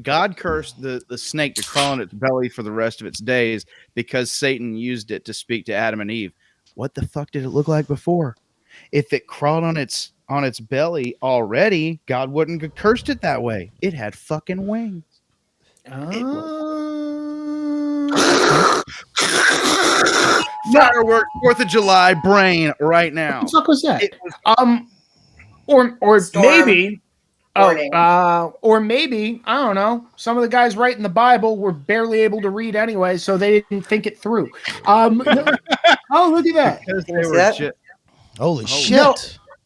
E: God cursed the snake to crawl on its belly for the rest of its days because Satan used it to speak to Adam and Eve. What the fuck did it look like before? If it crawled on its belly already, God wouldn't have cursed it that way. It had fucking wings. Fireworks, 4th of July brain right now.
C: What the fuck was that? Or
D: Storm.
C: maybe,
D: Warning.
C: or maybe I don't know. Some of the guys writing the Bible were barely able to read anyway, so they didn't think it through. Oh, look at that!
E: Because
D: Can
E: they
D: you see
E: were
D: that?
E: shit.
B: Holy shit!
C: No.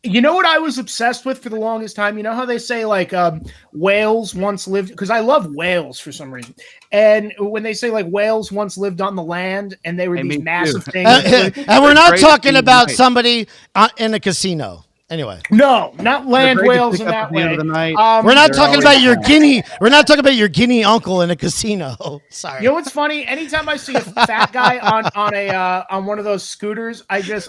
C: You know what I was obsessed with for the longest time? You know how they say like whales once lived, because I love whales for some reason. And when they say like whales once lived on the land and they were
E: Hey, me
C: these
E: too.
C: massive things.
B: And we're not
E: Great
B: talking
E: to
B: about
E: night.
B: somebody in a casino. Anyway,
C: No, not land
E: They're great to
C: whales
E: pick
C: in
E: up
C: that
E: at the end
C: way.
E: of the night.
B: we're not
E: They're
B: talking
E: always
B: about your
E: fun.
B: guinea. We're not talking about your guinea uncle in a casino. Sorry.
C: You know what's funny? Anytime I see a fat guy on one of those scooters,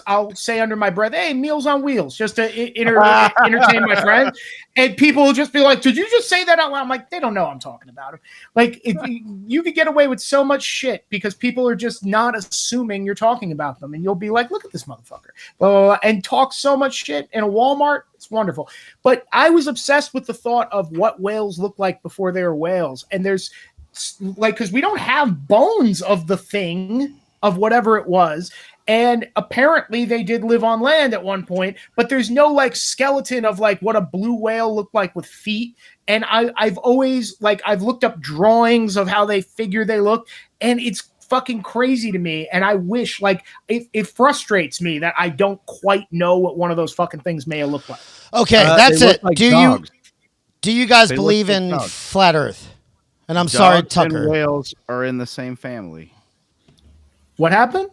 C: I'll say under my breath, "Hey, Meals on Wheels," just to entertain my friend. And people will just be like, "Did you just say that out loud?" I'm like, they don't know I'm talking about him. Like, you could get away with so much shit because people are just not assuming you're talking about them, and you'll be like, "Look at this motherfucker," blah, blah, blah, and talk so much shit in a Walmart. It's wonderful. But I was obsessed with the thought of what whales looked like before they were whales, and there's like, because we don't have bones of the thing of whatever it was. And apparently they did live on land at one point, but there's no like skeleton of like what a blue whale looked like with feet. And I've always like, I've looked up drawings of how they figure they look, and it's fucking crazy to me. And I wish, like, it frustrates me that I don't quite know what one of those fucking things may have looked like.
B: Okay, that's
E: they look
B: it.
E: like
B: Do
E: dogs.
B: you guys
E: They look
B: believe
E: like
B: in
E: dogs.
B: flat Earth? And I'm sorry,
E: Dogs
B: Tucker.
E: and whales are in the same family.
C: What happened?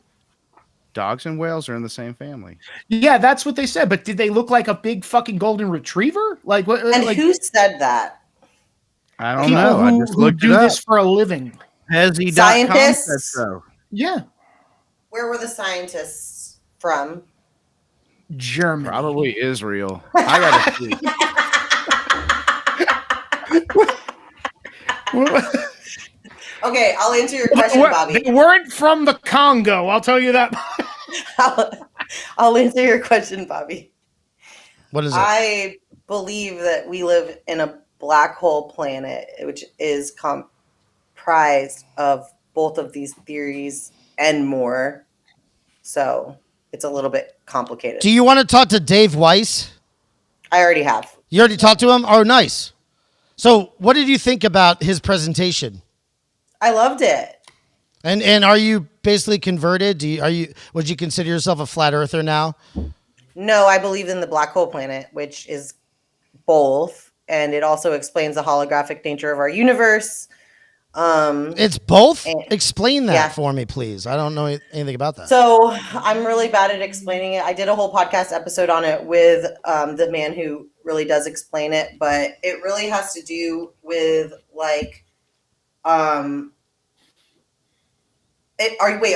E: Dogs and whales are in the same family.
C: Yeah, that's what they said. But did they look like a big fucking golden retriever? Like what?
D: And
C: like
D: who said that?
E: I don't
C: people
E: know. I
C: who,
E: just
C: who
E: looked
C: do
E: it up.
C: this for a living?
E: Hezzy.com
D: Scientists?
E: said so.
C: Yeah,
D: Where were the scientists from?
C: Germany.
E: Probably Israel. I gotta see.
D: Okay, I'll answer your question, Bobby.
C: They weren't from the Congo. I'll tell you that.
D: I'll answer your question, Bobby.
B: What is it?
D: I believe that we live in a black hole planet, which is comprised of both of these theories and more. So it's a little bit complicated.
B: Do you want to talk to Dave Weiss?
D: I already have.
B: You already talked to him? Oh, nice. So what did you think about his presentation?
D: I loved it.
B: And are you basically converted? Would you consider yourself a flat earther now?
D: No, I believe in the black hole planet, which is both. And it also explains the holographic nature of our universe.
B: It's both?
D: and-
B: Explain that
D: yeah.
B: for me, please. I don't know anything about that.
D: So I'm really bad at explaining it. I did a whole podcast episode on it with the man who really does explain it, but it really has to do with like, are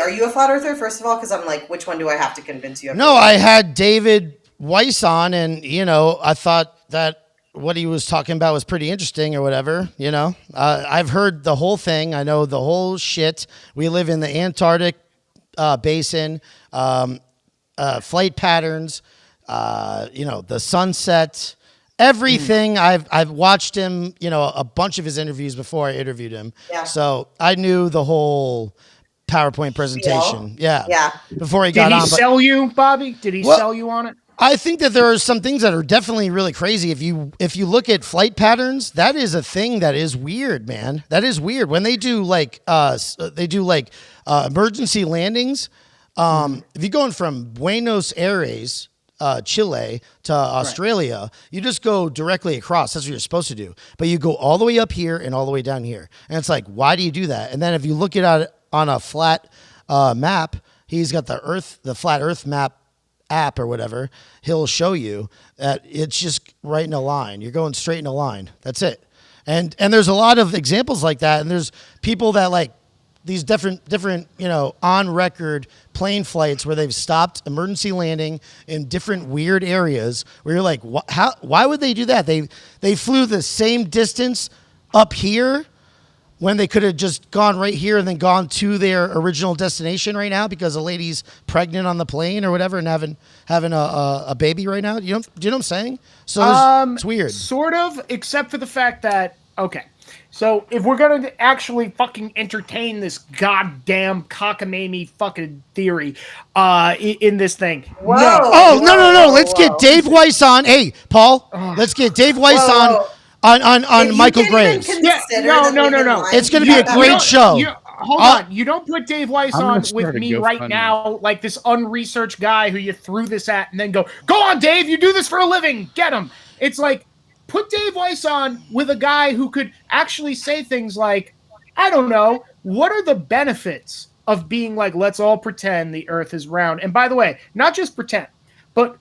D: you a flat earther first of all? Because I'm like, which one do I have to convince you of?
B: No, I had David Weiss on, and I thought that what he was talking about was pretty interesting or whatever. I've heard the whole thing. I know the whole shit. We live in the Antarctic basin, flight patterns, the sunset, everything. I've watched him, a bunch of his interviews before I interviewed him.
D: Yeah.
B: So I knew the whole PowerPoint presentation. Yeah.
D: Yeah.
B: Before he
C: Did
B: got
C: he
B: on. But
C: sell you, Bobby? Did he
B: Well-
C: sell you on it?
B: I think that there are some things that are definitely really crazy. If you look at flight patterns, that is a thing that is weird, man. That is weird. When they do emergency landings, if you're going from Buenos Aires Chile to Australia, you just go directly across. That's what you're supposed to do. But you go all the way up here and all the way down here. And it's like, why do you do that? And then if you look at it on a flat map, he's got the flat Earth map app or whatever. He'll show you that it's just right in a line. You're going straight in a line. That's it. And there's a lot of examples like that. And there's people that like these different, on record plane flights where they've stopped emergency landing in different weird areas where you're like, why would they do that? They flew the same distance up here when they could have just gone right here and then gone to their original destination right now because a lady's pregnant on the plane or whatever and having a baby right now. Do you know what I'm saying? So it's weird.
C: Sort of, except for the fact that, okay. So if we're going to actually fucking entertain this goddamn cockamamie fucking theory in this thing.
D: Whoa.
C: No.
B: Oh, no. Let's get Dave Weiss on. Hey, Paul, let's get Dave Weiss on Michael Graves.
C: Yeah, no.
B: It's going to be a great show.
C: Hold on. You don't put Dave Weiss
E: I'm
C: on
E: gonna
C: with
E: start a
C: me right
E: GoFundMe.
C: now like this unresearched guy who you threw this at and then go on, Dave, you do this for a living. Get him. It's like, put Dave Weiss on with a guy who could actually say things like, I don't know, what are the benefits of being like, let's all pretend the earth is round? And by the way, not just pretend, but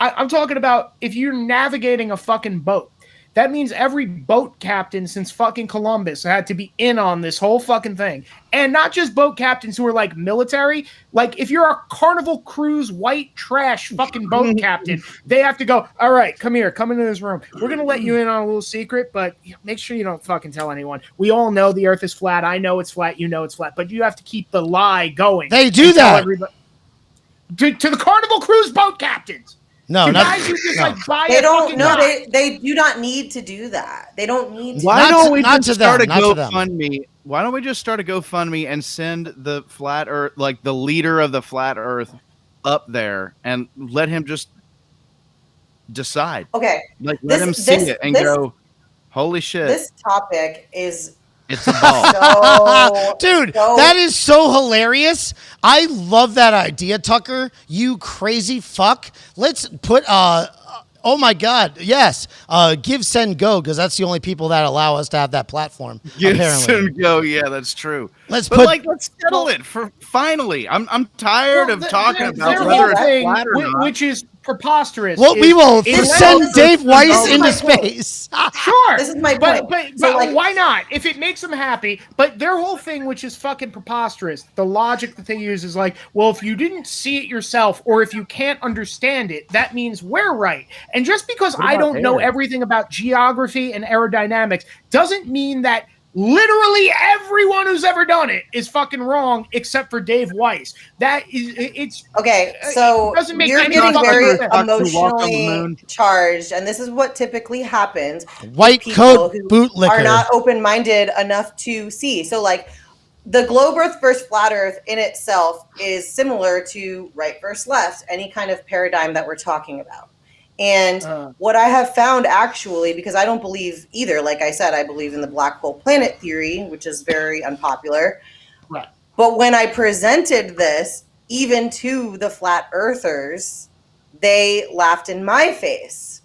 C: I'm talking about if you're navigating a fucking boat, that means every boat captain since fucking Columbus had to be in on this whole fucking thing. And not just boat captains who are like military. Like if you're a Carnival Cruise white trash fucking boat captain, they have to go, all right, come here, come into this room. We're going to let you in on a little secret, but make sure you don't fucking tell anyone. We all know the earth is flat. I know it's flat. You know it's flat. But you have to keep the lie going.
B: They do that.
C: To the Carnival Cruise boat captains.
B: No,
C: You
B: not
C: guys who just like buy
D: They
C: a
D: don't.
C: fucking
D: No,
C: yacht.
D: they do not need to do that. They don't need to.
E: Why
B: Not
E: don't
B: to-
E: we
B: not
E: just
B: to them,
E: start a
B: not to them.
E: GoFundMe? Why don't we just start a GoFundMe and send the flat Earth, like the leader of the flat Earth, up there and let him just decide?
D: Okay.
E: Like let him see it and go, holy shit,
D: This topic is
E: it's a ball.
D: so
B: Dude,
D: so-
B: that is so hilarious. I love that idea, Tucker. You crazy fuck. Let's put oh my God, yes. Give, send, go, because that's the only people that allow us to have that platform.
E: Yes,
B: apparently.
E: and go. Yeah, that's true.
B: Let's
E: Let's settle it for finally. I'm tired of talking about
C: their
E: whether
C: whole
E: it's
C: thing,
E: flat or not.
C: which is preposterous.
B: Well, we will
C: is
B: send
C: let-
B: Dave Weiss
C: This is
B: into
C: my point.
B: space.
C: Sure,
D: This is my
C: but
D: point. So, like-
C: why not? If it makes them happy, but their whole thing, which is fucking preposterous, the logic that they use is like, well, if you didn't see it yourself, or if you can't understand it, that means we're right. And just because I don't know everything about geography and aerodynamics doesn't mean that literally everyone who's ever done it is fucking wrong, except for Dave Weiss. That is, it's
D: Okay, so
C: it doesn't make
D: you're
C: any
D: getting
C: fucking
D: very
C: sense.
D: emotionally charged, and this is what typically happens. with
B: White
D: people
B: coat
D: who
B: bootlicker.
D: are not open-minded enough to see. So, like, the globe Earth versus flat Earth in itself is similar to right versus left, any kind of paradigm that we're talking about. And what I have found actually, because I don't believe either, like I said, I believe in the black hole planet theory, which is very unpopular.
C: Right.
D: But when I presented this, even to the flat earthers, they laughed in my face.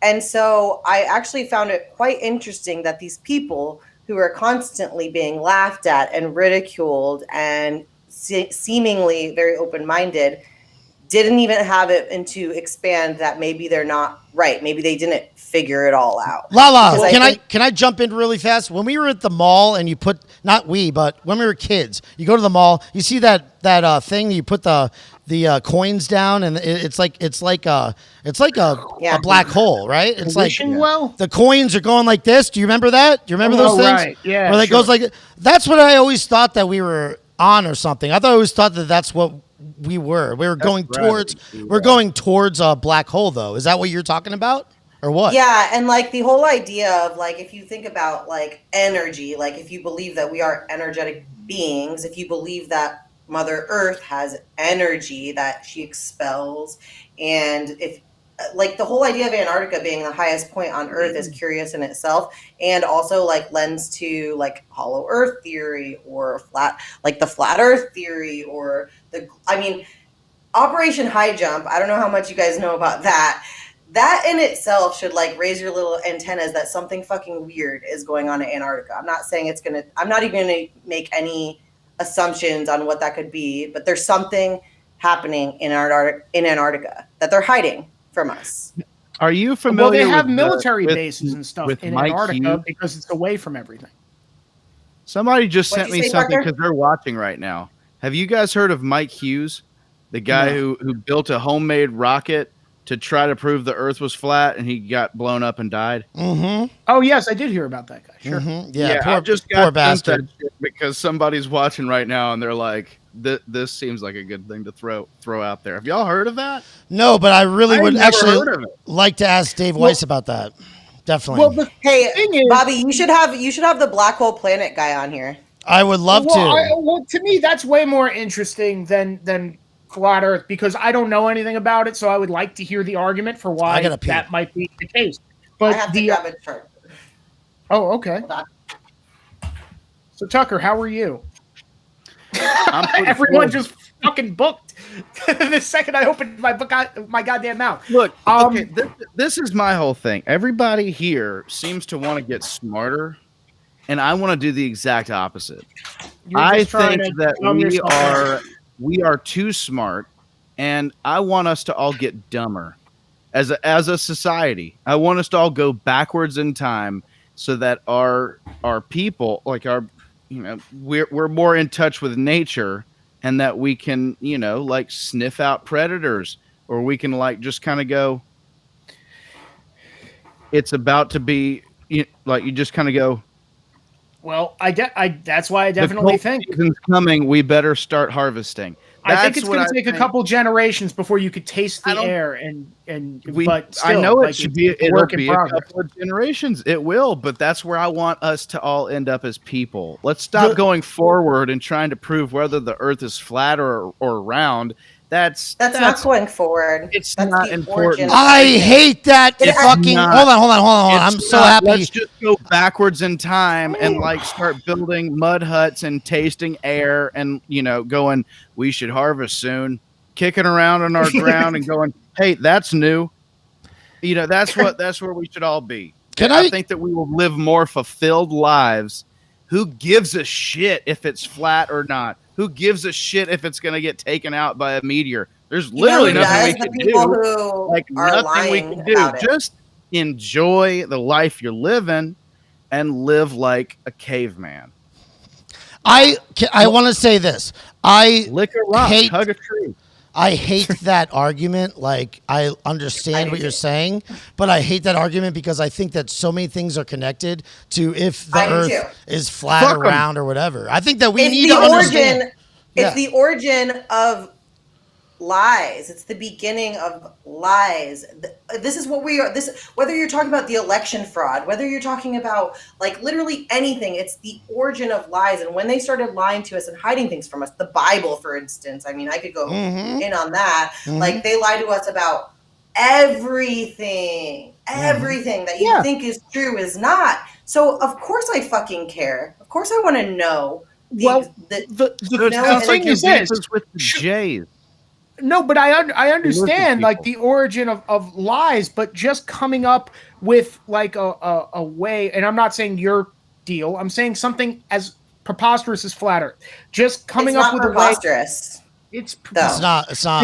D: And so I actually found it quite interesting that these people who are constantly being laughed at and ridiculed and seemingly very open-minded didn't even have it into expand that maybe they're not right. Maybe they didn't figure it all out.
B: Lala,
D: Because
B: can I jump in really fast? When we were at the mall and you put, not we, but when we were kids, you go to the mall, you see that thing, you put the coins down, and it's like a black hole, right? It's like
C: Wishing well?
B: the coins are going like this. Do you remember that? Do you remember those things?
C: Right. Yeah.
B: Where it
C: sure.
B: goes like, that's what I always thought that we were on or something. I always thought that that's what we were. We were going towards. We're going towards a black hole, though. Is that what you're talking about, or what?
D: Yeah, and like the whole idea of like if you think about like energy, like if you believe that we are energetic beings, if you believe that Mother Earth has energy that she expels, and if like the whole idea of Antarctica being the highest point on Earth is curious in itself, and also like lends to like hollow Earth theory or flat, like the flat Earth theory, or the, I mean, Operation High Jump. I don't know how much you guys know about that. That in itself should like raise your little antennas that something fucking weird is going on in Antarctica. I'm not saying it's gonna. I'm not even gonna make any assumptions on what that could be, but there's something happening in Antarctica that they're hiding from us.
E: Are you
C: Well,
E: familiar?
C: they have
E: with
C: military
E: with-
C: bases and stuff
E: with
C: in
E: Mike
C: Antarctica
E: Hughes?
C: because it's away from everything.
E: Somebody just
D: What'd
E: sent
D: you
E: me
D: say,
E: something
D: Parker?
E: because they're watching right now. Have you guys heard of Mike Hughes, the guy
C: No.
E: who built a homemade rocket to try to prove the Earth was flat, and he got blown up and died?
B: Mm-hmm.
C: Oh yes, I did hear about that guy. Sure.
B: Mm-hmm. Yeah,
E: I
B: poor,
E: just
B: poor
E: got
B: bastard.
E: that shit because somebody's watching right now, and they're like, "This seems like a good thing to throw out there." Have y'all heard of that?
B: No, but I really
E: I
B: would
E: never
B: actually
E: heard of it.
B: like to ask Dave Weiss about that. Definitely.
C: Well, the
D: Hey,
C: thing is,
D: Bobby, you should have the Black Hole Planet guy on here.
B: I would love to.
C: well, to me, that's way more interesting than flat Earth because I don't know anything about it. So I would like to hear the argument for
B: I
C: why
B: gotta pee.
C: that might be the case.
D: I
C: But
D: have to
C: the
D: grab it first.
C: oh, okay.
D: Hold on.
C: So Tucker, how are you?
E: I'm pretty
C: Everyone
E: cool.
C: just fucking booked the second I opened my goddamn mouth.
E: Look.
C: Um,
E: Okay, this is my whole thing. Everybody here seems to want to get smarter, and I want to do the exact opposite.
C: You're
E: I
C: just trying
E: think
C: to
E: that
C: dumb yourself down.
E: we are too smart, and I want us to all get dumber as a society. I want us to all go backwards in time so that our people, like we're more in touch with nature, and that we can like sniff out predators, or we can like just kind of go. It's about to be you just kind of go.
C: Well, that's why I definitely
E: the
C: think
E: season's coming. We better start harvesting.
C: I think
E: That's
C: it's
E: what
C: going to take a
E: think.
C: couple generations before you could taste the
E: I don't-
C: air and
E: We,
C: but
E: I
C: still,
E: know
C: like,
E: it should
C: it's
E: be.
C: a
E: It'll
C: work in
E: be a
C: progress.
E: couple of generations. It will, but that's where I want us to all end up as people. Let's stop going forward and trying to prove whether the Earth is flat or round. That's
D: That's not going forward.
E: It's
D: That's
E: not
D: the
E: important.
D: origin.
B: I hate that
D: It's
B: fucking.
E: not.
B: Hold on.
E: It's
B: I'm so
E: not-
B: happy.
E: Let's just go backwards in time and like start building mud huts and tasting air and going. We should harvest soon. Kicking around on our ground and going. Hey, that's new. That's where we should all be. I think that we will live more fulfilled lives. Who gives a shit if it's flat or not? Who gives a shit if it's going to get taken out by a meteor? There's literally nothing we can do.
D: Who
E: Like
D: are
E: nothing we
D: lying
E: can do.
D: about it.
E: Just enjoy the life you're living and live like a caveman.
B: I want to say this. I
E: Lick a rock,
B: hate-
E: hug a tree.
B: I hate that argument. Like, I understand what you're saying, but I hate that argument because I think that so many things are connected to if the
D: I do
B: Earth
D: too.
B: is flat
E: Fuck
B: or
E: 'em.
B: round or whatever. I think that we
D: It's
B: need
D: the
B: to understand.
D: origin.
B: Yeah.
D: It's the origin of lies. It's the beginning of lies. This is what we are. Whether you're talking about the election fraud, whether you're talking about like literally anything, it's the origin of lies. And when they started lying to us and hiding things from us, the Bible, for instance, I mean, I could go in on that. Like they lie to us about everything that you think is true is not. So of course I fucking care. Of course I want to know.
C: The thing is this.
E: With the Jays.
C: No, but I understand like
E: people.
C: the origin of lies, but just coming up with like a way, and I'm not saying your deal, I'm saying something as preposterous as flat Earth. Just coming
D: it's
C: up
D: not
C: with
D: preposterous.
C: a way. It's
D: though.
B: It's not.
D: It's not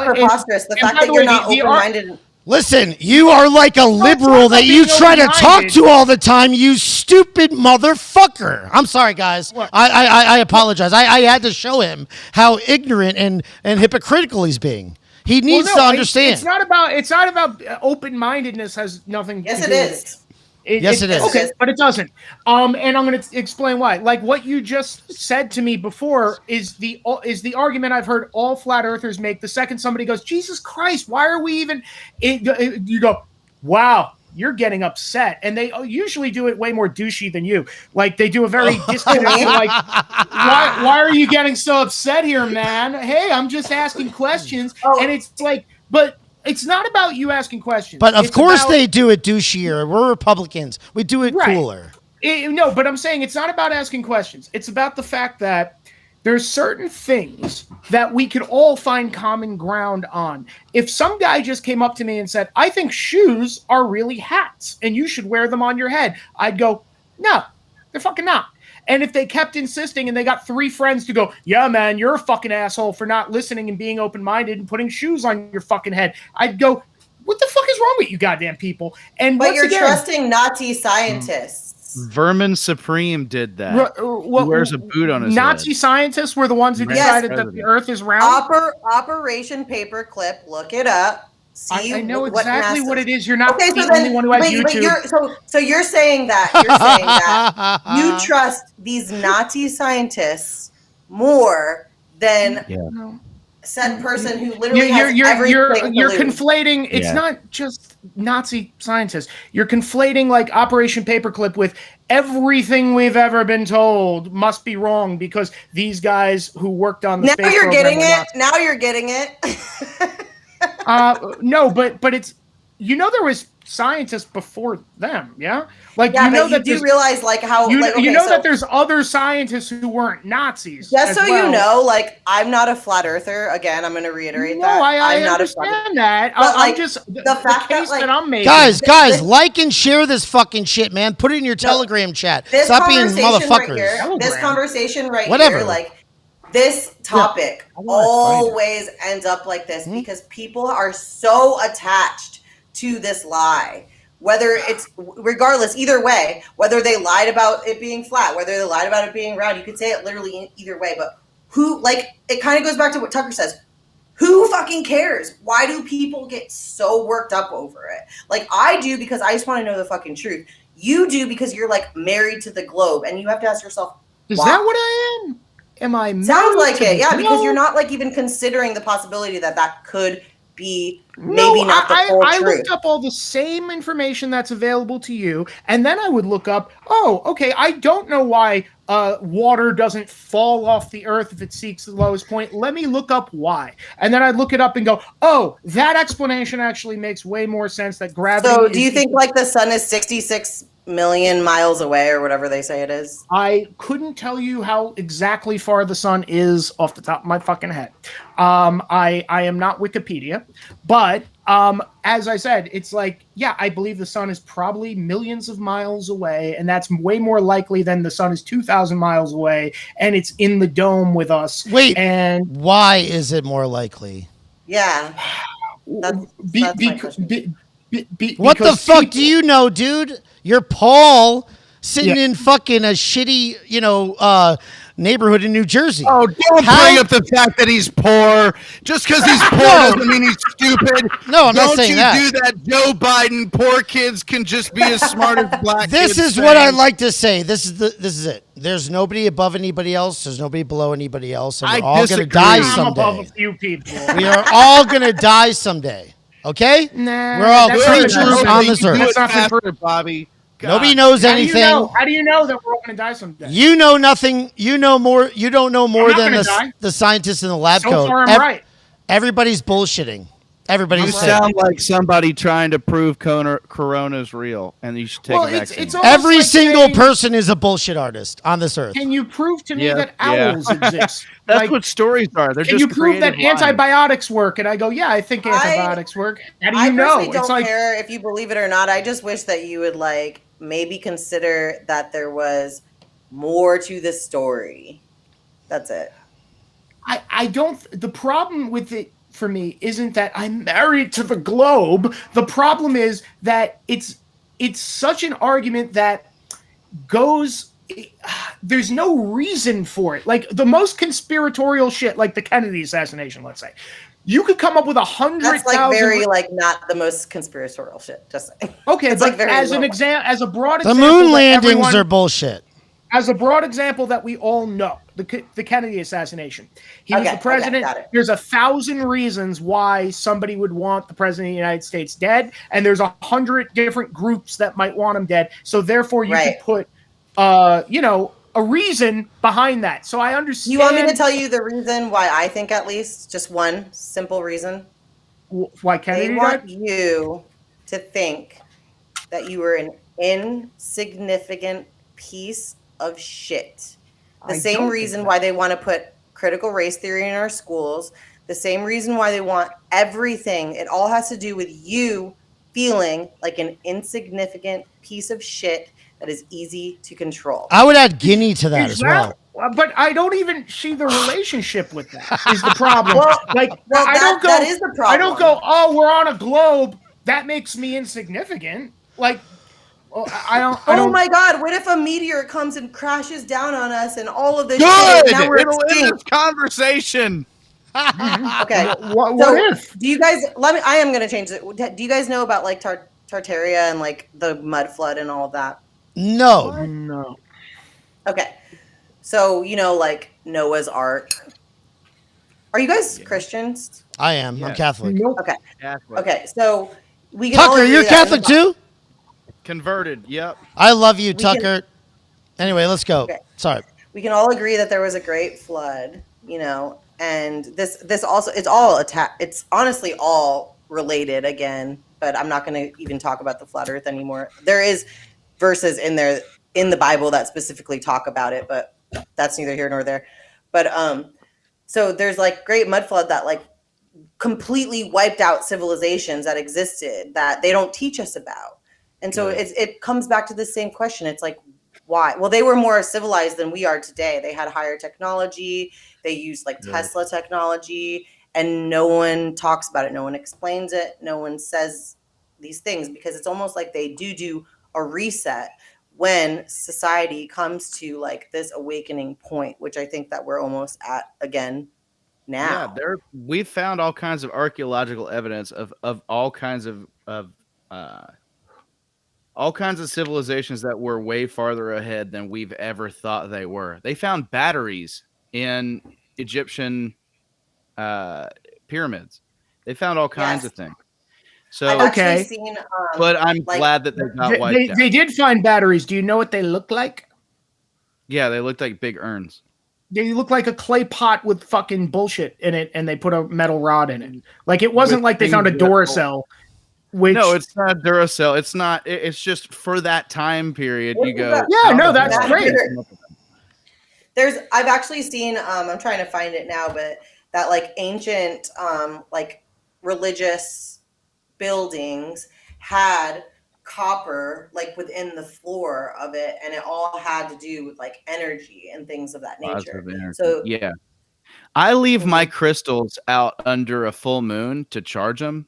D: preposterous. The fact
C: by
D: that
C: the
D: you're
C: way,
D: not
C: the
D: open-minded.
B: Listen, you are like a liberal that you try to talk to all the time, you stupid motherfucker. I'm sorry, guys.
C: What?
B: I apologize. I had to show him how ignorant and hypocritical he's being. He needs to understand.
C: It's not about open-mindedness. Has nothing.
D: Yes,
C: to
D: it
C: do with
D: is.
B: Yes, it is.
C: Okay, but it doesn't. And I'm going to explain why. Like what you just said to me before is the argument I've heard all flat earthers make. The second somebody goes, Jesus Christ, why are we even? You go, wow, you're getting upset, and they usually do it way more douchey than you. Like they do a very disconnected. Like, why are you getting so upset here, man? Hey, I'm just asking questions, and it's like, but. It's not about you asking questions.
B: But of
C: It's
B: course
C: about,
B: they do it douchier. We're Republicans. We do it
C: Right.
B: cooler.
C: No, but I'm saying it's not about asking questions. It's about the fact that there's certain things that we could all find common ground on. If some guy just came up to me and said, I think shoes are really hats and you should wear them on your head, I'd go, no, they're fucking not. And if they kept insisting and they got 3 friends to go, yeah, man, you're a fucking asshole for not listening and being open-minded and putting shoes on your fucking head, I'd go, what the fuck is wrong with you goddamn people? And
D: But you're
C: again,
D: trusting Nazi scientists.
E: Vermin Supreme did that. He wears a boot on his
C: Nazi
E: head.
C: scientists were the ones who decided that the Earth is round.
D: Operation Paperclip. Look it up. See
C: I know exactly what it is. You're not
D: okay,
C: the
D: so
C: only one who has YouTube.
D: So you're saying that you trust these Nazi scientists more than said person who literally
C: you're conflating. It's not just Nazi scientists. You're conflating like Operation Paperclip with everything we've ever been told must be wrong because these guys who worked on the space program.
D: Now you're getting it.
C: No, but it's there was scientists before them, yeah. Like
D: but you do realize like how
C: that there's other scientists who weren't Nazis.
D: Just so you know, like I'm not a flat earther. Again, I'm going to reiterate that.
C: I'm not understand that. I'm just the fact that I'm making.
B: Guys, like and share this fucking shit, man. Put it in your Telegram chat. Stop being motherfuckers.
D: This conversation right
B: Whatever.
D: here, like. This topic always ends up like this because people are so attached to this lie. Whether it's, regardless, either way, whether they lied about it being flat, whether they lied about it being round, you could say it literally either way. But it kind of goes back to what Tucker says. Who fucking cares? Why do people get so worked up over it? Like I do because I just want to know the fucking truth. You do because you're like married to the globe and you have to ask yourself,
C: is that what I am? Am I?
D: Sounds like it, yeah. Because you're not like even considering the possibility that could be maybe not the full truth.
C: I looked up all the same information that's available to you, and then I would look up. Oh, okay. I don't know why water doesn't fall off the earth if it seeks the lowest point. Let me look up why, and then I'd look it up and go, oh, that explanation actually makes way more sense. That gravity.
D: So, do you think like the sun is 66 million miles away or whatever they say it is?
C: I couldn't tell you how exactly far the sun is off the top of my fucking head. I am not Wikipedia, but as I said, it's like, yeah, I believe the sun is probably millions of miles away, and that's way more likely than the sun is 2,000 miles away, and it's in the dome with us.
B: Wait,
C: and
B: why is it more likely?
D: Yeah. That's my question.
B: What the fuck do you know, dude? You're Paul sitting in fucking a shitty, neighborhood in New Jersey.
H: Oh, don't bring up the fact that he's poor. Just because he's poor doesn't mean he's stupid.
B: No, I'm not saying that.
H: Don't you do that, Joe Biden. Poor kids can just be as smart as black kids.
B: This is what I like to say. This is it. There's nobody above anybody else. There's nobody below anybody else. And we're all going to die someday.
C: I'm above a few people.
B: We are all going to die someday. Okay?
C: Nah,
B: we're all creatures on this earth.
C: That's not
H: faster, Bobby. God.
B: Nobody knows anything.
C: How do you know that we're all going to die someday?
B: You know nothing. You know more. You don't know more than the scientists in the lab
C: so
B: coat.
C: Far, I'm right.
B: Everybody's bullshitting. Everybody's
E: You sound like somebody trying to prove Corona's real, and you should take a vaccine.
B: Every single person is a bullshit artist on this earth.
C: Can you prove to me that owls exist?
E: That's what stories are. They're
C: can
E: just
C: you prove that
E: creative lines.
C: antibiotics work? And I go, yeah, I think antibiotics work. How do you know?
D: I don't care if you believe it or not. I just wish that you would like maybe consider that there was more to the story. That's it.
C: I don't. The problem with it for me isn't that I'm married to the globe. The problem is that it's such an argument that goes. There's no reason for it. Like the most conspiratorial shit, like the Kennedy assassination, let's say. You could come up with 100,000.
D: That's like very like not the most conspiratorial shit. Just saying.
C: Okay,
D: it's
C: but
D: like very
C: as an example, as a broad
B: the
C: example,
B: moon landings are bullshit.
C: As a broad example that we all know, the Kennedy assassination. He was the president. There's 1,000 reasons why somebody would want the president of the United States dead, and there's 100 different groups that might want him dead. So therefore, you could put, a reason behind that. So I understand.
D: You want me to tell you the reason why I think at least just one simple reason?
C: Why Kennedy
D: They want you to think that you were an insignificant piece of shit The same reason why they want to put critical race theory in our schools, the same reason why they want everything. It all has to do with you feeling like an insignificant piece of shit that is easy to control.
B: I would add Guinea to that as well.
C: But I don't even see the relationship with that. Is the problem?
D: That is the problem.
C: I don't go, oh, we're on a globe. That makes me insignificant. Like, I don't.
D: Oh my God! What if a meteor comes and crashes down on us and all of this?
E: Good.
D: Shit, now we're
E: It'll end
D: extinct.
E: this conversation.
D: Okay.
C: What if?
D: Do you guys? I am going to change it. Do you guys know about like Tartaria and like the mud flood and all of that?
B: No.
C: No.
D: Okay. So like Noah's Ark. Are you guys Christians?
B: I am.
E: Yeah.
B: I'm Catholic.
D: Okay.
E: Catholic.
D: Okay. So we can all
B: Tucker,
D: agree
B: you're
D: that
B: Catholic too?
E: Converted. Yep.
B: I love you,
D: We can-
B: Tucker. Anyway, let's go.
D: Okay.
B: Sorry.
D: We can all agree that there was a great flood, and this also it's honestly all related again, but I'm not going to even talk about the flat earth anymore. There is verses in there in the Bible that specifically talk about it, but that's neither here nor there. But so there's like great mud flood that like completely wiped out civilizations that existed that they don't teach us about. And so it comes back to the same question. It's like, why? Well, they were more civilized than we are today. They had higher technology. They used like Tesla technology, and no one talks about it. No one explains it. No one says these things because it's almost like they do a reset when society comes to like this awakening point, which I think that we're almost at again now.
E: Yeah, we found all kinds of archaeological evidence of all kinds of civilizations that were way farther ahead than we've ever thought they were. They found batteries in Egyptian pyramids. They found all kinds of things. So
D: I've actually seen,
E: but I'm glad that they got wiped out.
C: They did find batteries. Do you know what they look like?
E: Yeah, they looked like big urns.
C: They look like a clay pot with fucking bullshit in it, and they put a metal rod in it. Like it wasn't like they found a Duracell.
E: No, it's not Duracell. It's not. It's just for that time period. You go.
C: Yeah, no, that's great.
D: I've actually seen. I'm trying to find it now, but that like ancient, like religious buildings had copper like within the floor of it, and it all had to do with like energy and things of that nature. So
E: yeah, I leave my crystals out under a full moon to charge them.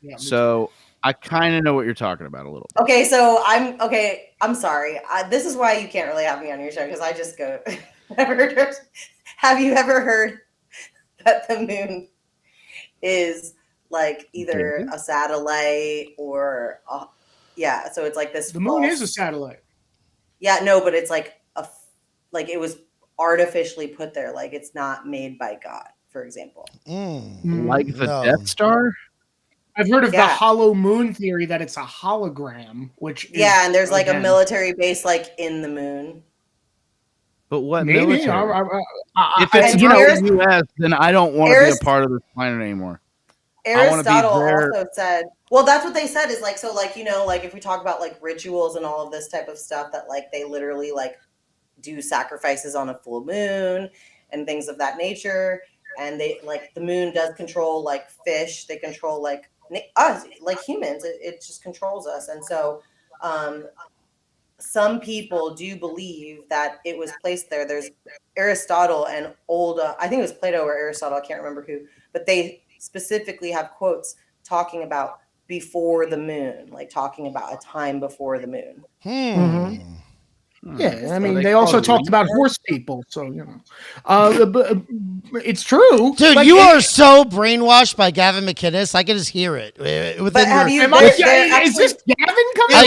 E: Yeah, so I kind of know what you're talking about a little bit.
D: Okay, so I'm sorry. This is why you can't really have me on your show because I just go. Have you ever heard that the moon is like either a satellite or so it's like this.
C: The moon is a satellite.
D: Yeah, no, but it's like it was artificially put there, like it's not made by God, for example.
E: Like the Death Star?
C: I've heard of the hollow moon theory that it's a hologram, which
D: and there's like a military base like in the moon.
E: But what
C: maybe
E: military? If it's not the U.S., then I don't want to be a part of this planet anymore.
D: Aristotle also said, well, that's what they said is like, so like, like if we talk about like rituals and all of this type of stuff that like they literally like do sacrifices on a full moon and things of that nature. And they like the moon does control like fish. They control like us, like humans. It just controls us. And so some people do believe that it was placed there. There's Aristotle and I think it was Plato or Aristotle. I can't remember who, but they specifically have quotes talking about before the moon, like talking about a time before the moon.
C: Yeah, I mean, they also talked about horse people, so it's true.
B: Dude,
C: like,
B: you are so brainwashed by Gavin McInnes. I can just hear it within
C: is this Gavin coming?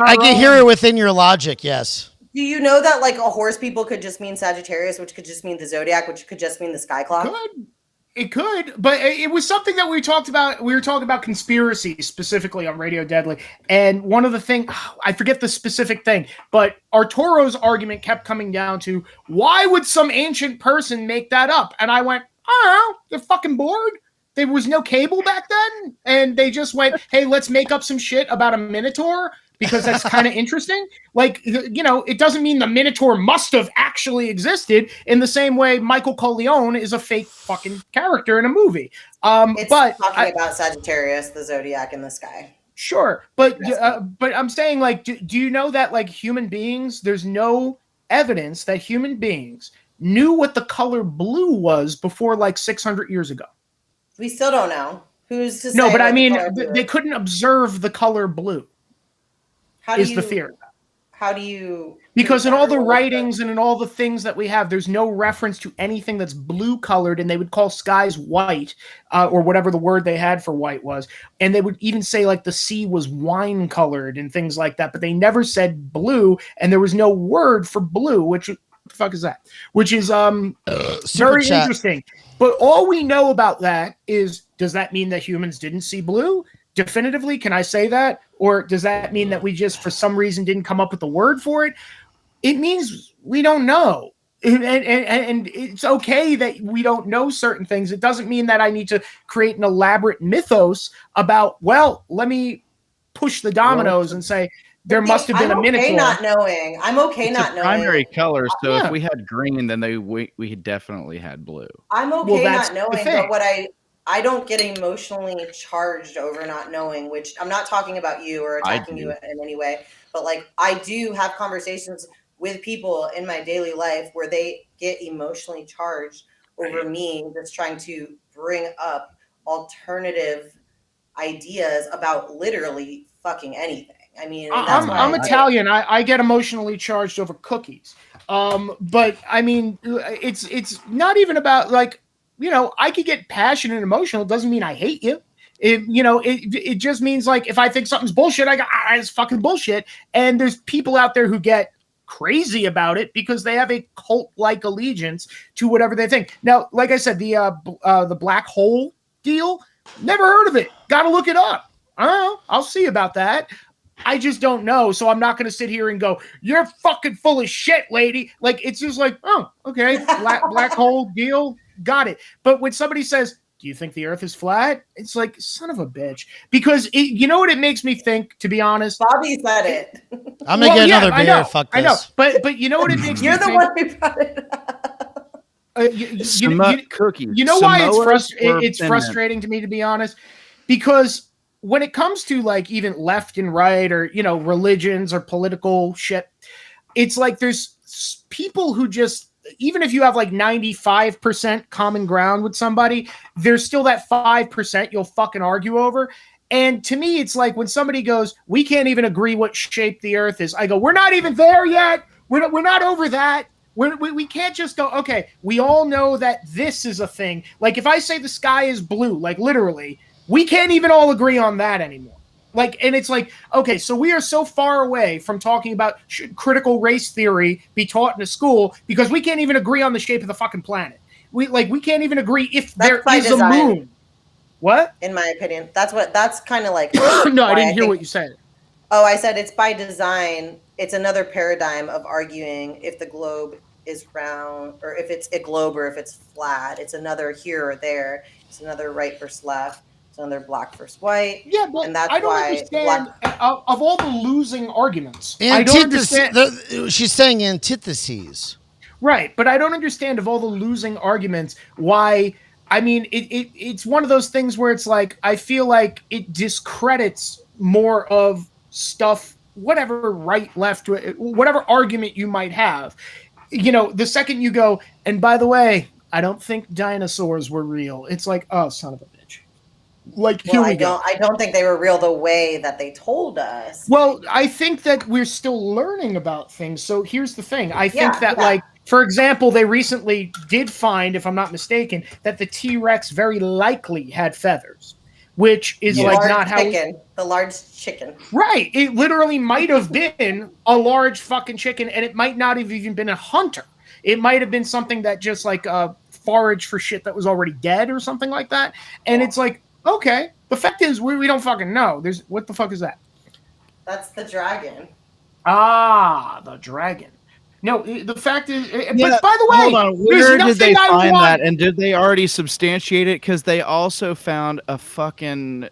B: I can hear it within your logic. Yes.
D: Do you know that like a horse people could just mean Sagittarius, which could just mean the zodiac, which could just mean the sky clock?
C: It could, but it was something that we talked about. We were talking about conspiracy specifically on Radio Deadly. And one of the things, I forget the specific thing, but Arturo's argument kept coming down to, why would some ancient person make that up? And I went, I don't know, they're fucking bored. There was no cable back then. And they just went, hey, let's make up some shit about a minotaur. because that's kind of interesting. Like, you know, it doesn't mean the Minotaur must have actually existed in the same way Michael Corleone is a fake fucking character in a movie.
D: It's
C: But
D: talking about Sagittarius, the zodiac in the sky.
C: sure, but I'm saying, like, do you know that, like, human beings, there's no evidence that human beings knew what the color blue was before like 600 years ago.
D: We still don't know. Who's to say?
C: No, but I
D: what the
C: mean,
D: color blue
C: they
D: is?
C: couldn't observe the color blue.
D: How do
C: Is
D: you,
C: the theory.
D: How do you?
C: Because in all the
D: What was
C: writings and in all the things that we have, there's no reference to anything that's blue colored, and they would call skies white, or whatever the word they had for white was. And they would even say like the sea was wine colored and things like that, but they never said blue, and there was no word for blue, which what the fuck is that? Which is very
B: chat.
C: interesting. But all we know about that is, does that mean that humans didn't see blue? Definitively, can I say that? Or does that mean that we just, for some reason, didn't come up with the word for it? It means we don't know. And it's okay that we don't know certain things. It doesn't mean that I need to create an elaborate mythos about, well, let me push the dominoes and say, there must have been a Minotaur.
D: I'm okay not knowing. I'm okay
E: It's
D: not
E: a
D: knowing.
E: primary color, so
C: Yeah.
E: if we had green, then we definitely had blue.
D: I'm okay
C: Well, that's
D: not
C: the
D: knowing,
C: thing.
D: but what I don't get emotionally charged over not knowing, which I'm not talking about you or attacking
E: do.
D: you in any way, but like I do have conversations with people in my daily life where they get emotionally charged over me just trying to bring up alternative ideas about literally fucking anything. I mean, and that's why
C: I'm Italian. I get emotionally charged over cookies. But I mean, it's not even about, like, you know, I could get passionate and emotional. It doesn't mean I hate you. It just means, like, if I think something's bullshit, I go, it's fucking bullshit. And there's people out there who get crazy about it because they have a cult-like allegiance to whatever they think. Now, like I said, the black hole deal, never heard of it. Got to look it up. I don't know. I'll see about that. I just don't know, so I'm not going to sit here and go, you're fucking full of shit, lady. Like, it's just like, oh, okay, black hole deal, got it. But when somebody says, do you think the earth is flat? It's like, son of a bitch. Because you know what it makes me think, to be honest?
D: Bobby said it.
B: I'm going to get another beer. Fuck this.
C: I know, but you know what it makes me think?
D: You're the one who brought it up.
E: Cookies.
C: You know why
E: Samoas
C: it's
E: or
C: frustrating to me, to be honest? Because when it comes to, like, even left and right, or, you know, religions or political shit, it's like there's people who just, even if you have like 95% common ground with somebody, there's still that 5% you'll fucking argue over. And to me, it's like when somebody goes, we can't even agree what shape the earth is. I go, we're not even there yet. We're not over that. We can't just go, okay, we all know that this is a thing. Like, if I say the sky is blue, like, literally, we can't even all agree on that anymore. Like, and it's like, okay, so we are so far away from talking about should critical race theory be taught in a school because we can't even agree on the shape of the fucking planet. We can't even agree if there is a moon. What?
D: In my opinion, that's kind of like.
C: No, I didn't hear what you said.
D: Oh, I said it's by design. It's another paradigm of arguing if the globe is round or if it's a globe or if it's flat. It's another here or there. It's another right versus left. Another black versus white.
C: Yeah, but
D: and that's
C: I don't
D: why
C: understand of all the losing arguments.
B: I
C: don't understand.
B: She's saying antitheses.
C: Right, but I don't understand of all the losing arguments why. I mean, it's one of those things where it's like, I feel like it discredits more of stuff, whatever right, left, whatever argument you might have. You know, the second you go, and by the way, I don't think dinosaurs were real. It's like, oh, son of a bitch. Like,
D: well,
C: here we go.
D: I don't think they were real the way that they told us.
C: Well, I think that we're still learning about things. So here's the thing. I think that, like, for example, they recently did find, if I'm not mistaken, that the T-Rex very likely had feathers, which is like not how
D: the large chicken.
C: Right. It literally might have been a large fucking chicken, and it might not have even been a hunter. It might have been something that just like foraged for shit that was already dead or something like that. And it's like, okay, the fact is we don't fucking know. What the fuck is that?
D: That's the dragon.
C: Ah, the dragon. No, the fact is,
E: Yeah,
C: but by the way,
E: hold on. Where did they find that? And did they already substantiate it? Because they also found a fucking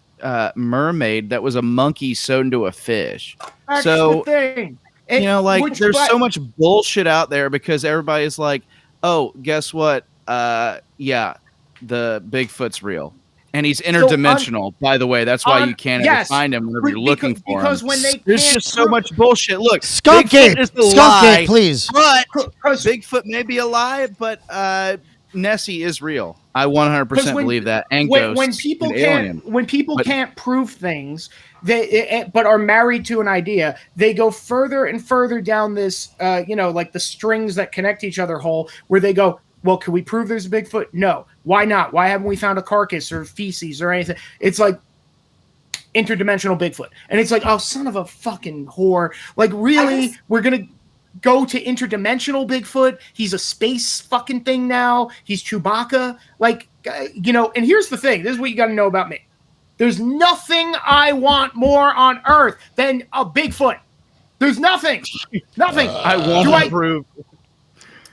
E: mermaid that was a monkey sewed into a fish.
C: That's
E: So
C: the thing.
E: you know, like there's
C: but-
E: so much bullshit out there because everybody's like, oh, guess what? Yeah, the Bigfoot's real. And he's interdimensional, by the way. That's why you can't ever find him whenever you're looking for
C: because
E: him.
C: when they
E: There's
C: can't
E: just so much bullshit. Look,
B: Skunk
E: Bigfoot
B: Gate,
E: is the
B: Skunk
E: lie,
B: Gate, please.
E: but Bigfoot may be a lie, but Nessie is real. I 100% believe that. And
C: when people can't prove things, but are married to an idea, they go further and further down this, like the strings that connect each other hole, where they go, well, can we prove there's a Bigfoot? No. Why not? Why haven't we found a carcass or feces or anything? It's like interdimensional Bigfoot. And it's like, oh, son of a fucking whore. Like, really? We're going to go to interdimensional Bigfoot? He's a space fucking thing now. He's Chewbacca. Like, and here's the thing. This is what you got to know about me. There's nothing I want more on Earth than a Bigfoot. There's nothing. Nothing.
E: I won't prove.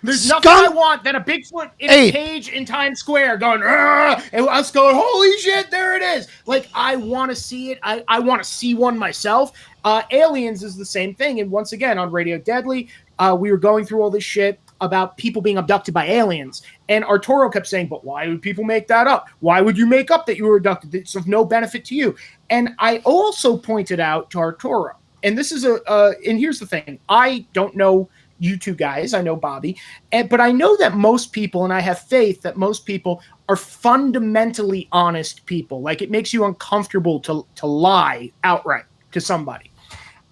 C: There's nothing I want than a Bigfoot in a cage in Times Square going, and us going, holy shit, there it is. Like, I want to see it. I want to see one myself. Aliens is the same thing. And once again, on Radio Deadly, we were going through all this shit about people being abducted by aliens. And Arturo kept saying, but why would people make that up? Why would you make up that you were abducted? It's of no benefit to you. And I also pointed out to Arturo, and this is and here's the thing. I don't know you two guys. I know Bobby. But I know that most people, and I have faith that most people are fundamentally honest people. Like, it makes you uncomfortable to lie outright to somebody.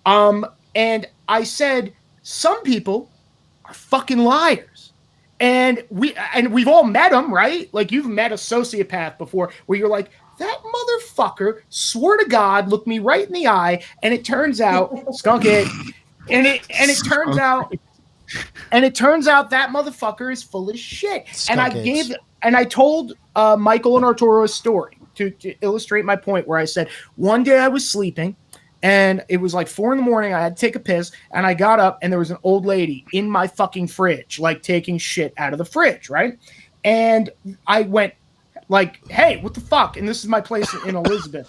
C: And I said, some people are fucking liars. And we've all met them, right? Like, you've met a sociopath before where you're like, that motherfucker, swore to God, looked me right in the eye, and it turns out, skunk it, and it turns out that motherfucker is full of shit. And I told Michael and Arturo a story to illustrate my point, where I said, one day I was sleeping and it was like 4 a.m. I had to take a piss, and I got up and there was an old lady in my fucking fridge, like taking shit out of the fridge, right? And I went like, hey, what the fuck? And this is my place in Elizabeth.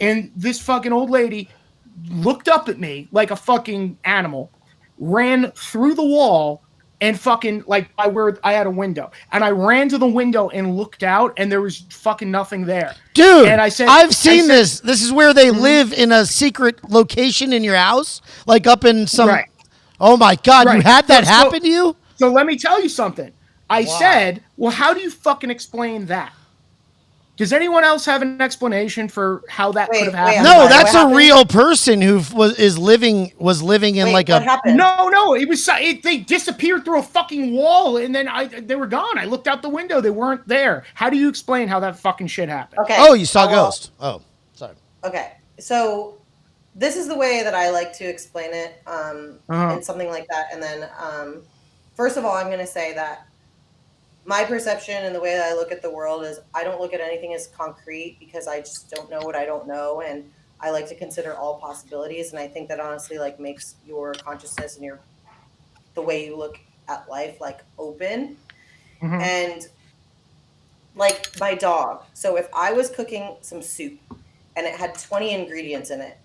C: And this fucking old lady looked up at me like a fucking animal, ran through the wall, and fucking, like, by where I had a window. And I ran to the window and looked out, and there was fucking nothing there.
B: Dude,
C: and I said,
B: I've seen this. This is where they live in a secret location in your house, like up in some... Right. Oh, my God. Right. You had that happen to you?
C: So let me tell you something. I said, well, how do you fucking explain that? Does anyone else have an explanation for how that could have happened?
B: No, that's a real person who was living in like a...
C: Happened? No, it was they disappeared through a fucking wall, and then they were gone. I looked out the window, they weren't there. How do you explain how that fucking shit happened?
D: Okay.
B: Oh, you saw a ghost. Oh, sorry.
D: Okay, so this is the way that I like to explain it, and something like that. And then, first of all, I'm going to say that my perception and the way that I look at the world is I don't look at anything as concrete, because I just don't know what I don't know. And I like to consider all possibilities. And I think that honestly, like, makes your consciousness and the way you look at life, like, open. Mm-hmm. And like my dog. So if I was cooking some soup and it had 20 ingredients in it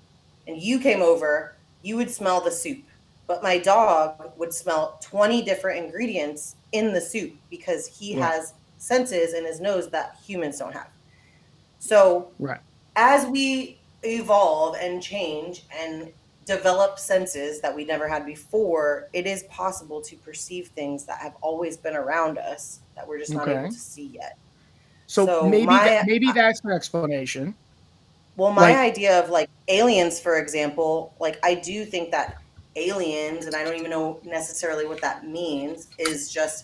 D: and you came over, you would smell the soup. But my dog would smell 20 different ingredients in the soup, because he has senses in his nose that humans don't have. So as we evolve and change and develop senses that we never had before, it is possible to perceive things that have always been around us that we're just not able to see yet.
C: So maybe that's an explanation.
D: Well, my idea of like aliens, for example, like I do think that aliens, and I don't even know necessarily what that means, is just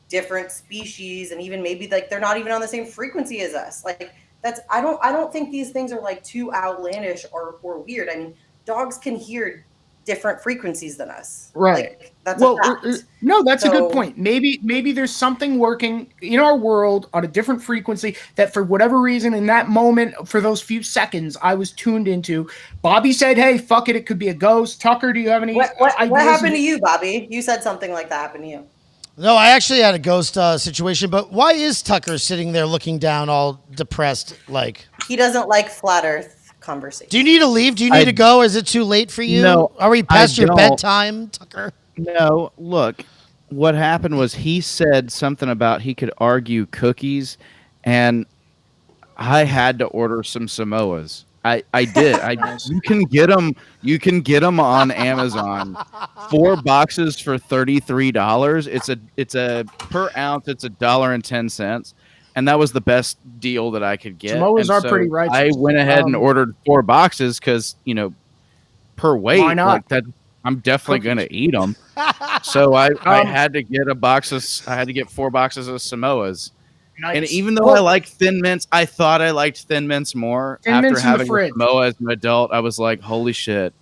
D: different species, and even maybe like they're not even on the same frequency as us. Like that's I don't think these things are like too outlandish or weird. I mean, dogs can hear different frequencies than us.
C: Right.
D: Like, that's a fact.
C: No, that's a good point. Maybe there's something working in our world on a different frequency that for whatever reason in that moment, for those few seconds, I was tuned into. Bobby said, hey, fuck it, it could be a ghost. Tucker, do you have any
D: What happened to you, Bobby? You said something like that happened to you.
B: No, I actually had a ghost situation, but why is Tucker sitting there looking down all depressed like...
D: He doesn't like flat Earth conversation.
B: Do you need to leave? Do you need to go? Is it too late for you?
E: No,
B: Are we past
E: I
B: your
E: don't.
B: bedtime, Tucker?
E: No, look, what happened was he said something about he could argue cookies, and I had to order some Samoas. I did. You can get them. You can get them on Amazon. 4 boxes for $33. It's a per ounce. It's $1.10, and that was the best deal that I could get.
C: Samoas
E: And
C: are
E: so
C: pretty righteous.
E: I went ahead and ordered 4 boxes because per weight.
C: Why not?
E: Like that, I'm definitely gonna eat them. So I had to get I had to get 4 boxes of Samoas.
C: Nice.
E: And even though I like Thin Mints, I thought I liked Thin Mints more.
C: Thin
E: After
C: Mints in the
E: having a
C: fridge.
E: Samoa as an adult, I was like, holy shit.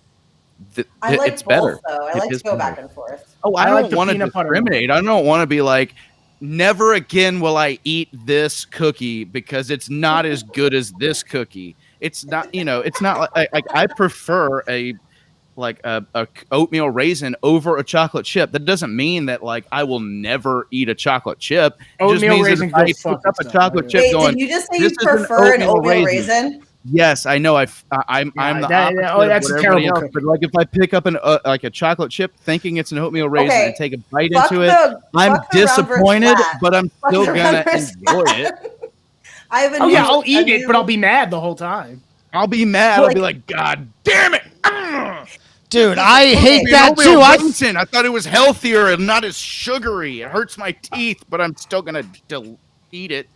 D: I like
E: It's
D: both,
E: better.
D: though. I
E: It
D: like to
E: is
D: go
E: better.
D: back and forth.
E: Oh,
C: I
E: I
C: like
E: don't
C: the
E: want to
C: peanut butter
E: discriminate. I don't want to be like, never again will I eat this cookie because it's not as good as this cookie. It's not, it's not like I prefer a oatmeal raisin over a chocolate chip. That doesn't mean that like I will never eat a chocolate chip. It just
C: Oatmeal
E: means
C: raisin
E: that if I
C: goes
E: pick
C: fucking
E: up a
C: stuff,
E: chocolate
C: right?
E: chip
D: Wait,
E: going,
D: did you just say
E: this
D: you
E: is an
D: prefer an
E: oatmeal
D: oatmeal
E: raisin.
D: raisin?
E: Yes, I know. I'm the opposite
C: that's
E: of
C: a
E: what
C: terrible
E: everybody else.
C: cookie.
E: But like, if I pick up like a chocolate chip, thinking it's an oatmeal raisin,
D: Okay,
E: and take a bite
D: fuck
E: into it,
D: the-
E: I'm
D: fuck the round versus
E: disappointed.
D: flat.
E: But I'm
D: Fuck
E: still
D: the
E: gonna
D: round versus
E: enjoy
D: flat.
E: it.
D: I have a
C: Oh
D: new,
C: yeah, I'll
D: a
C: eat it,
D: new-
C: but I'll be mad the whole time.
E: I'll be mad. I'll
D: Like-
E: be like, God damn it!
B: Dude, I
D: Okay.
B: hate
E: An
B: that
E: oatmeal
B: too.
E: raisin. I thought it was healthier and not as sugary. It hurts my teeth, but I'm still gonna eat it.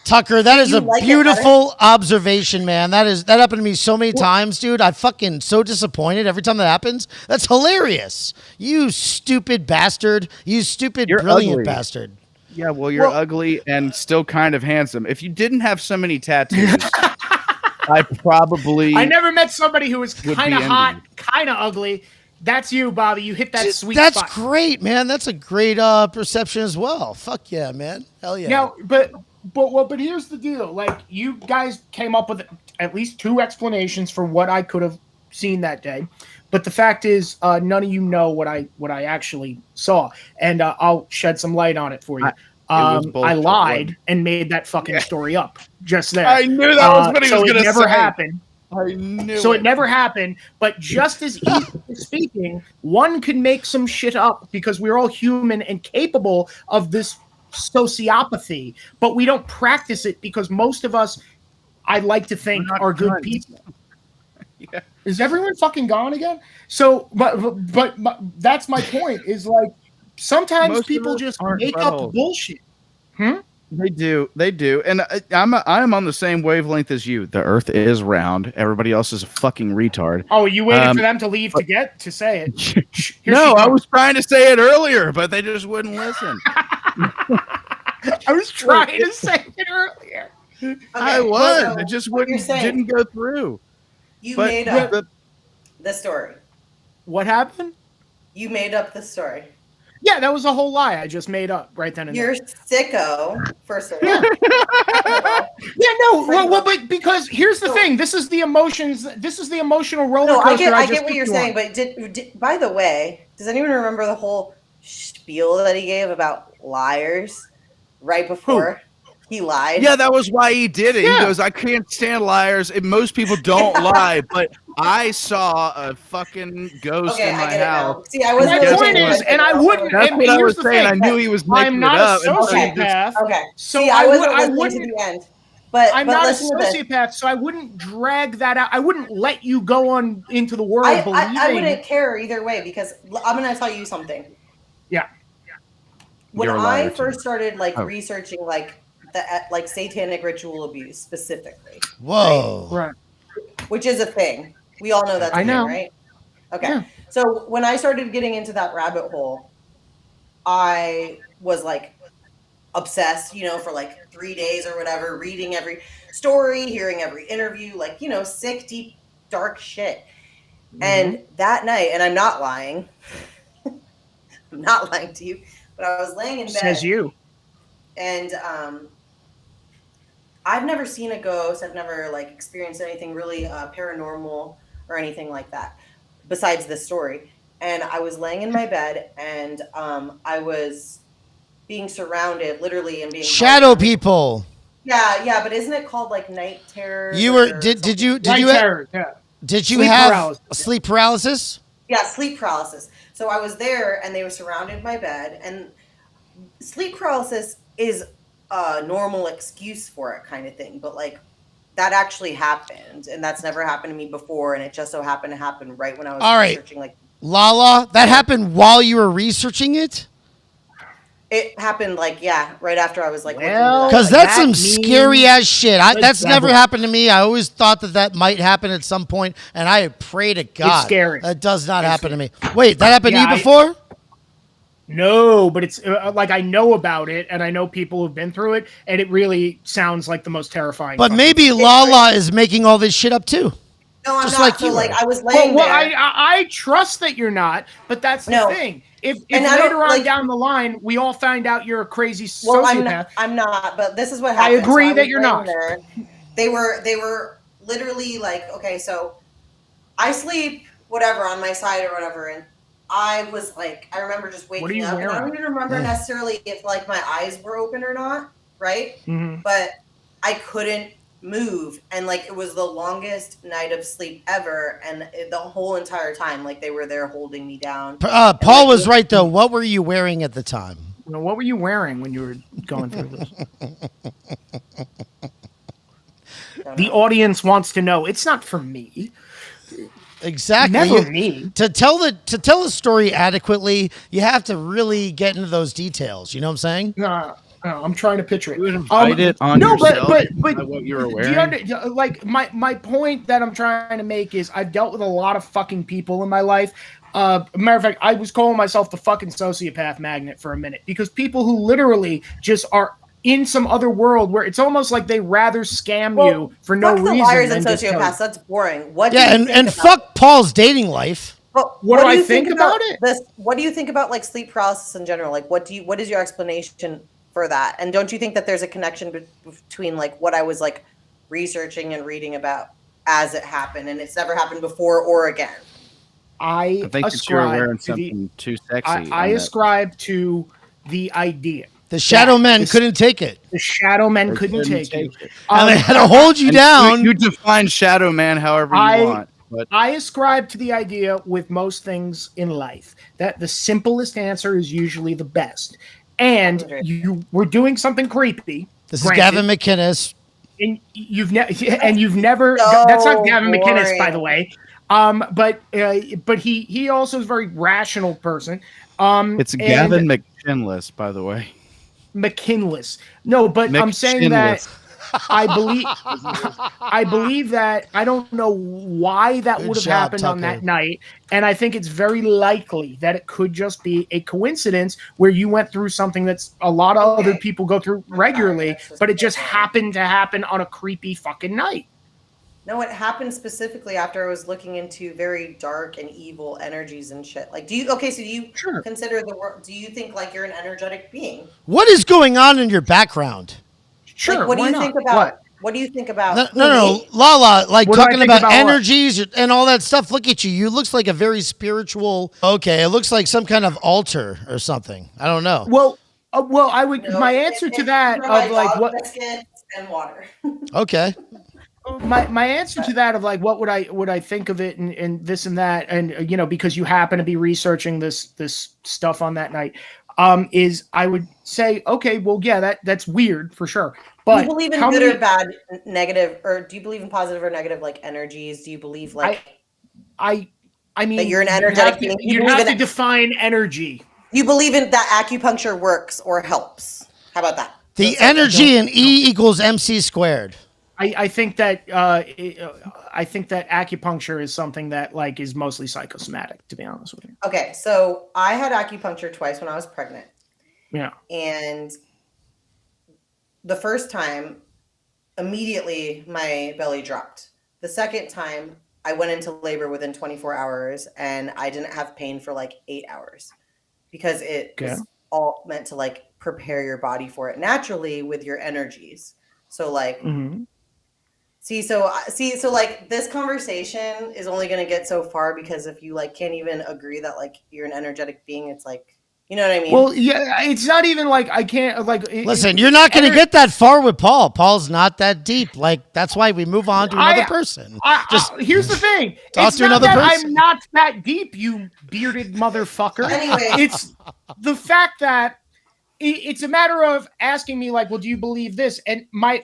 B: Tucker, that is
D: You
B: a
D: like it
B: beautiful observation, man. That happened to me so many times, dude. I fucking so disappointed every time that happens. That's hilarious. You stupid bastard. You stupid
E: You're
B: brilliant
E: ugly.
B: bastard.
E: Yeah, well, you're ugly and still kind of handsome. If you didn't have so many tattoos, I probably
C: I never met somebody who was
E: Would
C: kind of
E: be
C: hot,
E: envious.
C: kind of ugly. That's you, Bobby. You hit that sweet
B: That's
C: spot.
B: great, man. That's a great perception as well. Fuck yeah, man. Hell yeah.
C: Now, but here's the deal. Like, you guys came up with at least 2 explanations for what I could have seen that day. But the fact is, none of you know what I actually saw, and I'll shed some light on it for you. I
E: bullshit,
C: lied and made that fucking story up just there.
E: I knew that was what he
C: so
E: was
C: it
E: gonna
C: never
E: say.
C: happened.
E: I knew
C: So it never happened, but just as easily speaking, one could make some shit up because we're all human and capable of this sociopathy, but we don't practice it because most of us, I like to think,
E: not
C: are good
E: cunts.
C: people.
E: Yeah.
C: Is everyone fucking gone again? So, but that's my point. Is like sometimes
E: Most of
C: people
E: us
C: just
E: aren't
C: make up
E: buttholes.
C: bullshit.
E: They do, and I'm on the same wavelength as you. The Earth is round. Everybody else is a fucking retard.
C: Oh, you waited for them to leave to say it. Here
E: No,
C: she
E: I
C: comes.
E: was trying to say it earlier, but they just wouldn't listen.
C: I was trying to say it earlier.
E: I
D: Okay,
E: was.
D: so
E: It just
D: what you're saying-
E: didn't go through.
D: You
E: But
D: made up
E: the-
D: the story.
C: What happened?
D: You made up the story.
C: Yeah, that was a whole lie I just made up right then and there.
D: You're sicko, first of all.
C: Yeah, no, but because here's the thing. This is the emotions. This is the emotional roller
D: No,
C: coaster.
D: I
C: just
D: get what
C: took
D: you're
C: you
D: saying,
C: on.
D: but did by the way, does anyone remember the whole spiel that he gave about liars right before he lied?
E: Yeah, that was why he did it.
C: Yeah.
E: He goes, I can't stand liars. And most people don't lie, but I saw a fucking ghost
D: Okay,
E: in
D: I
E: my
D: get it now.
E: house.
D: See, I wasn't
C: My
E: Guess
C: point
E: what?
C: is, and I wouldn't.
E: That's
C: and
E: what I
C: here's
E: was
C: the
E: saying.
C: thing.
E: I knew he was making
C: I'm not
E: it up.
C: a
E: and so he just-
C: sociopath.
D: Okay.
C: So
D: See,
C: I
D: wasn't
C: wouldn't.
D: listening to the end. But
C: I'm
D: but
C: not a
D: listen to this.
C: sociopath, so I wouldn't drag that out. I wouldn't let you go on into the world
D: I
C: believing.
D: wouldn't care either way because I'm going to tell you something.
C: Yeah.
D: When
E: You're a
D: I
E: liar, too.
D: first started
E: Oh.
D: researching the satanic ritual abuse specifically,
B: Whoa.
C: Right.
D: which is a thing. We all know that's a
C: I know.
D: thing, right? Okay.
C: Yeah.
D: So when I started getting into that rabbit hole, I was obsessed, for 3 days or whatever, reading every story, hearing every interview, sick, deep, dark shit. And that night, and I'm not lying, I'm not lying to you, but I was laying in bed.
C: Says you.
D: And I've never seen a ghost. I've never experienced anything really paranormal or anything like that besides this story. And I was laying in my bed and I was being surrounded literally and being
B: Shadow people.
D: Yeah, but isn't it called like night terrors?
B: You were
D: or
B: did you
C: Night terrors, yeah.
B: did you
C: Sleep
B: have
C: paralysis.
B: sleep paralysis?
D: Yeah, sleep paralysis. So I was there and they were surrounded my bed, and sleep paralysis is a normal excuse for it kind of thing, but like that actually happened, and that's never happened to me before, and it just so happened to happen right when I was
B: All right.
D: researching like
B: Lala, that happened while you were researching it?
D: it happened like right after I was like looking
C: Well,
D: into
B: Because
D: that.
B: that's
C: that
B: some
C: means
B: scary ass shit.
C: the
B: That's never
C: devil.
B: happened to me. I always thought that might happen at some point, and I pray to God
C: scary.
B: that does not happen to me. Wait, that happened to
C: Yeah,
B: you before?
C: No, but it's like I know about it, and I know people who've been through it, and it really sounds like the most terrifying.
B: But
C: fucking
B: maybe
C: thing.
B: Lala is making all this shit up too.
D: No, I'm
B: just
D: not.
B: like
D: So
B: you
D: like
B: were.
D: I was laying
C: Well,
D: there.
C: I trust that you're not, but that's the
D: No.
C: thing. If
D: And I don't,
C: later on
D: like-
C: down the line we all find out you're a crazy
D: Well,
C: sociopath,
D: I'm not, but this is what
C: I
D: happened.
C: agree
D: So
C: that
D: was
C: you're
D: laying
C: not.
D: There. They were literally like, okay, so I sleep whatever on my side or whatever, and I was like, I remember just
C: What are
D: waking
C: you
D: up, and I
C: wearing?
D: don't even remember necessarily if like my eyes were open or not, right?
C: Mhm.
D: But I couldn't move, and like it was the longest night of sleep ever, and the whole entire time, like they were there holding me down.
B: Paul was right though. What were you wearing at the time?
C: What were you wearing when you were going through this? The audience wants to know. It's not for me.
B: Exactly.
C: Never me.
B: To tell the story adequately, you have to really get into those details. You know what I'm saying?
C: No, I'm trying to picture it.
E: You would invite it on yourself
C: but
E: by what you were
C: do
E: wearing.
C: like my point that I'm trying to make is I've dealt with a lot of fucking people in my life. Matter of fact, I was calling myself the fucking sociopath magnet for a minute because people who literally just are in some other world where it's almost like they rather scam you for no
D: fuck the
C: reason.
D: liars
C: than
D: and
C: just tell you.
D: sociopaths. That's boring. What?
B: Yeah,
D: do you think
B: and
D: about
B: fuck Paul's dating life.
D: But
C: What do I
D: you
C: think about it?
D: This, what do you think about like sleep paralysis in general? Like, what is your explanation for that? And don't you think that there's a connection between like what I was like researching and reading about as it happened, and it's never happened before or again?
C: I
E: think that you were
C: ascribe
E: wearing
C: to the.
E: something too sexy.
C: I ascribe to the idea.
B: The shadow
C: that
B: men
C: this-
B: couldn't take it,
C: The shadow men couldn't take it.
B: and they had to hold you
E: And
B: down.
E: You define shadow man however you want. But
C: I ascribe to the idea with most things in life that the simplest answer is usually the best. And you were doing something creepy.
B: This is
C: granted,
B: Gavin McInnes.
C: and you've never.
D: So
C: That's not Gavin McInnes, by
D: boring.
C: the way. But he also is a very rational person.
E: it's
C: and
E: Gavin McChinless, by the way.
C: McKinless. No, but I'm saying that
E: McChinless.
C: I believe that I don't know why that
B: Good
C: would have
B: job,
C: happened on
B: Tucker.
C: that night, and I think it's very likely that it could just be a coincidence where you went through something that's a lot of other people go through regularly, but it just happened to happen on a creepy fucking night.
D: No, it happened specifically after I was looking into very dark and evil energies and shit. Like, do you
C: Sure.
D: consider the world? Do you think like you're an energetic being?
B: What is going on in your background?
C: Sure.
D: Like, what do
C: why
D: you
C: not?
D: think about?
C: What?
D: What do you think about?
B: No, Lala, like
C: What do I
B: talking
C: think
B: about
C: about what?
B: energies and all that stuff. Look at you. You looks like a very spiritual. Okay, it looks like some kind of altar or something. I don't know.
C: Well, I would.
D: No,
C: my answer to that
D: they're
C: of like
D: dog
C: what
D: biscuits and water.
B: Okay.
C: my answer to that of like what would I think of it and this and that and because you happen to be researching this stuff on that night is I would say okay, well yeah, that's weird for sure. But
D: do you believe in
C: how
D: good
C: many-
D: or bad, negative, or do you believe in positive or negative like energies? Do you believe like
C: I mean
D: that you're an
C: you'd
D: energetic
C: have to-
D: being? You
C: You'd
D: believe
C: have
D: in
C: to define energy.
D: You believe in that acupuncture works or helps? How about that?
B: The
D: Those are the-
B: energy in E equals MC squared.
C: I think that acupuncture is something that like is mostly psychosomatic, to be honest with you.
D: Okay, so I had acupuncture twice when I was pregnant.
C: Yeah.
D: And the first time, immediately my belly dropped. The second time, I went into labor within 24 hours and I didn't have pain for like 8 hours because it was all meant to like prepare your body for it naturally with your energies. So like, so like this conversation is only going to get so far because if you like can't even agree that like you're an energetic being, it's like You know what I mean?
C: Well, yeah, it's not even like I can't like.
B: Listen, you're not going to get that far with Paul. Paul's not that deep. Like that's why we move on to another person.
C: Here's the thing.
B: Talk
C: It's
B: to
C: not
B: another
C: that
B: person.
C: I'm not that deep, you bearded motherfucker.
D: Anyway.
C: It's the fact that it's a matter of asking me like, well, do you believe this? And my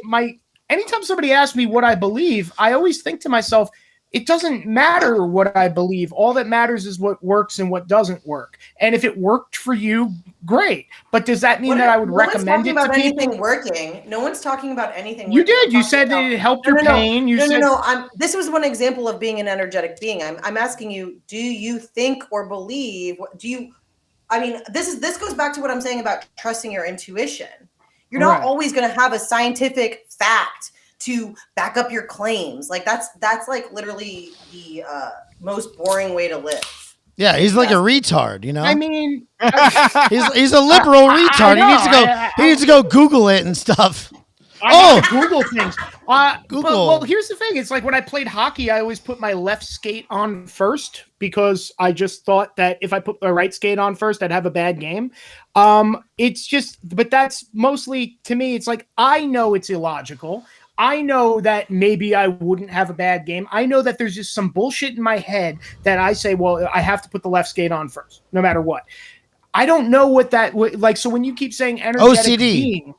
C: anytime somebody asks me what I believe, I always think to myself, it doesn't matter what I believe. All that matters is what works and what doesn't work. And if it worked for you, great. But does that mean that I would recommend it to people?
D: Anything working. No one's talking about anything.
C: You did. You said that it helped your pain.
D: No. This was one example of being an energetic being. I'm asking you, do you think or believe? I mean, this goes back to what I'm saying about trusting your intuition. You're not always going to have a scientific fact to back up your claims. Like that's like literally the most boring way to live.
B: Yeah, he's like a retard, you know.
C: I mean,
B: he's a liberal retard. He needs to go Google it and stuff.
C: Google things. Google. Well, here's the thing. It's like when I played hockey, I always put my left skate on first because I just thought that if I put my right skate on first, I'd have a bad game. It's just, but that's mostly to me. It's like I know it's illogical. I know that maybe I wouldn't have a bad game. I know that there's just some bullshit in my head that I say, well, I have to put the left skate on first, no matter what. I don't know what that like. So when you keep saying energetic
B: OCD.
C: being,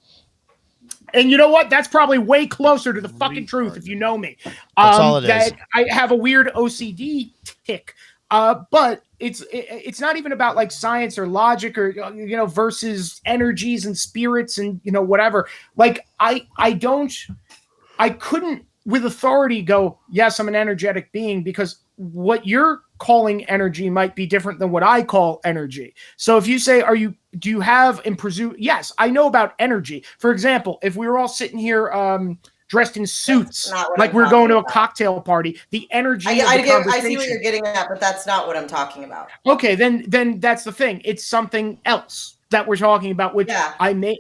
C: and you know what? That's probably way closer to the fucking truth if you know me.
B: That's all it is.
C: That I have a weird OCD tick. But it's not even about like science or logic or versus energies and spirits and whatever. Like I couldn't with authority go, yes, I'm an energetic being, because what you're calling energy might be different than what I call energy. So if you say, do you have and presume? Yes, I know about energy. For example, if we were all sitting here dressed in suits, like we're going to a cocktail party, the energy.
D: I see what you're getting at, but that's not what I'm talking about.
C: Okay, then that's the thing. It's something else that we're talking about, which I may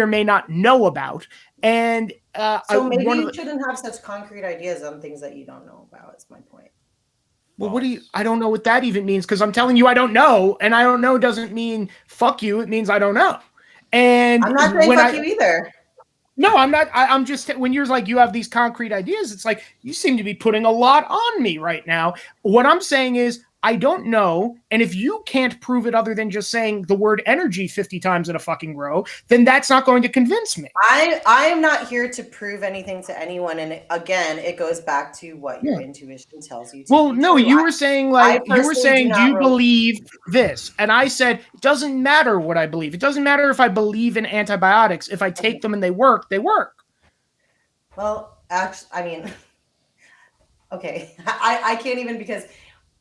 C: or may not know about. And
D: so maybe you shouldn't have such concrete ideas on things that you don't know about. Is my point.
C: Well, I don't know what that even means, because I'm telling you I don't know, and I don't know doesn't mean fuck you. It means I don't know. And
D: I'm not saying fuck you either.
C: No, I'm not. I'm just, when you're like, you have these concrete ideas, it's like, you seem to be putting a lot on me right now. What I'm saying is, I don't know. And if you can't prove it other than just saying the word energy 50 times in a fucking row, then that's not going to convince me.
D: I am not here to prove anything to anyone. And again, it goes back to what your intuition tells you.
C: Well, no, you were saying do you believe this? And I said, it doesn't matter what I believe. It doesn't matter if I believe in antibiotics. If I take them and they work, they work.
D: Well, actually, I mean, okay. I can't even, because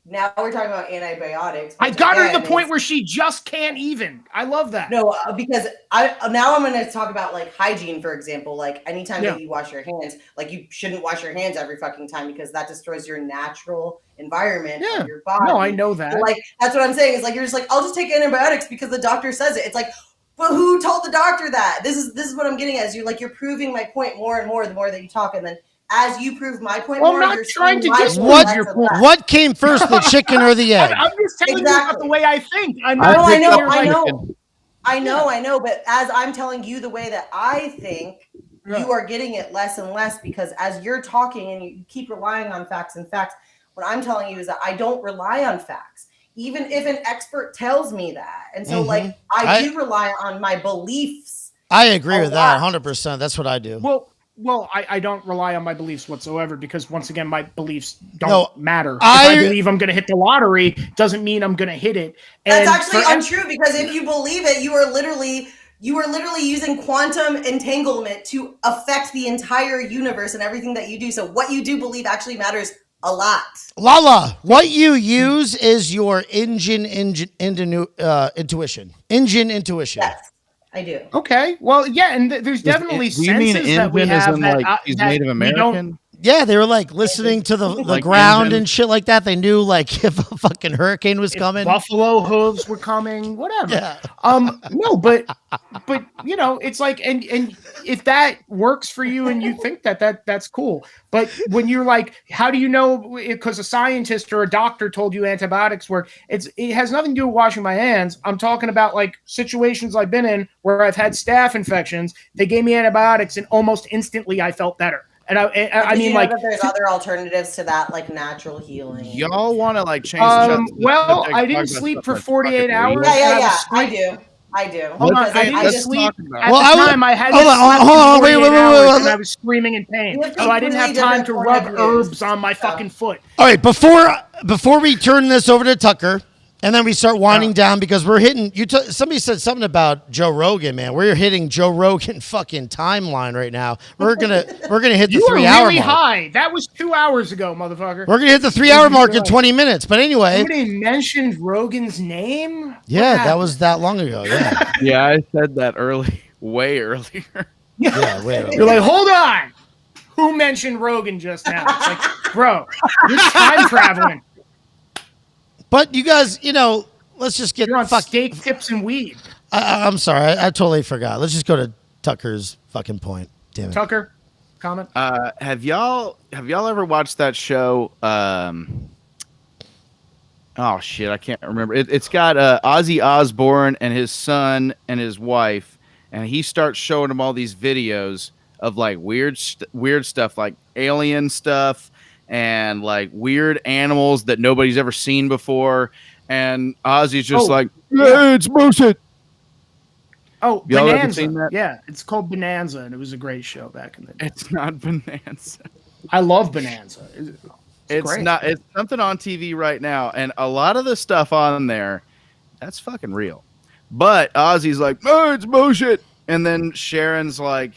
D: now we're talking about antibiotics.
C: I got her to the point where she just can't even. I love that.
D: No, because now I'm going to talk about like hygiene, for example. Like anytime that you wash your hands, like you shouldn't wash your hands every fucking time, because that destroys your natural environment of your body.
C: No, I know that.
D: So, like, that's what I'm saying. Is like, you're just like, I'll just take antibiotics because the doctor says it. It's like, but who told the doctor that? This is what I'm getting at. Is you're proving my point more and more the more that you talk, and then as you prove my point more,
C: I'm not trying to just
B: what came first, the chicken or the egg?
C: I'm just telling you about the way I think.
D: I know. But as I'm telling you the way that I think, you are getting it less and less, because as you're talking and you keep relying on facts and facts, what I'm telling you is that I don't rely on facts, even if an expert tells me that. And so like I do rely on my beliefs.
B: I agree with that 100%. That's what I do.
C: Well, I don't rely on my beliefs whatsoever, because once again, my beliefs don't matter. If
B: I
C: believe I'm going to hit the lottery doesn't mean I'm going to hit it.
D: And that's actually untrue, because if you believe it, you are literally using quantum entanglement to affect the entire universe and everything that you do. So what you do believe actually matters a lot.
B: Lala, what you use is your intuition. Engine intuition.
D: Yes. I do.
C: Okay. Well, yeah, and there's definitely senses that we have that
E: he's Native American.
B: Yeah, they were like listening to the ground and shit like that. They knew like if a fucking hurricane was coming,
C: buffalo hooves were coming, whatever.
B: Yeah.
C: No, but it's like, and if that works for you and you think that's cool. But when you're like, how do you know? Because a scientist or a doctor told you antibiotics work. It has nothing to do with washing my hands. I'm talking about like situations I've been in where I've had staph infections. They gave me antibiotics and almost instantly I felt better. And I mean, like,
D: there's other alternatives to that, like natural healing.
E: Y'all want to like change the
C: well, I didn't sleep for 48 hours.
D: Yeah. I do.
C: Hold on, I didn't sleep. At the time, I had wait, and I was screaming in pain. So I didn't have time to rub herbs on my fucking foot.
B: All right, before we turn this over to Tucker, and then we start winding down because we're hitting. Somebody said something about Joe Rogan, man. We're hitting Joe Rogan fucking timeline right now. We're gonna hit the 3 hour
C: really
B: mark.
C: High. That was 2 hours ago, motherfucker.
B: We're gonna hit the 3 hour mark in 20 minutes. But anyway,
C: somebody mentioned Rogan's name.
B: Yeah, that was that long ago. Yeah.
E: Yeah, I said that way earlier.
B: Yeah, way earlier.
C: You're like, hold on. Who mentioned Rogan just now? It's like, bro, you're time traveling.
B: But you guys, let's just get
C: You're on steak tips and weed.
B: I'm sorry, I totally forgot. Let's just go to Tucker's fucking point. Damn it.
C: Tucker, comment.
E: Have y'all ever watched that show? Oh shit, I can't remember. It's got Ozzy Osbourne and his son and his wife, and he starts showing them all these videos of like weird stuff, like alien stuff. And like weird animals that nobody's ever seen before, and Ozzy's just it's bullshit.
C: Oh,
E: y'all ever
C: Bonanza.
E: seen that?
C: Yeah, it's called Bonanza, and it was a great show back in the day.
E: It's not Bonanza.
C: I love Bonanza. It's great.
E: Not. It's something on TV right now, and a lot of the stuff on there, that's fucking real. But Ozzy's like, oh, it's bullshit, and then Sharon's like,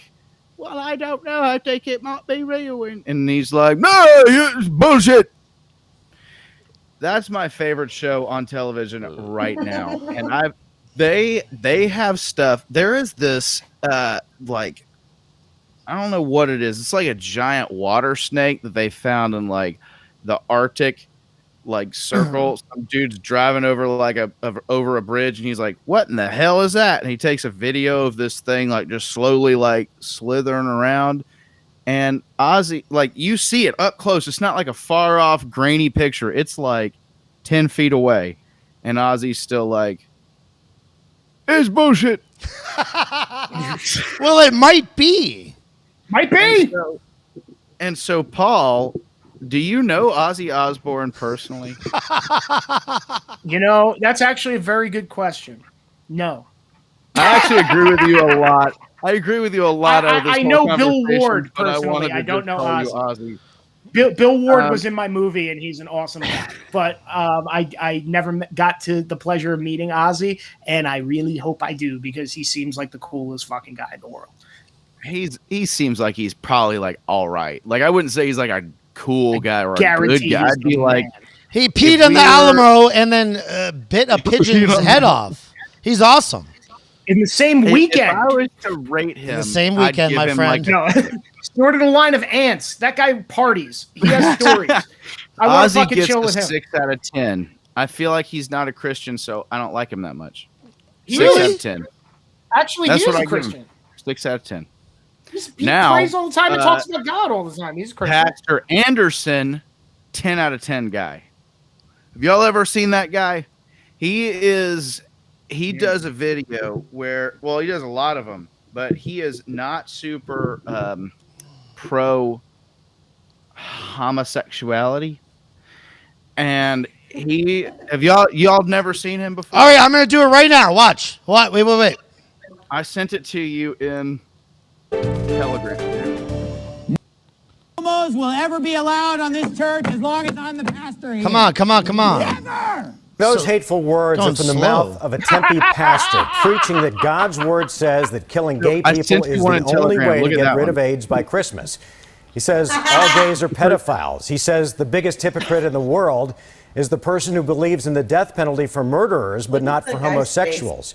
E: well, I don't know. I think it might be real. And he's like, no, it's bullshit. That's my favorite show on television right now. And they have stuff. There is this, like, I don't know what it is. It's like a giant water snake that they found in like the Arctic, like circle. Some dude's driving over like over a bridge, and he's like, "What in the hell is that?" And he takes a video of this thing like just slowly like slithering around. And Ozzy, like, you see it up close. It's not like a far off grainy picture. It's like 10 feet away, and Ozzy's still like, "It's bullshit."
B: Well, it might be.
C: Might be.
E: And so Paul, do you know Ozzy Osbourne personally?
C: That's actually a very good question. No.
E: I actually agree with you a lot.
C: I know Bill Ward personally. I don't know Ozzy. Bill Ward was in my movie, and he's an awesome guy. But I never got to the pleasure of meeting Ozzy, and I really hope I do because he seems like the coolest fucking guy in the world.
E: He seems like he's probably like all right. Like I wouldn't say he's like a cool guy or a good guy. I'd be like,
B: he peed on the Alamo and then bit a pigeon's head off. He's awesome.
C: In the same weekend.
E: If I was to rate him,
B: the same weekend, my friend.
C: Snorted a line of ants. That guy parties. He has stories. I want to fucking chill with him.
E: 6 out of 10. I feel like he's not a Christian, so I don't like him that much.
C: Really?
E: 6 out of 10.
C: Actually,
E: That's
C: he is
E: what
C: a Christian.
E: 6 out of 10.
C: He prays all the time and talks about God all the time. He's a Christian.
E: Pastor Anderson, 10 out of 10 guy. Have y'all ever seen that guy? He does a video where, well, he does a lot of them, but he is not super pro homosexuality. And y'all never seen him before?
B: All right, I'm gonna do it right now. Watch. What? Wait.
E: I sent it to you in Telegram.
I: Homos will ever be allowed on this church as long as I'm the pastor here.
B: Come on.
I: Never!
J: Those hateful words are from the mouth of a Tempe pastor preaching that God's word says that killing gay people is the only way to get rid of AIDS by Christmas. He says all gays are pedophiles. He says the biggest hypocrite in the world is the person who believes in the death penalty for murderers but not for homosexuals.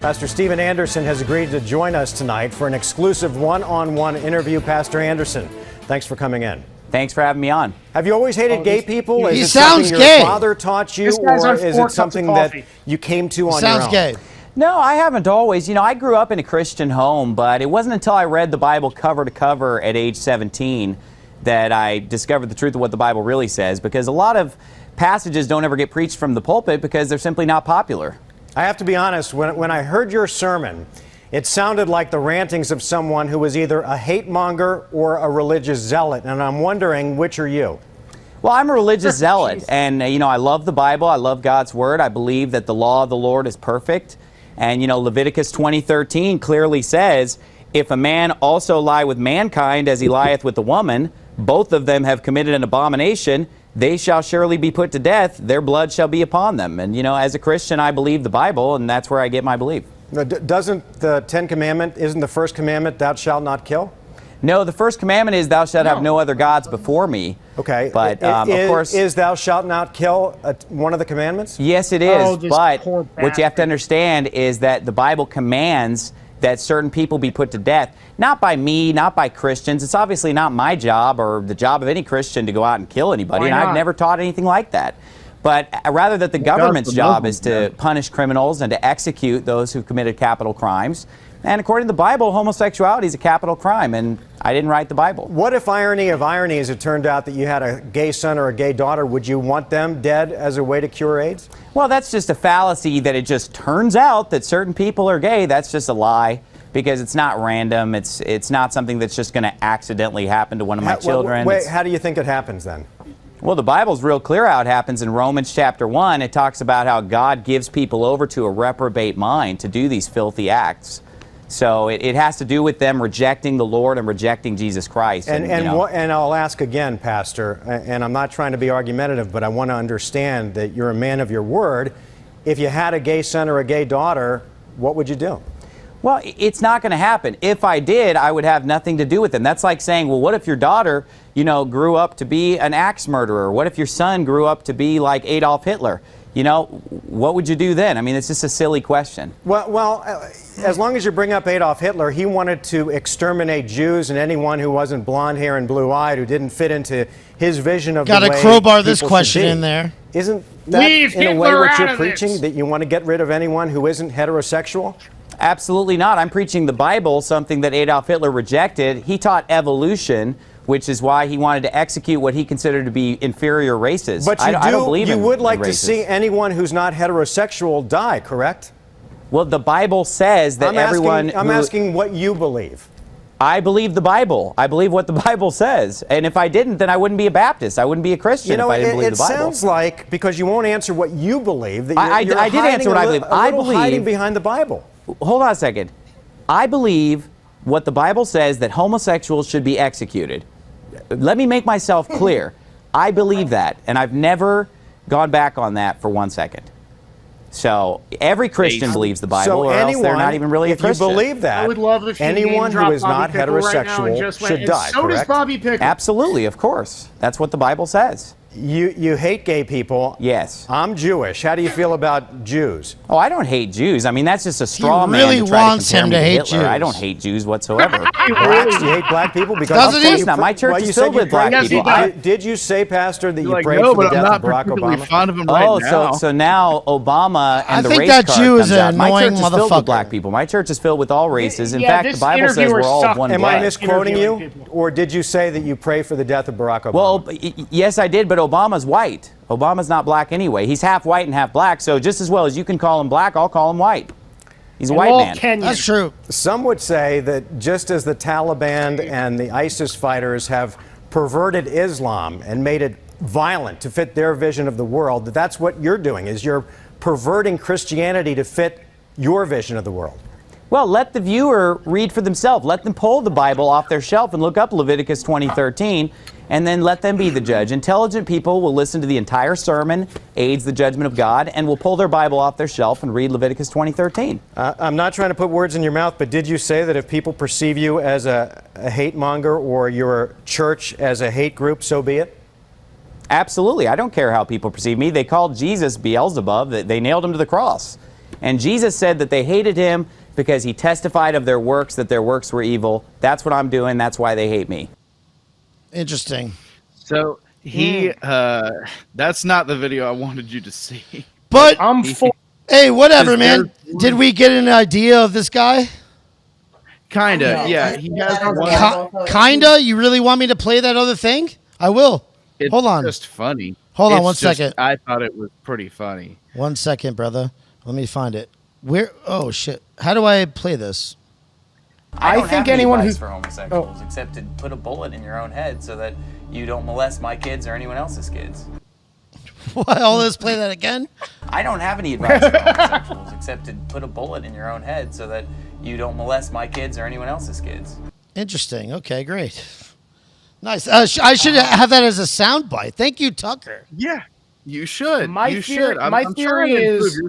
J: Pastor Steven Anderson has agreed to join us tonight for an exclusive one-on-one interview. Pastor Anderson, thanks for coming in.
K: Thanks for having me on.
J: Have you always hated gay people?
B: He
J: Is it
B: sounds
J: something
B: gay.
J: your father taught you, or is it something that you came to on your own?
B: Sounds gay.
K: No, I haven't always. You know, I grew up in a Christian home, but it wasn't until I read the Bible cover to cover at age 17 that I discovered the truth of what the Bible really says, because a lot of passages don't ever get preached from the pulpit because they're simply not popular.
J: I have to be honest, when I heard your sermon, it sounded like the rantings of someone who was either a hate monger or a religious zealot, and I'm wondering, which are you?
K: Well, I'm a religious zealot, and you know, I love the Bible, I love God's Word, I believe that the law of the Lord is perfect, and you know, Leviticus 20:13 clearly says, if a man also lie with mankind as he lieth with the woman, both of them have committed an abomination, they shall surely be put to death, their blood shall be upon them. And you know, as a Christian, I believe the Bible, and that's where I get my belief.
J: Doesn't the 10 Commandment, isn't the first commandment, thou shalt not kill?
K: No, the first commandment is thou shalt have no other gods before me.
J: Okay,
K: but of course,
J: is thou shalt not kill one of the commandments?
K: Yes, it is. But what you have to understand is that the Bible commands that certain people be put to death, not by me, not by Christians. It's obviously not my job or the job of any Christian to go out and kill anybody, and I've never taught anything like that. But rather that the government's job is to punish criminals and to execute those who've committed capital crimes. And according to the Bible, homosexuality is a capital crime, and I didn't write the Bible.
J: What if, irony of ironies, it turned out that you had a gay son or a gay daughter? Would you want them dead as a way to cure AIDS?
K: Well, that's just a fallacy that it just turns out that certain people are gay. That's just a lie, because it's not random. It's not something that's just going to accidentally happen to one of my children.
J: Wait, how do you think it happens then?
K: Well, the Bible's real clear how it happens. In Romans chapter 1, it talks about how God gives people over to a reprobate mind to do these filthy acts. So it has to do with them rejecting the Lord and rejecting Jesus Christ.
J: And I'll ask again, Pastor, and I'm not trying to be argumentative, but I want to understand that you're a man of your word. If you had a gay son or a gay daughter, what would you do?
K: Well, it's not going to happen. If I did, I would have nothing to do with them. That's like saying, well, what if your daughter, you know, grew up to be an axe murderer? What if your son grew up to be like Adolf Hitler? You know, what would you do then? I mean, it's just a silly question.
J: Well, as long as you bring up Adolf Hitler, he wanted to exterminate Jews and anyone who wasn't blonde hair and blue-eyed, who didn't fit into his vision of the way.
B: Got to crowbar this question in there.
J: Isn't that in a way what you're preaching, that you want to get rid of anyone who isn't heterosexual?
K: Absolutely not. I'm preaching the Bible, something that Adolf Hitler rejected. He taught evolution, which is why he wanted to execute what he considered to be inferior races.
J: But
K: I don't believe
J: you
K: in
J: would like
K: races.
J: to see anyone who's not heterosexual die, correct?
K: Well, the Bible says that
J: I'm asking what you believe.
K: I believe the Bible. I believe what the Bible says. And if I didn't, then I wouldn't be a Baptist. I wouldn't be a Christian if I didn't believe the Bible.
J: It sounds like, because you won't answer what you believe, that you're
K: I did answer what I believe.
J: I believe hiding behind the Bible.
K: Hold on a second. I believe what the Bible says, that homosexuals should be executed. Let me make myself clear. I believe that, and I've never gone back on that for 1 second. So every Christian believes the Bible, or else they're not even really a Christian.
J: If you believe that,
C: I would love if
J: anyone who is not heterosexual should die,
C: so does Bobby Pickles.
K: Absolutely, of course. That's what the Bible says.
J: You hate gay people.
K: Yes.
J: I'm Jewish. How do you feel about Jews?
K: Oh, I don't hate Jews. I mean, that's just a straw man.
B: He really
K: to try
B: wants
K: to compare
B: him
K: me
B: to hate
K: Hitler.
B: Jews.
K: I don't hate Jews whatsoever.
J: Blacks? You hate black people? Because
K: of course not. My church is filled with black people.
J: Did you say, Pastor, that you
E: like,
J: prayed
E: no,
J: for the
E: but I'm
J: death
E: not
J: of Barack
E: particularly
J: Obama?
E: fond of him right now.
K: So now Obama and
B: I
K: the
B: think
K: race
B: that
K: card
B: Jew is
K: comes
B: an
K: out. My
B: annoying
K: church is filled with
B: motherfucker.
K: black people. My church is filled with all races. In
C: Yeah,
K: fact,
C: this
K: the Bible says
C: interviewer
K: we're all of one
J: Am
K: blood.
J: I misquoting you? Or did you say that you pray for the death of Barack Obama?
K: Well, yes, I did, but Obama's white. Obama's not black anyway. He's half white and half black, so just as well as you can call him black, I'll call him white. He's a white man.
C: Kenyan.
B: That's true.
J: Some would say that just as the Taliban and the ISIS fighters have perverted Islam and made it violent to fit their vision of the world, that's what you're doing, is you're perverting Christianity to fit your vision of the world.
K: Well, let the viewer read for themselves. Let them pull the Bible off their shelf and look up Leviticus 20:13, and then let them be the judge. Intelligent people will listen to the entire sermon, aids the judgment of God, and will pull their Bible off their shelf and read Leviticus 20:13.
J: I'm not trying to put words in your mouth, but did you say that if people perceive you as a hate monger or your church as a hate group, so be it?
K: Absolutely. I don't care how people perceive me. They called Jesus Beelzebub. They nailed him to the cross. And Jesus said that they hated him because he testified of their works, that their works were evil. That's what I'm doing. That's why they hate me.
B: Interesting.
E: So he, that's not the video I wanted you to see.
B: But
C: I'm for
B: Hey, whatever, man. Did we get an idea of this guy?
E: Kinda, yeah. He has one.
B: Kinda? You really want me to play that other thing? I will. Hold on.
E: It's just funny.
B: Hold on 1 second.
E: I thought it was pretty funny.
B: 1 second, brother. Let me find it. Where? Oh shit! How do I play this?
K: I think anyone who's for homosexuals, except to put a bullet in your own head so that you don't molest my kids or anyone else's kids.
B: What? Let's play that again.
K: I don't have any advice for homosexuals except to put a bullet in your own head so that you don't molest my kids or anyone else's kids.
B: Interesting. Okay, great. Nice. I should have that as a soundbite. Thank you, Tucker.
E: Yeah, you should.
C: My theory is.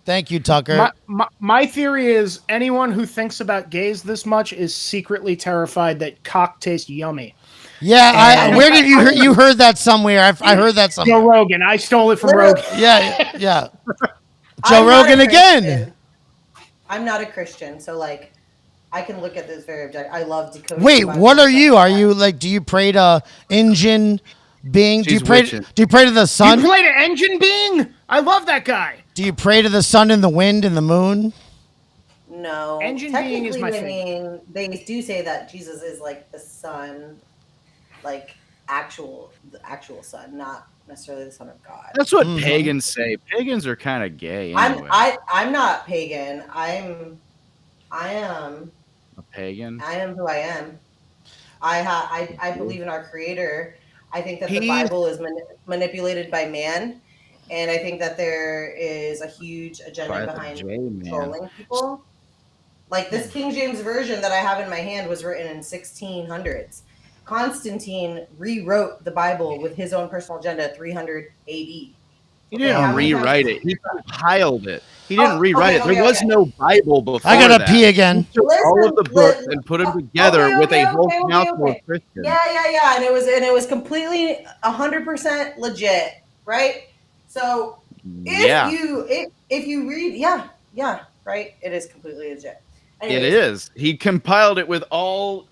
B: Thank you, Tucker.
C: My theory is anyone who thinks about gays this much is secretly terrified that cock tastes yummy.
B: Yeah, where did you heard that somewhere? I heard that somewhere.
C: Joe Rogan. I stole it from Rogan.
B: Yeah. Joe Rogan again.
D: I'm not a Christian, so like I can look at this very objectively. I love decoding.
B: Wait, what are you? Are you like? Do you pray to engine being? Do you pray to the sun?
C: You pray to engine being? I love that guy.
B: Do you pray to the sun and the wind and the moon?
D: No.
C: Engine being is my thing.
D: They do say that Jesus is like the sun, like the actual son, not necessarily the son of God.
E: That's what pagans say. Pagans are kind of gay. Anyway.
D: I'm not pagan. I am
E: a pagan.
D: I am who I am. I believe in our Creator. I think that the Bible is manipulated by man, and I think that there is a huge agenda behind controlling people. Like this King James version that I have in my hand was written in 1600s. Constantine rewrote the Bible with his own personal agenda 300 AD.
E: He didn't rewrite it. He compiled it. He didn't rewrite it. There was no Bible before.
B: I gotta pee again.
E: He took all of the books and put them together with a whole council of Christians.
D: Yeah, and it was completely 100% legit, right? So if you read, right, it is completely legit. Anyways,
E: it is. He compiled it with all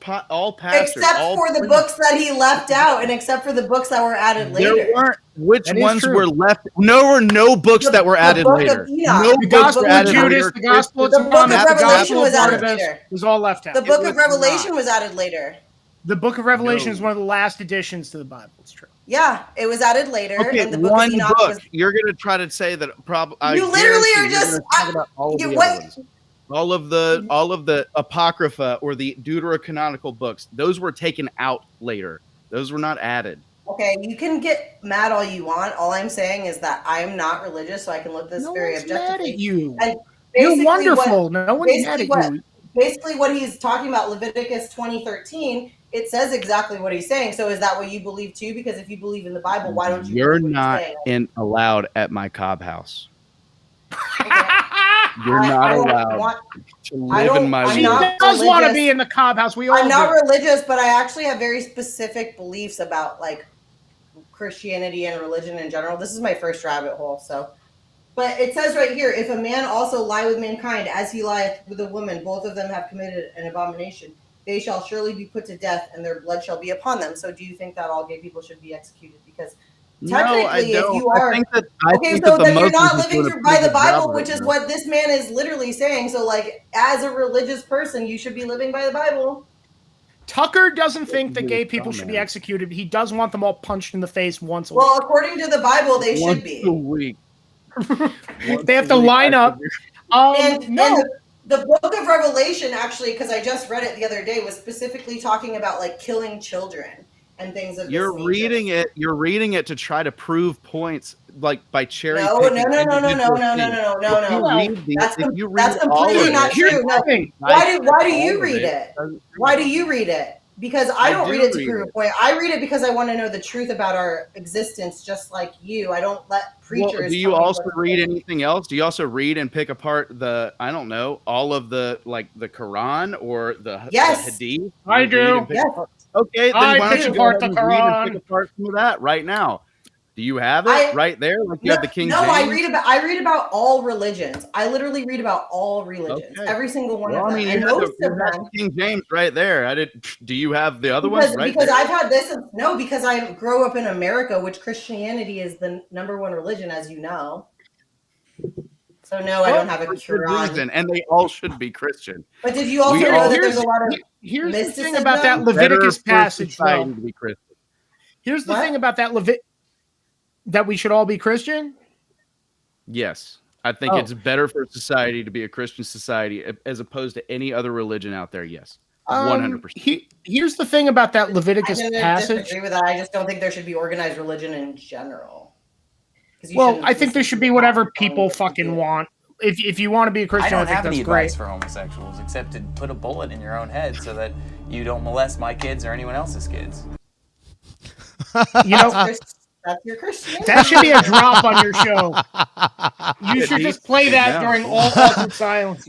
E: pastors,
D: except for the books that he left out, and except for the books that were added later.
E: There weren't. Which ones were left? There were no books that were added later.
C: No books were added later. The Gospel of
D: Revelation was added later.
C: Was all left out.
D: The Book of Revelation was added later.
C: The Book of Revelation is one of the last additions to the Bible. It's true.
D: Yeah, it was added later.
E: Okay,
D: and the book of Enoch was.
E: You're going to try to say that
D: you literally are just.
E: All of the Apocrypha or the Deuterocanonical books, those were taken out later. Those were not added.
D: Okay, you can get mad all you want. All I'm saying is that I'm not religious, so I can look this very objectively.
C: Mad at you.
D: And
C: you're wonderful. No one's mad at you.
D: Basically, what he's talking about, Leviticus 20:13, it says exactly what he's saying. So is that what you believe too? Because if you believe in the Bible, why don't you?
E: You're not allowed at my cob house. You're not allowed to live in my
C: She does want to be in the Cobb house.
D: I'm not religious, but I actually have very specific beliefs about like Christianity and religion in general. This is my first rabbit hole, so. But it says right here, if a man also lie with mankind as he lieth with a woman, both of them have committed an abomination. They shall surely be put to death, and their blood shall be upon them. So do you think that all gay people should be executed? Because technically, if you are then you're not living by the Bible, which is what this man is literally saying. So, like, as a religious person, you should be living by the Bible.
C: Tucker doesn't think that gay people should be executed. He does want them all punched in the face once a week.
D: Well, according to the Bible, they should be.
E: Once a week.
C: They have to line up.
D: And the book of Revelation, actually, because I just read it the other day, was specifically talking about like killing children and things of
E: You're
D: this
E: reading it. You're reading it to try to prove points, like by cherry
D: No.
E: picking.
D: That's completely not true. No. Why do you read it? Why do you read it? Because I don't read it to prove a point. I read it because I want to know the truth about our existence, just like you. I don't let preachers.
E: Well, do you also read anything else? Do you also read and pick apart all of the the Quran or the Hadith?
C: I do.
E: Yes. Okay, then why don't you go ahead and read and pick apart some of that right now? Do you have it right there? Like you have the King James?
D: I read about all religions. I literally read about all religions, every single one of them.
E: You have King James right there. Do you have the other ones right
D: because
E: there?
D: I've had this. No, because I grew up in America, which Christianity is the #1 religion, as you know. So no, I don't have a cure on.
E: Reason, and they all should be Christian.
D: But did you also know that there's a lot of
C: here's the
D: mysticism?
C: thing about that Leviticus passage, though.
E: To be Christian.
C: Here's the thing about that that we should all be Christian.
E: Yes, I think it's better for society to be a Christian society as opposed to any other religion out there. Yes, 100%.
C: Here's the thing about that Leviticus
D: I
C: passage.
D: disagree with that. I just don't think there should be organized religion in general.
C: Well, I think there should be whatever people fucking want. If you want to be a Christian,
K: I don't
C: think
K: have
C: that's
K: any
C: great.
K: advice for homosexuals except to put a bullet in your own head so that you don't molest my kids or anyone else's kids.
C: You know,
D: that's your Christian.
C: That should be a drop on your show. You should just play that during all awkward silence.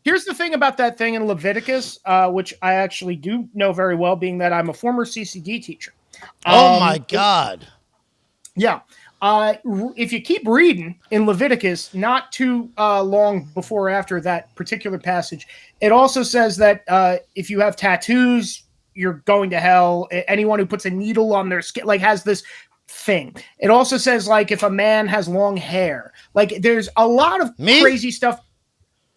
C: Here's the thing about that thing in Leviticus, which I actually do know very well, being that I'm a former CCD teacher.
B: Oh my God.
C: Yeah. If you keep reading in Leviticus, not too long before or after that particular passage, it also says that if you have tattoos, you're going to hell. Anyone who puts a needle on their skin, like, has this thing. It also says, like, if a man has long hair, like, there's a lot of crazy stuff.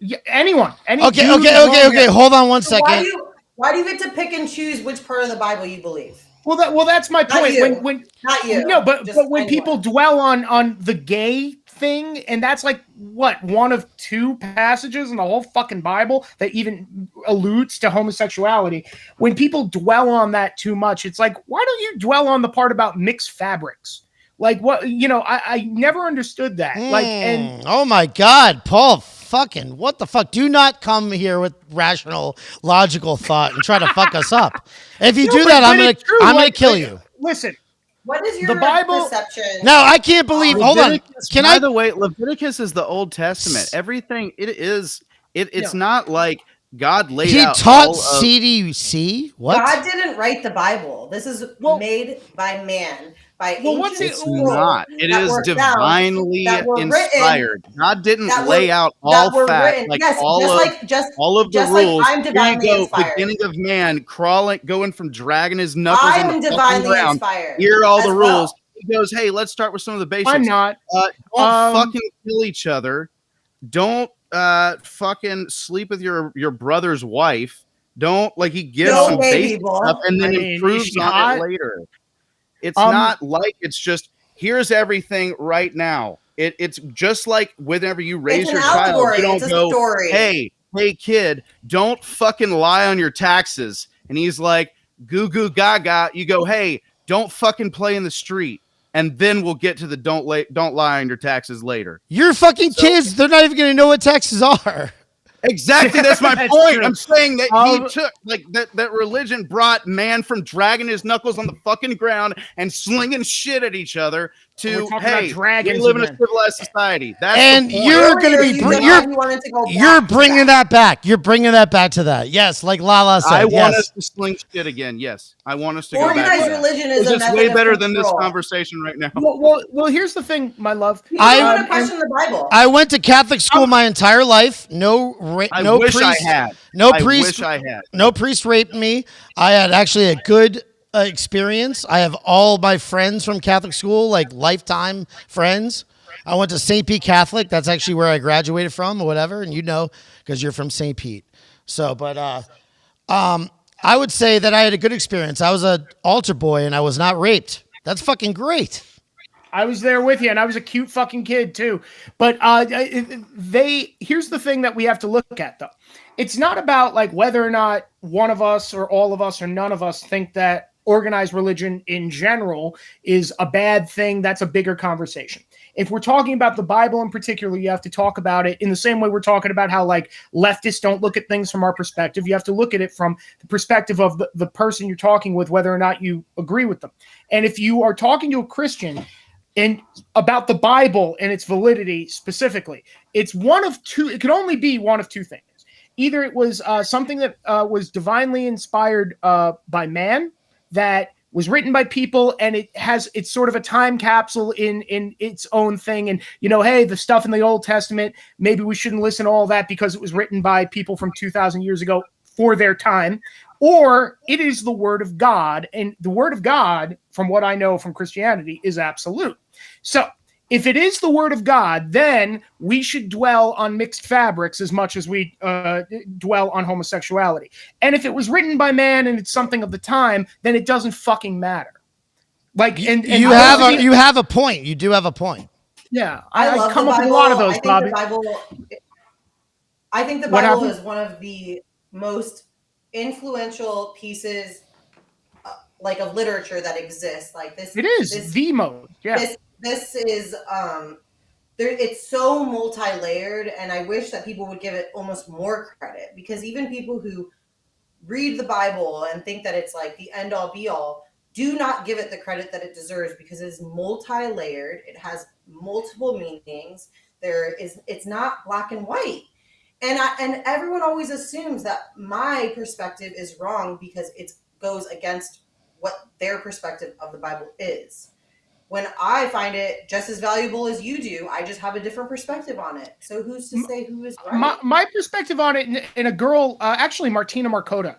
C: Yeah, anyone.
B: Okay. Hold on one second.
D: Why do you get to pick and choose which part of the Bible you believe?
C: Well, that's my point.
D: Not you.
C: No, but when people dwell on the gay thing, and that's like what, one of two passages in the whole fucking Bible that even alludes to homosexuality. When people dwell on that too much, it's like, why don't you dwell on the part about mixed fabrics? Like, what, I never understood that.
B: Oh my God, Paul. Fucking what the fuck? Do not come here with rational, logical thought and try to fuck us up. If you do that, I'm gonna kill you.
C: Listen,
D: what is your perception?
B: No, I can't believe. Hold on.
E: By the way, Leviticus is the Old Testament. Everything it's not like God laid out.
B: He taught CDC. What?
D: God didn't write the Bible. This is made by man.
E: It's not. It is divinely inspired. God didn't lay out all facts, all of the rules. Here you go, beginning of man, going from dragging his knuckles on the fucking ground. Here are all the rules. He goes, hey, let's start with some of the basics.
C: I'm not.
E: Don't fucking kill each other. Don't fucking sleep with your brother's wife. Don't, he gives some basic stuff and then improves on it later. It's not like it's just, here's everything right now. It's just like whenever you raise your child, you don't go, hey kid, don't fucking lie on your taxes. And he's like, goo goo gaga. You go, hey, don't fucking play in the street. And then we'll get to the don't lie on your taxes later.
B: Your fucking kids, they're not even going to know what taxes are.
E: Exactly, that's my point. True. I'm saying that he took that religion brought man from dragging his knuckles on the fucking ground and slinging shit at each other to we live in a civilized society. That's
B: and you're going to be you're bringing that back. You're bringing that back to that. Yes, like Lala said.
E: I want us to sling shit again. Yes, I want us to go back.
D: Organized religion is
E: way better than this conversation right now.
C: Well, here's the thing, my love.
D: I want to question the Bible.
B: I went to Catholic school my entire life. No priest raped me. I had actually a good experience. I have all my friends from Catholic school, like lifetime friends. I went to St. Pete Catholic. That's actually where I graduated from or whatever. And because you're from St. Pete. So, but I would say that I had a good experience. I was an altar boy and I was not raped. That's fucking great.
C: I was there with you, and I was a cute fucking kid too. But here's the thing that we have to look at, though. It's not about whether or not one of us or all of us or none of us think that organized religion in general is a bad thing. That's a bigger conversation. If we're talking about the Bible in particular, you have to talk about it in the same way we're talking about how leftists don't look at things from our perspective. You have to look at it from the perspective of the person you're talking with, whether or not you agree with them. And if you are talking to a Christian and about the Bible and its validity specifically, it's one of two. It could only be one of two things. Either it was something that was divinely inspired by man, that was written by people, and it's sort of a time capsule in its own thing. And, hey, the stuff in the Old Testament, maybe we shouldn't listen to all that because it was written by people from 2,000 years ago for their time. Or it is the word of God. And the word of God, from what I know from Christianity, is absolute. So if it is the word of God, then we should dwell on mixed fabrics as much as we dwell on homosexuality. And if it was written by man and it's something of the time, then it doesn't fucking matter. Like, and
B: you have a point. You do have a point.
C: Yeah,
D: I love
C: come
D: the
C: up
D: Bible.
C: with a lot of those,
D: I think the Bible is one of the most influential pieces like of literature that exists. Like this,
C: it is the most. Yeah,
D: this is it's so multi-layered, and I wish that people would give it almost more credit, because even people who read the Bible and think that it's like the end all be all do not give it the credit that it deserves, because it's multi-layered. It has multiple meanings. It's not black and white. And everyone always assumes that my perspective is wrong because it goes against what their perspective of the Bible is. When I find it just as valuable as you do, I just have a different perspective on it. So who's to say who is right?
C: My perspective on it, and a girl, actually Martina Marcota,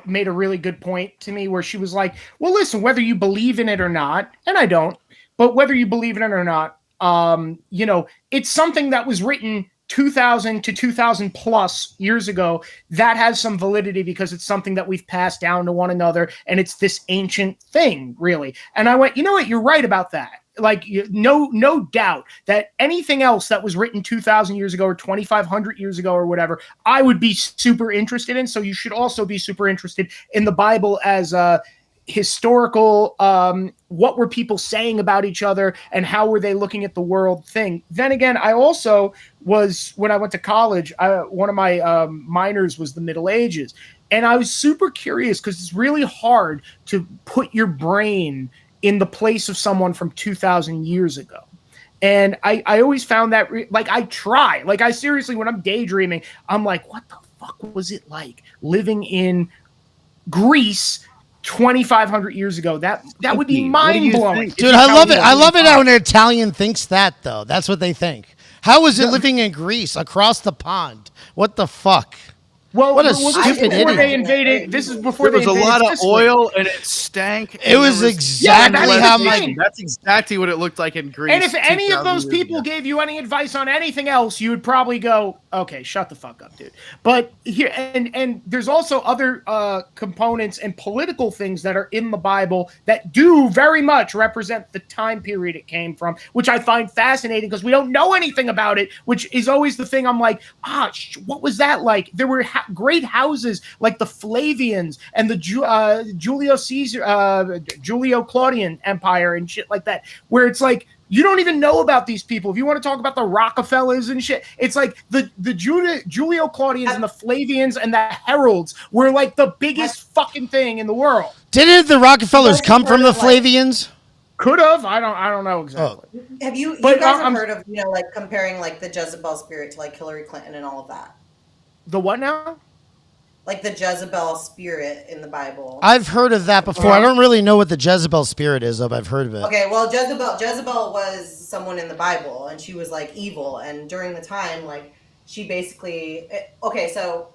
C: made a really good point to me, where she was like, well, listen, whether you believe in it or not, and I don't, but whether you believe in it or not, it's something that was written 2000 to 2000 plus years ago that has some validity, because it's something that we've passed down to one another, and it's this ancient thing, really. And I went, you know what, you're right about that. Like, no doubt that anything else that was written 2000 years ago or 2500 years ago or whatever, I would be super interested in. So you should also be super interested in the Bible as a historical, what were people saying about each other and how were they looking at the world thing. Then again, I also was, when I went to college, one of my minors was the Middle Ages, and I was super curious because it's really hard to put your brain in the place of someone from 2000 years ago. And I always found that I seriously, when I'm daydreaming, I'm like, what the fuck was it like living in Greece 2,500 years ago? That would be mind blowing,
B: dude. I love it. I love it how an Italian thinks that, though. That's what they think. How was it living in Greece across the pond? What the fuck?
C: Well,
B: what a stupid idiot.
C: They invaded. This is before
H: there was a lot of oil and it stank.
B: It was exactly how my.
E: That's exactly what it looked like in Greece.
C: And if any of those people gave you any advice on anything else, you would probably go, "Okay, shut the fuck up, dude." But here, and there's also other components and political things that are in the Bible that do very much represent the time period it came from, which I find fascinating because we don't know anything about it. Which is always the thing. I'm like, what was that like? There were great houses like the Flavians and the Julio Claudian Empire and shit like that, where it's like you don't even know about these people. If you want to talk about the Rockefellers and shit, it's like the Julio Claudians and the Flavians and the Heralds were like the biggest fucking thing in the world.
B: Didn't the Rockefellers come from the Flavians?
C: Could have. I don't know exactly.
D: Have you guys have heard of like comparing like the Jezebel spirit to like Hillary Clinton and all of that?
C: The what now?
D: Like the Jezebel spirit in the Bible.
B: I've heard of that before. I don't really know what the Jezebel spirit is, though. I've heard of it.
D: Okay, well, Jezebel was someone in the Bible, and she was like evil. And during the time, like she basically. Okay, so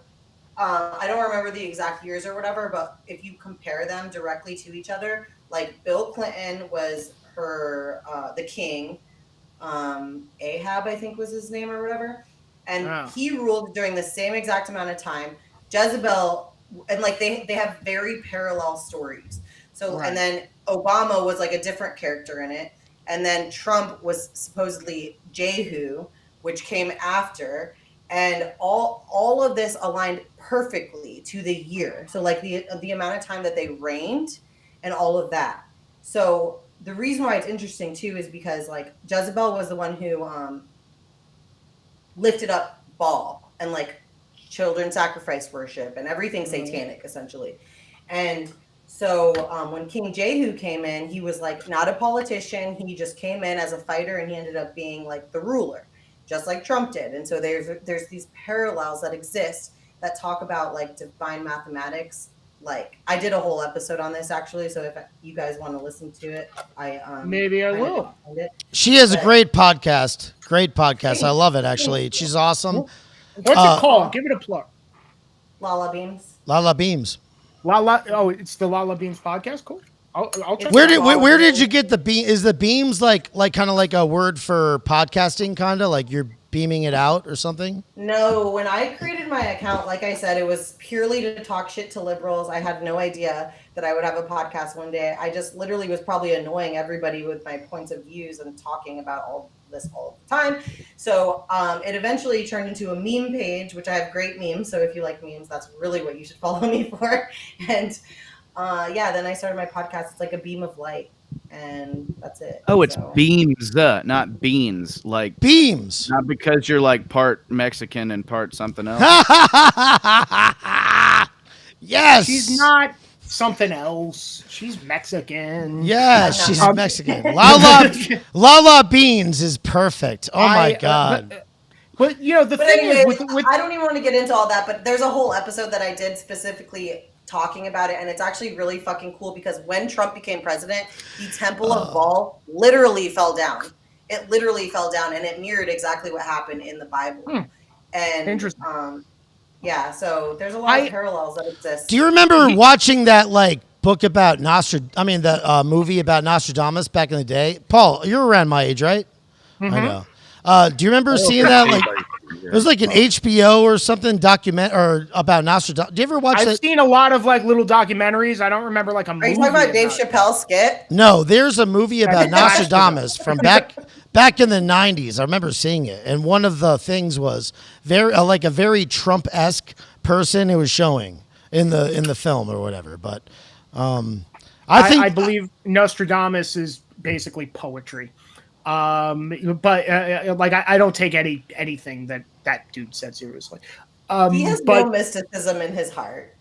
D: I don't remember the exact years or whatever, but if you compare them directly to each other, like Bill Clinton was her the king, Ahab, I think was his name or whatever. And he ruled during the same exact amount of time. Jezebel, and like they have very parallel stories. So, right. And then Obama was like a different character in it. And then Trump was supposedly Jehu, which came after. And all of this aligned perfectly to the year. So like the amount of time that they reigned and all of that. So the reason why it's interesting too is because like Jezebel was the one who lifted up Baal and like children sacrifice worship and everything satanic essentially. And so when King Jehu came in, he was like not a politician. He just came in as a fighter and he ended up being like the ruler, just like Trump did. And so there's these parallels that exist that talk about like divine mathematics. Like I did a whole episode on this actually. So if you guys want to listen to it,
C: maybe I will.
B: She has a great podcast. Great podcast. I love it actually. She's awesome.
C: What's it called? Give it a plug.
D: Lala BEAMZ.
B: Lala BEAMZ.
C: Lala. Oh, it's the Lala BEAMZ podcast. Cool. I'll check
B: Where
C: that
B: did
C: out.
B: where did you get the beam? Is the beams like kind of like a word for podcasting, kind of like you're beaming it out or something?
D: No, when I created my account, like I said, it was purely to talk shit to liberals. I had no idea that I would have a podcast one day. I just literally was probably annoying everybody with my points of views and talking about all this all the time. So it eventually turned into a meme page, which I have great memes. So if you like memes, that's really what you should follow me for. And then I started my podcast. It's like a beam of light. And that's it.
E: Oh, it's BEAMZ, not beans. Like
B: beams.
E: Not because you're like part Mexican and part something else.
B: Yes.
C: She's not something else. She's Mexican.
B: Yeah, she's Mexican. Lala Beans is perfect. Oh my god.
C: But you know the thing
D: anyways,
C: is, with
D: I don't even want to get into all that. But there's a whole episode that I did specifically talking about it, and it's actually really fucking cool because when Trump became president, the Temple of Baal literally fell down. It literally fell down, and it mirrored exactly what happened in the Bible. And
C: interesting.
D: So there's a lot of parallels that exist.
B: Do you remember watching that like book about the movie about Nostradamus back in the day? Paul, you're around my age, right?
C: Mm-hmm.
B: I know. Do you remember seeing that? Like, it was like an HBO or something about Nostradamus. Do you ever watch that?
C: I've seen a lot of like little documentaries. I don't remember like a movie.
D: Are you talking about Dave Chappelle's skit?
B: No, there's a movie about Nostradamus from back in the 90s. I remember seeing it, and one of the things was like a very Trump-esque person it was showing in the film or whatever. But I
C: believe Nostradamus is basically poetry. I don't take anything that dude said seriously.
D: He has no mysticism in his heart.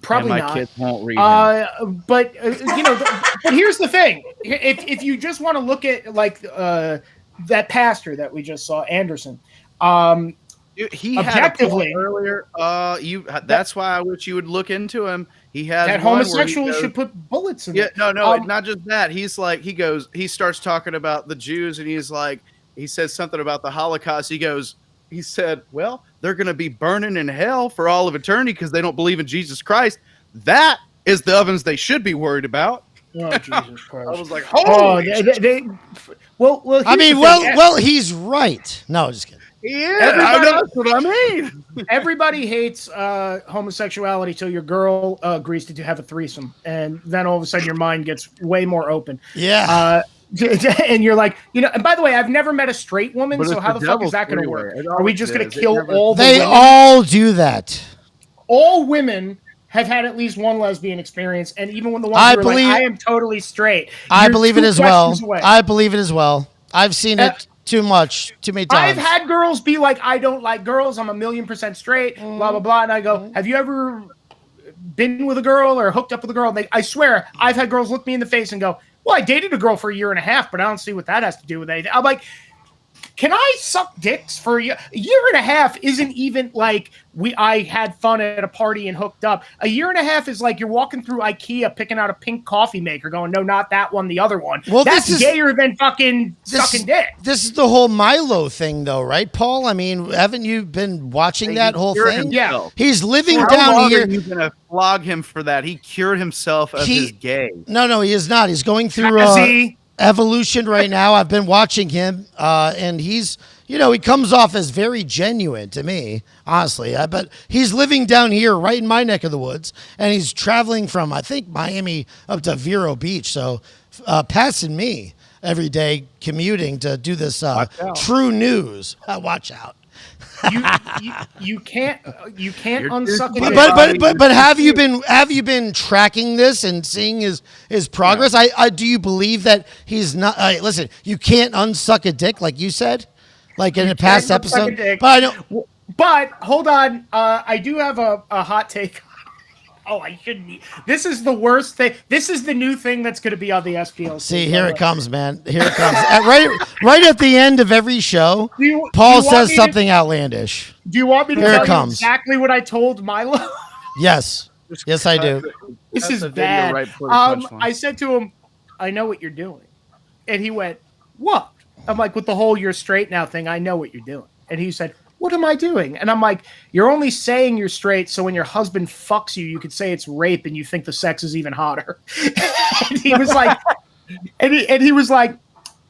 C: Probably
E: and my
C: not.
E: kids won't read him.
C: But here's the thing: if you just want to look at like that pastor that we just saw, Anderson,
E: he
C: objectively
E: had a point earlier. That's why I wish you would look into him. He has
C: that homosexuals should put bullets in.
E: Yeah, no, not just that. He's like he starts talking about the Jews, and he says something about the Holocaust. He said, well, they're going to be burning in hell for all of eternity because they don't believe in Jesus Christ. That is the ovens they should be worried about.
C: Oh, Jesus Christ.
E: I was like, holy
B: well, he's right. No, just kidding.
E: Yeah, that's what I mean.
C: Everybody hates homosexuality till your girl agrees to have a threesome, and then all of a sudden your mind gets way more open.
B: Yeah.
C: And you're like, and by the way, I've never met a straight woman, so how the fuck is that going to work? Are we just going to kill all the women?
B: They all do that.
C: All women have had at least one lesbian experience, and even when the ones who are like, I am totally straight.
B: I believe it as well. I believe it as well. I've seen it too many times.
C: I've had girls be like, I don't like girls. I'm 1,000,000% straight, blah, blah, blah. And I go, have you ever been with a girl or hooked up with a girl? And I swear, I've had girls look me in the face and go, well, I dated a girl for 1.5 years, but I don't see what that has to do with anything. I'm like, can I suck dicks for a year? 1.5 years isn't even like I had fun at a party and hooked up. 1.5 years is like you're walking through IKEA picking out a pink coffee maker going, no, not that one, the other one. Well, that's gayer than fucking sucking dick.
B: This is the whole Milo thing, though, right, Paul? I mean, haven't you been watching that whole thing?
C: Yeah.
B: He's living
E: How
B: down
E: long
B: here.
E: Are you going to flog him for that? He cured himself of his gay.
B: No, he is not. He's going through evolution right now. I've been watching him, and he's, he comes off as very genuine to me, honestly. But he's living down here right in my neck of the woods, and he's traveling from, I think, Miami up to Vero Beach. So passing me every day, commuting to do this true news. Watch out.
C: You can't unsuck it.
B: But have you been tracking this and seeing his progress? Yeah. I do you believe that he's not? Listen, you can't unsuck a dick like you said, like in a past episode. But I don't.
C: But hold on, I do have a hot take. Oh, I shouldn't. This is the worst thing. This is the new thing that's going to be on the SPL.
B: See, here it comes, man. Here it comes. right at the end of every show, Paul says something outlandish.
C: Do you want me to tell you exactly what I told Milo?
B: Yes. Yes, I do.
C: This is bad. I said to him, I know what you're doing. And he went, what? I'm like, with the whole you're straight now thing, I know what you're doing. And he said, what am I doing? And I'm like, you're only saying you're straight so when your husband fucks you, you could say it's rape and you think the sex is even hotter. And he was like, and he was like,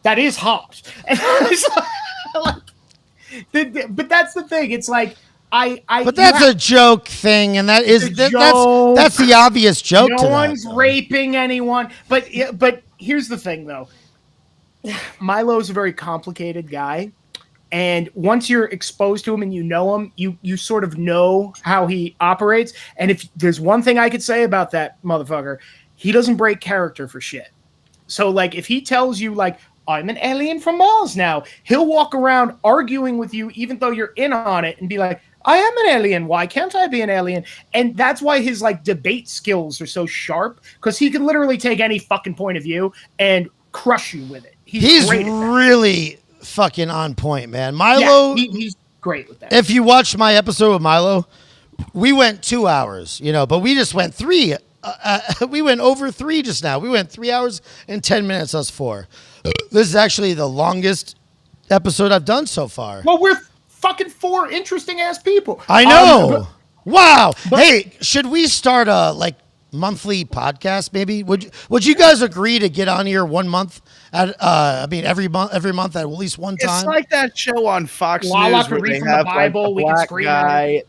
C: that is hot. And I was like, but that's the thing. It's like,
B: but that's a joke thing, and that's the obvious joke.
C: No one's raping anyone. But here's the thing, though. Milo's a very complicated guy, and once you're exposed to him and you know him, you sort of know how he operates. And if there's one thing I could say about that motherfucker, he doesn't break character for shit. So like, if he tells you like, I'm an alien from Mars now, he'll walk around arguing with you even though you're in on it and be like, I am an alien. Why can't I be an alien? And that's why his like debate skills are so sharp, because he can literally take any fucking point of view and crush you with it.
B: He's really fucking on point, man. Milo,
C: he's great with that.
B: If you watch my episode with Milo, we went 2 hours, but we just went 3. We went over 3 just now. We went 3 hours and 10 minutes, us 4. This is actually the longest episode I've done so far.
C: Well, we're fucking 4 interesting ass people.
B: I know. Wow. Hey, should we start a like monthly podcast? Maybe would you guys agree to get on here 1 month at every month at least one time?
E: It's like that show on Fox
C: Lala
E: News where
C: read
E: they
C: from
E: have
C: the Bible.
E: like, the
C: We can
E: black
C: scream
E: guy.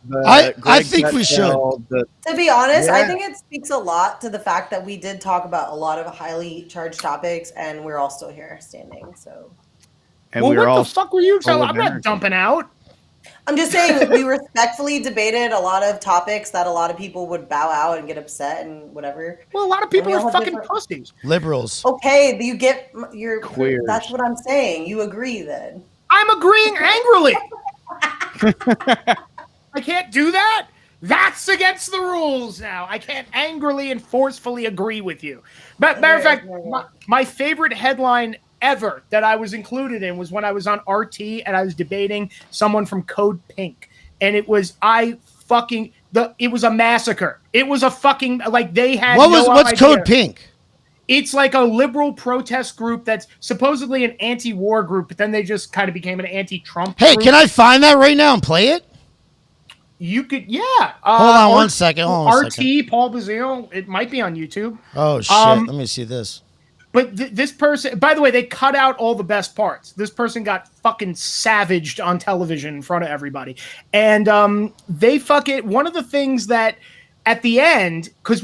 B: I think we should.
D: To be honest, I
E: Yeah.
D: think it speaks a lot to the fact that we did talk about a lot of highly charged topics, and we're all still here standing. So,
E: And
C: well,
E: we were
C: what
E: all
C: the fuck were you
E: full
C: telling?
E: of
C: I'm not
E: energy.
C: dumping out.
D: I'm just saying we respectfully debated a lot of topics that a lot of people would bow out and get upset and whatever.
C: Well, a lot of people
D: And we
C: are
D: all have
C: fucking
D: different-
C: pussies.
B: Liberals.
D: Okay, you get your.
E: Queers.
D: That's what I'm saying. You agree then?
C: I'm agreeing angrily. I can't do that. That's against the rules now. I can't angrily and forcefully agree with you. But matter of fact, my favorite headline ever that I was included in was when I was on RT and I was debating someone from Code Pink. And it was it was a massacre. It was a fucking like they had
B: What's
C: idea.
B: Code Pink?
C: It's like a liberal protest group that's supposedly an anti-war group, but then they just kind of became an anti-Trump
B: Hey,
C: group.
B: can I find that right now and play it?
C: You could, yeah.
B: Hold on one second. Hold on a second.
C: Paul BaZiLe. It might be on YouTube.
B: Oh shit! Let me see this.
C: But this person, by the way, they cut out all the best parts. This person got fucking savaged on television in front of everybody. And they one of the things that at the end, because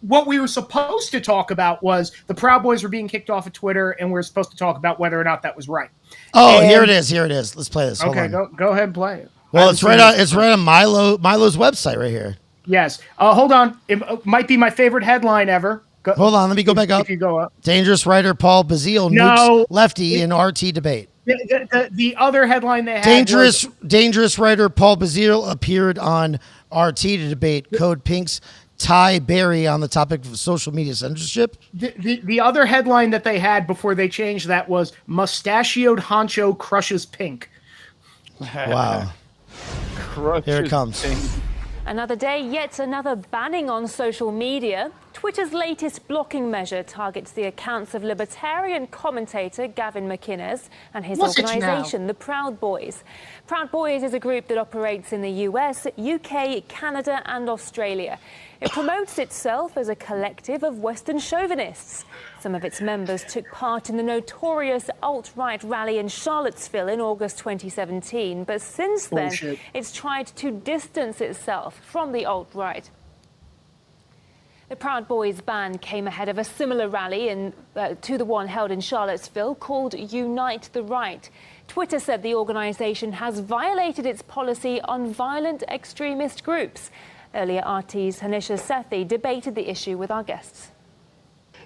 C: what we were supposed to talk about was the Proud Boys were being kicked off of Twitter, and we were supposed to talk about whether or not that was right.
B: Oh, here it is. Here it is. Let's play this. Hold
C: Okay,
B: on.
C: go ahead and play it.
B: Well, it's right on Milo's website right here.
C: Yes. Hold on. It might be my favorite headline ever.
B: Hold on. Let me go back up.
C: If you go up.
B: Dangerous writer Paul BaZiLe nukes lefty in RT debate.
C: The other headline they had
B: Dangerous writer Paul BaZiLe appeared on RT to debate Code Pink's Ty Berry on the topic of social media censorship.
C: The other headline that they had before they changed that was Mustachioed Honcho crushes Pink.
B: Wow. Here it comes.
L: Another day, yet another banning on social media. Twitter's latest blocking measure targets the accounts of libertarian commentator Gavin McInnes and his organisation, the Proud Boys. Proud Boys is a group that operates in the US, UK, Canada and Australia. It promotes itself as a collective of Western chauvinists. Some of its members took part in the notorious alt-right rally in Charlottesville in August 2017, but since then, it's tried to distance itself from the alt-right. The Proud Boys ban came ahead of a similar rally to the one held in Charlottesville called Unite the Right. Twitter said the organisation has violated its policy on violent extremist groups. Earlier, RT's Hanisha Sethi debated the issue with our guests.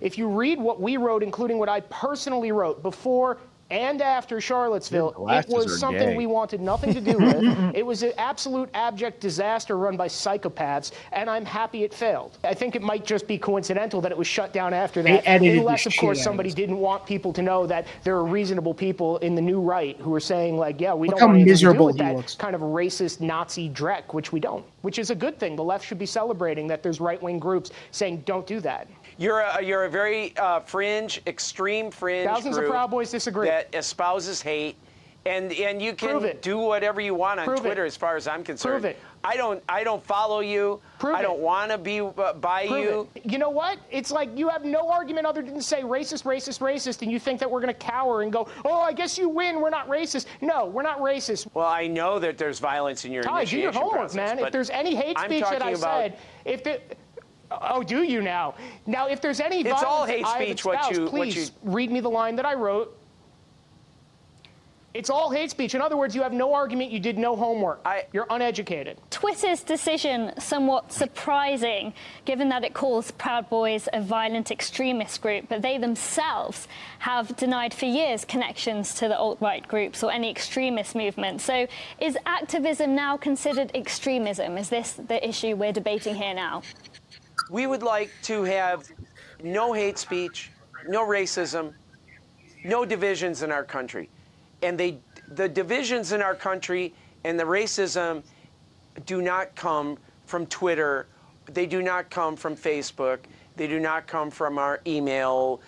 C: If you read what we wrote, including what I personally wrote before and after Charlottesville, it was something we wanted nothing to do with. It was an absolute abject disaster run by psychopaths, and I'm happy it failed. I think it might just be coincidental that it was shut down after that, unless, of course, somebody didn't want people to know that there are reasonable people in the new right who are saying, like, yeah, we don't want anything to do with that kind of racist Nazi dreck, which we don't, which is a good thing. The left should be celebrating that there's right-wing groups saying, don't do that.
M: You're a very fringe, extreme fringe
C: Thousands
M: group
C: of Proud Boys disagree.
M: That espouses hate And you can do whatever you want on Twitter, as far as I'm concerned.
C: Prove it.
M: I don't follow you. I don't want to be by you.
C: You know what? It's like you have no argument other than to say racist, racist, racist, and you think that we're going to cower and go, oh, I guess you win. We're not racist. No, we're not racist.
M: Well, I know that there's violence in your initiation
C: do your homework,
M: process,
C: man. If there's any hate speech that I said, oh, do you now? Now, if there's any violence
M: all hate speech.
C: Please read me the line that I wrote. It's all hate speech. In other words, you have no argument. You did no homework. You're uneducated.
N: Twitter's decision somewhat surprising, given that it calls Proud Boys a violent extremist group, but they themselves have denied for years connections to the alt-right groups or any extremist movement. So is activism now considered extremism? Is this the issue we're debating here now?
M: We would like to have no hate speech, no racism, no divisions in our country. And the divisions in our country and the racism do not come from Twitter. They do not come from Facebook. They do not come from our email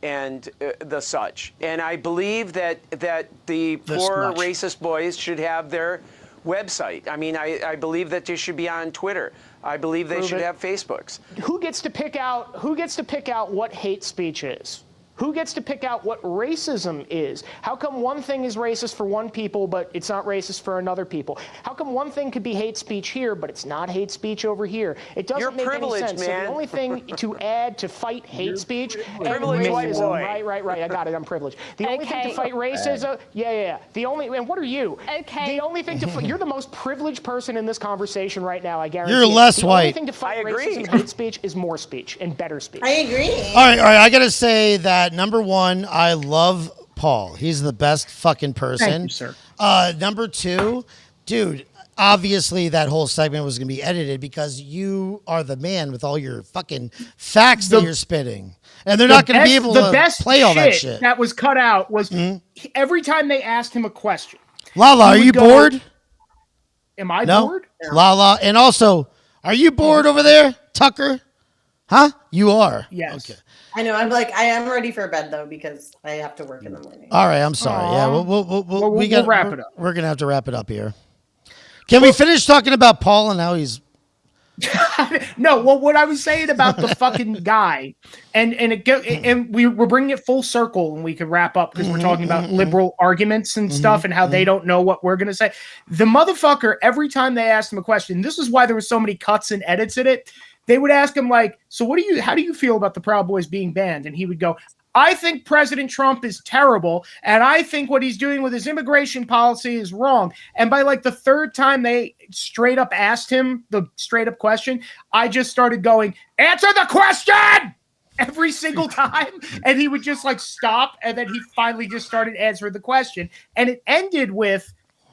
M: and the such. And I believe that the poor racist boys should have their website. I mean, I believe that they should be on Twitter. I believe they should have Facebooks.
C: Who gets to pick out what hate speech is? Who gets to pick out what racism is? How come one thing is racist for one people, but it's not racist for another people? How come one thing could be hate speech here, but it's not hate speech over here? It doesn't make any sense.
M: Man.
C: So the only thing to add to fight hate speech and
M: privileged white
C: racism,
M: boy.
C: Right. I got it. I'm privileged. The only thing to fight racism, and what are you?
N: Okay.
C: The only thing to you're the most privileged person in this conversation right now. I guarantee.
B: You're less
C: the
B: white.
C: The only thing to fight racism and hate speech is more speech and better speech.
D: I agree.
B: All right. I gotta say that number one, I love Paul. He's the best fucking person.
C: Thank you, sir.
B: Number two, dude, obviously that whole segment was gonna be edited because you are the man with all your fucking facts that you're spitting. And they're not gonna be able to play all that shit.
C: That was cut out was every time they asked him a question.
B: Lala, are you bored?
C: Am I bored?
B: Lala, and also, are you bored over there, Tucker? Huh? You are.
C: Yes.
B: Okay.
D: I know. I'm like, I am ready for bed though because I have to work in the morning.
B: All right. I'm sorry. Yeah. We'll
C: wrap it up.
B: We're gonna have to wrap it up here. Can we finish talking about Paul and how he's?
C: No. Well, what I was saying about the fucking guy, and we're bringing it full circle, and we can wrap up because we're talking about liberal arguments and stuff, and how they don't know what we're gonna say. The motherfucker. Every time they asked him a question, this is why there were so many cuts and edits in it. They would ask him like, so how do you feel about the Proud Boys being banned? And he would go, I think President Trump is terrible. And I think what he's doing with his immigration policy is wrong. And by like the third time they straight up asked him the straight up question, I just started going, answer the question every single time. And he would just like stop. And then he finally just started answering the question. And it ended with,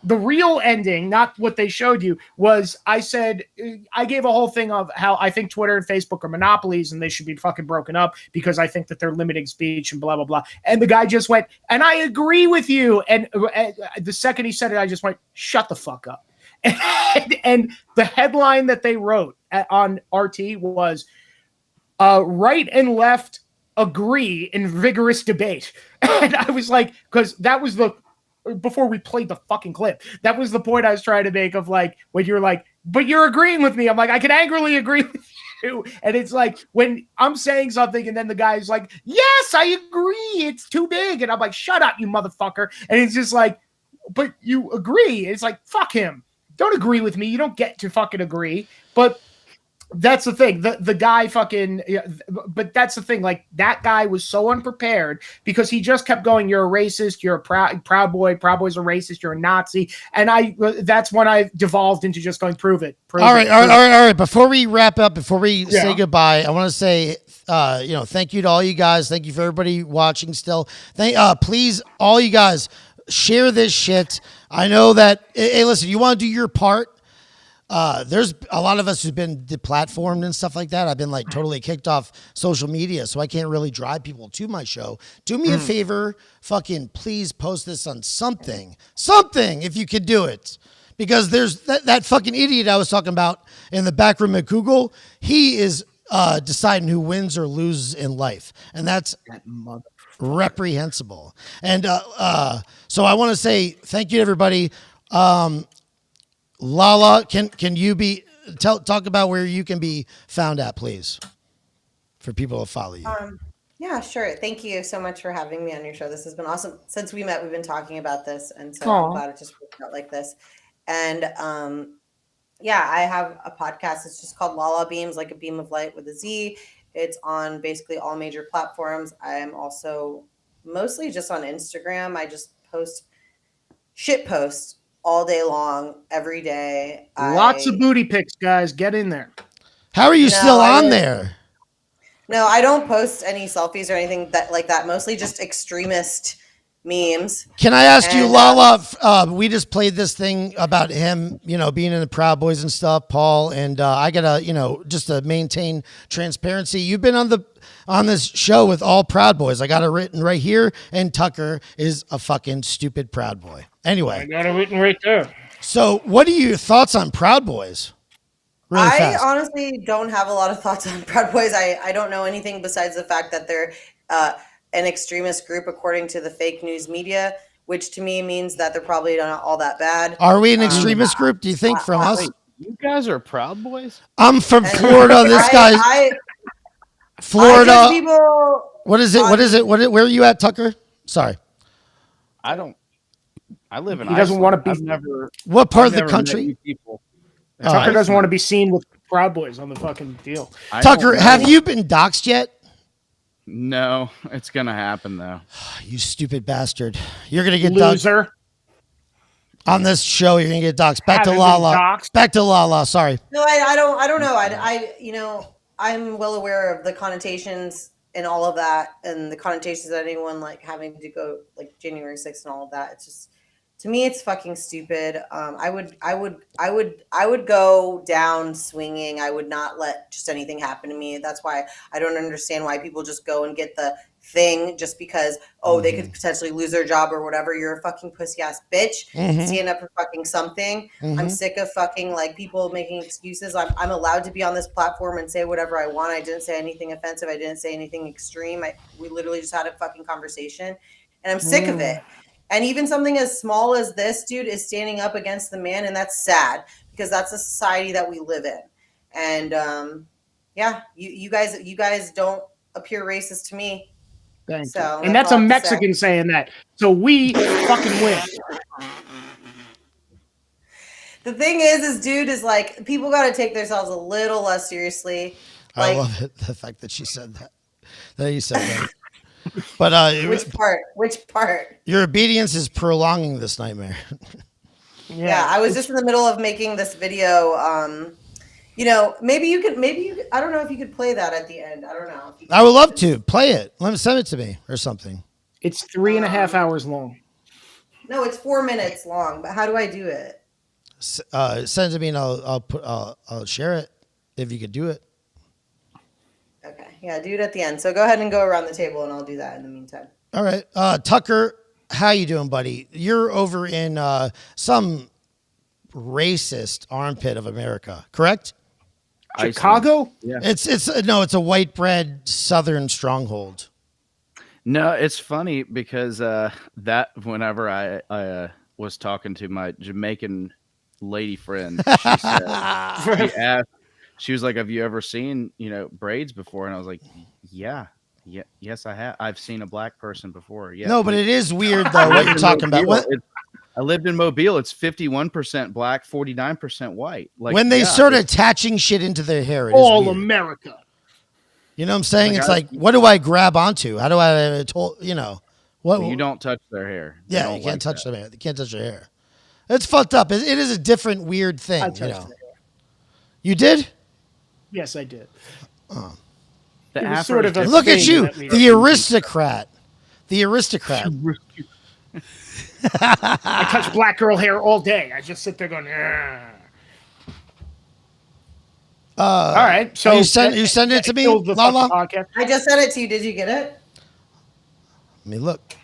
C: the real ending, not what they showed you, was I gave a whole thing of how I think Twitter and Facebook are monopolies and they should be fucking broken up because I think that they're limiting speech and blah, blah, blah. And the guy just went, and I agree with you. And the second he said it, I just went, shut the fuck up. And the headline that they wrote on RT was, right and left agree in vigorous debate. And I was like, because that was before we played the fucking clip, that was the point I was trying to make of like, when you're like, but you're agreeing with me. I'm like, I can angrily agree with you. And it's like, when I'm saying something and then the guy's like, yes, I agree. It's too big. And I'm like, shut up, you motherfucker. And it's just like, but you agree. It's like, fuck him. Don't agree with me. You don't get to fucking agree. But that's the thing. The guy fucking, but that's the thing. Like that guy was so unprepared because he just kept going, you're a racist. You're a proud boy. Proud boy's a racist. You're a Nazi. And that's when I devolved into just going, prove it.
B: All right. Before we wrap up, before we say goodbye, I want to say, thank you to all you guys. Thank you for everybody watching still. Please, all you guys, share this shit. I know that, hey, listen, you want to do your part. There's a lot of us who've been deplatformed and stuff like that. I've been like totally kicked off social media, so I can't really drive people to my show. Do me a favor, fucking please post this on something if you could do it. Because there's that fucking idiot I was talking about in the back room at Google. He is deciding who wins or loses in life. And that's
C: that motherfucker.
B: reprehensible. And so I want to say thank you to everybody. Lala, can you talk about where you can be found at, please, for people to follow you?
D: Yeah, sure. Thank you so much for having me on your show. This has been awesome. Since we met, we've been talking about this, and so I'm glad it just worked out like this. And yeah, I have a podcast. It's just called Lala BEAMZ, like a beam of light with a Z. It's on basically all major platforms. I am also mostly just on Instagram. I just post shit posts all day long, every day.
C: Lots of booty pics, guys. Get in there.
B: How are you still on there?
D: No, I don't post any selfies or anything like that. Mostly just extremist memes.
B: Can I ask you, Lala? We just played this thing about him, being in the Proud Boys and stuff, Paul, and I gotta, just to maintain transparency. You've been on this show with all Proud Boys. I got it written right here, and Tucker is a fucking stupid Proud Boy. Anyway,
C: I got it written right there.
B: So, what are your thoughts on Proud Boys? Really fast.
D: I honestly don't have a lot of thoughts on Proud Boys. I don't know anything besides the fact that they're an extremist group according to the fake news media, which to me means that they're probably not all that bad.
B: Are we an extremist group, do you think, from us?
E: Wait, you guys are Proud Boys?
B: I'm from Florida. This guy's Florida. What is it? Where are you at, Tucker? Sorry.
E: I live in
C: He doesn't want to be.
B: What part of the country?
C: Tucker doesn't want to be seen with Proud Boys on the fucking deal.
B: Tucker, have you been doxxed yet?
E: No, it's gonna happen though.
B: You stupid bastard! You're gonna get
C: loser.
B: On this show, you're gonna get doxxed. Back to Lala. Back to Lala. Sorry.
D: No, I don't know. I'm well aware of the connotations and all of that, and the connotations of anyone like having to go like January 6th and all of that. It's just, to me, it's fucking stupid. I would go down swinging. I would not let just anything happen to me. That's why I don't understand why people just go and get the thing just because, they could potentially lose their job or whatever. You're a fucking pussy ass bitch. Stand up for fucking something. I'm sick of fucking like people making excuses. I'm allowed to be on this platform and say whatever I want. I didn't say anything offensive. I didn't say anything extreme. We literally just had a fucking conversation, and I'm sick of it. And even something as small as this dude is standing up against the man, and that's sad because that's the society that we live in. And yeah, you guys don't appear racist to me.
C: Thank you. And that's a Mexican saying that. So we fucking win.
D: The thing is dude is like, people got to take themselves a little less seriously. Like,
B: I love it. The fact that she said that. That you said that. But
D: which part?
B: Your obedience is prolonging this nightmare.
D: Yeah, I was just in the middle of making this video. Maybe you could. I don't know if you could play that at the end. I don't know.
B: I would love to play it. Let me send it to me or something.
C: It's 3.5 hours long.
D: No, it's 4 minutes long. But how do I do it?
B: Send it to me and I'll share it if you could do it.
D: Okay. Yeah, do it at the end. So go ahead and go around the table and I'll do that in the meantime.
B: All right. Tucker, how you doing, buddy? You're over in some racist armpit of America, correct?
C: Chicago?
E: Yeah.
B: It's a white bread southern stronghold.
E: No, it's funny because that whenever I was talking to my Jamaican lady friend, she said, she was like, "Have you ever seen, braids before?" And I was like, yes, I have. I've seen a black person before. Yeah.
B: No, but it is weird though what you're talking about. What?
E: I lived in Mobile. It's 51% black, 49% white. Like
B: when they start attaching shit into their hair,
C: all America.
B: You know what I'm saying? It's like, what do I grab onto? How do I what?
E: You don't touch their hair.
B: Yeah, you can't touch their hair. You can't touch their hair. It's fucked up. It is a different weird thing.
C: I touched their hair.
B: You did?
C: Yes, I did.
B: Sort of look at you, the aristocrat. The aristocrat.
C: I touch black girl hair all day. I just sit there going, all right. So
B: you send it to me, Lala?
D: I just sent it to you. Did you get it?
B: Let me look.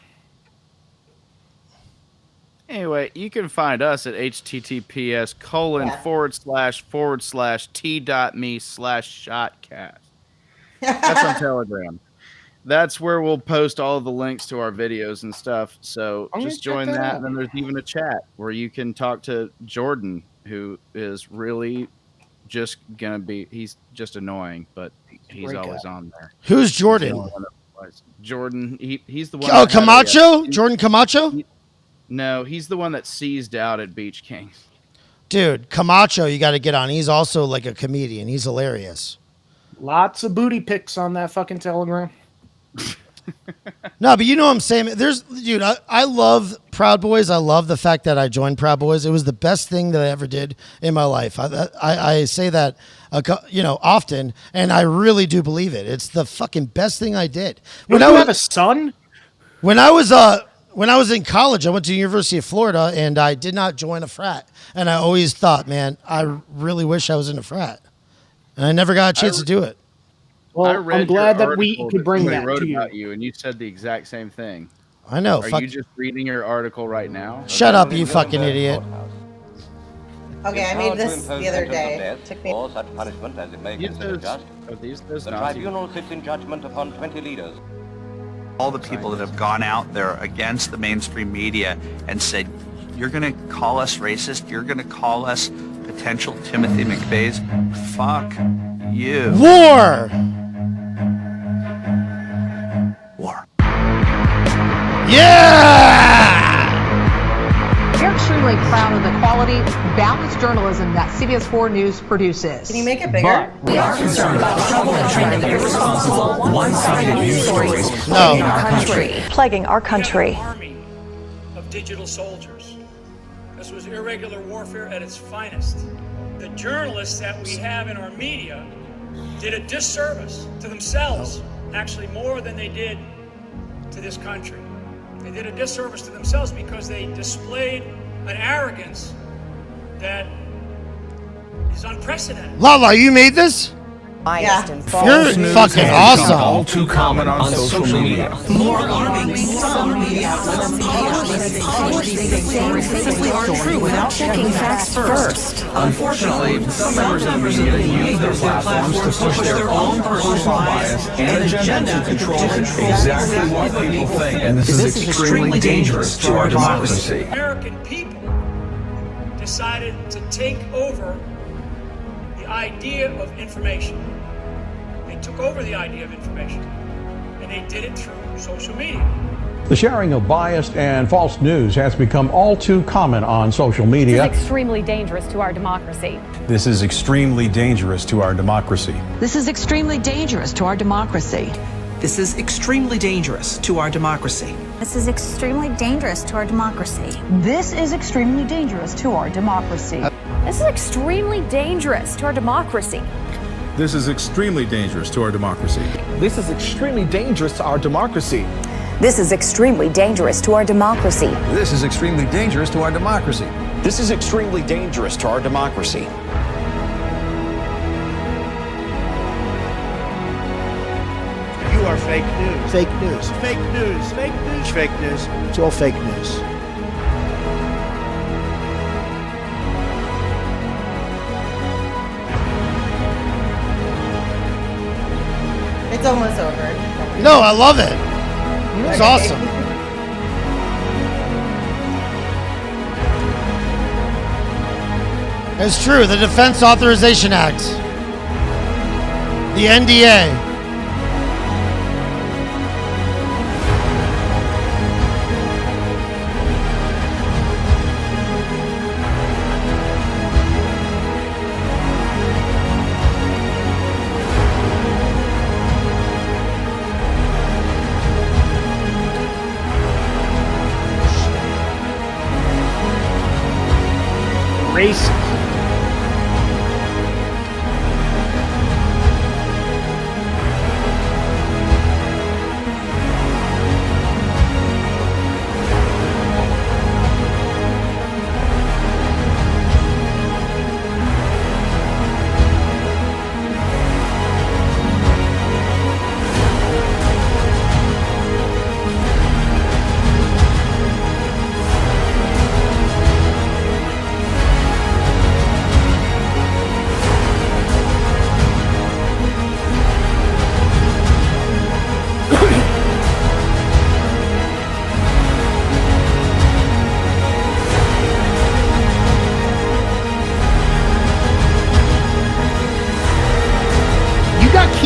E: Anyway, you can find us at https://t.me/shotcast. That's on Telegram. that's where we'll post all of the links to our videos and stuff. So just join that. And then there's even a chat where you can talk to Jordan, who is really just gonna be. He's just annoying, but he's always on there.
B: Who's Jordan?
E: Jordan. He's the one.
B: Oh, Camacho. Jordan Camacho.
E: No, he's the one that seized out at Beach King.
B: Dude, Camacho, you got to get on. He's also like a comedian. He's hilarious.
C: Lots of booty pics on that fucking Telegram.
B: No, but you know what I'm saying? Dude, I love Proud Boys. I love the fact that I joined Proud Boys. It was the best thing that I ever did in my life. I say that, often, and I really do believe it. It's the fucking best thing I did.
C: When you have a son?
B: When I was in college, I went to the University of Florida, and I did not join a frat. And I always thought, man, I really wish I was in a frat. And I never got a chance to do it.
C: Well, I'm glad that we could bring that
E: wrote
C: to you.
E: about you, and you said the exact same thing.
B: I know.
E: Are you just reading your article right now?
B: Shut up, you fucking idiot.
D: Okay, I made this the other day. It took me.
O: Or such punishment as it may consider just. The tribunal sits in judgment upon 20 leaders.
H: All the people that have gone out there against the mainstream media and said, you're going to call us racist, you're going to call us potential Timothy McVeighs, fuck you.
B: War! Yeah!
P: We're extremely proud of the quality, balanced journalism that CBS 4 News produces.
D: Can you make it bigger?
P: We are concerned about the trouble and trend of irresponsible, one-sided news stories plaguing our country. Plaguing our country.
Q: Army of digital soldiers. This was irregular warfare at its finest. The journalists that we have in our media did a disservice to themselves, actually more than they did to this country. They did a disservice to themselves because they displayed an arrogance that is unprecedented.
B: Lala, you made this?
D: Yeah.
B: You're fucking awesome.
A: All too common on social media.
P: More alarming, some media outlets simply aren't true without checking facts first.
A: Unfortunately, some members of the media use their platforms to push their own personal bias and agenda to control exactly what people think. And this is extremely dangerous to our democracy.
Q: American people decided to take over the idea of information. They took over the idea of information, and they did it through social media.
R: The sharing of biased and false news has become all too common on social media.
S: This is extremely dangerous to our democracy.
R: This is extremely dangerous to our democracy.
P: This is extremely dangerous to our democracy.
T: This is extremely dangerous to our democracy.
U: This is extremely dangerous to our democracy.
P: This is extremely dangerous to our democracy.
S: This is extremely dangerous to our democracy.
V: This is extremely dangerous to our democracy.
A: This is extremely dangerous to our democracy.
U: This is extremely dangerous to our democracy.
R: This is extremely dangerous to our democracy.
W: This is extremely dangerous to our democracy.
X: You are fake news. Fake news. Fake news. Fake news. Fake news. It's all fake news.
D: It's almost over.
B: No, I love it. It's awesome. It's true. The Defense Authorization Act. The NDA.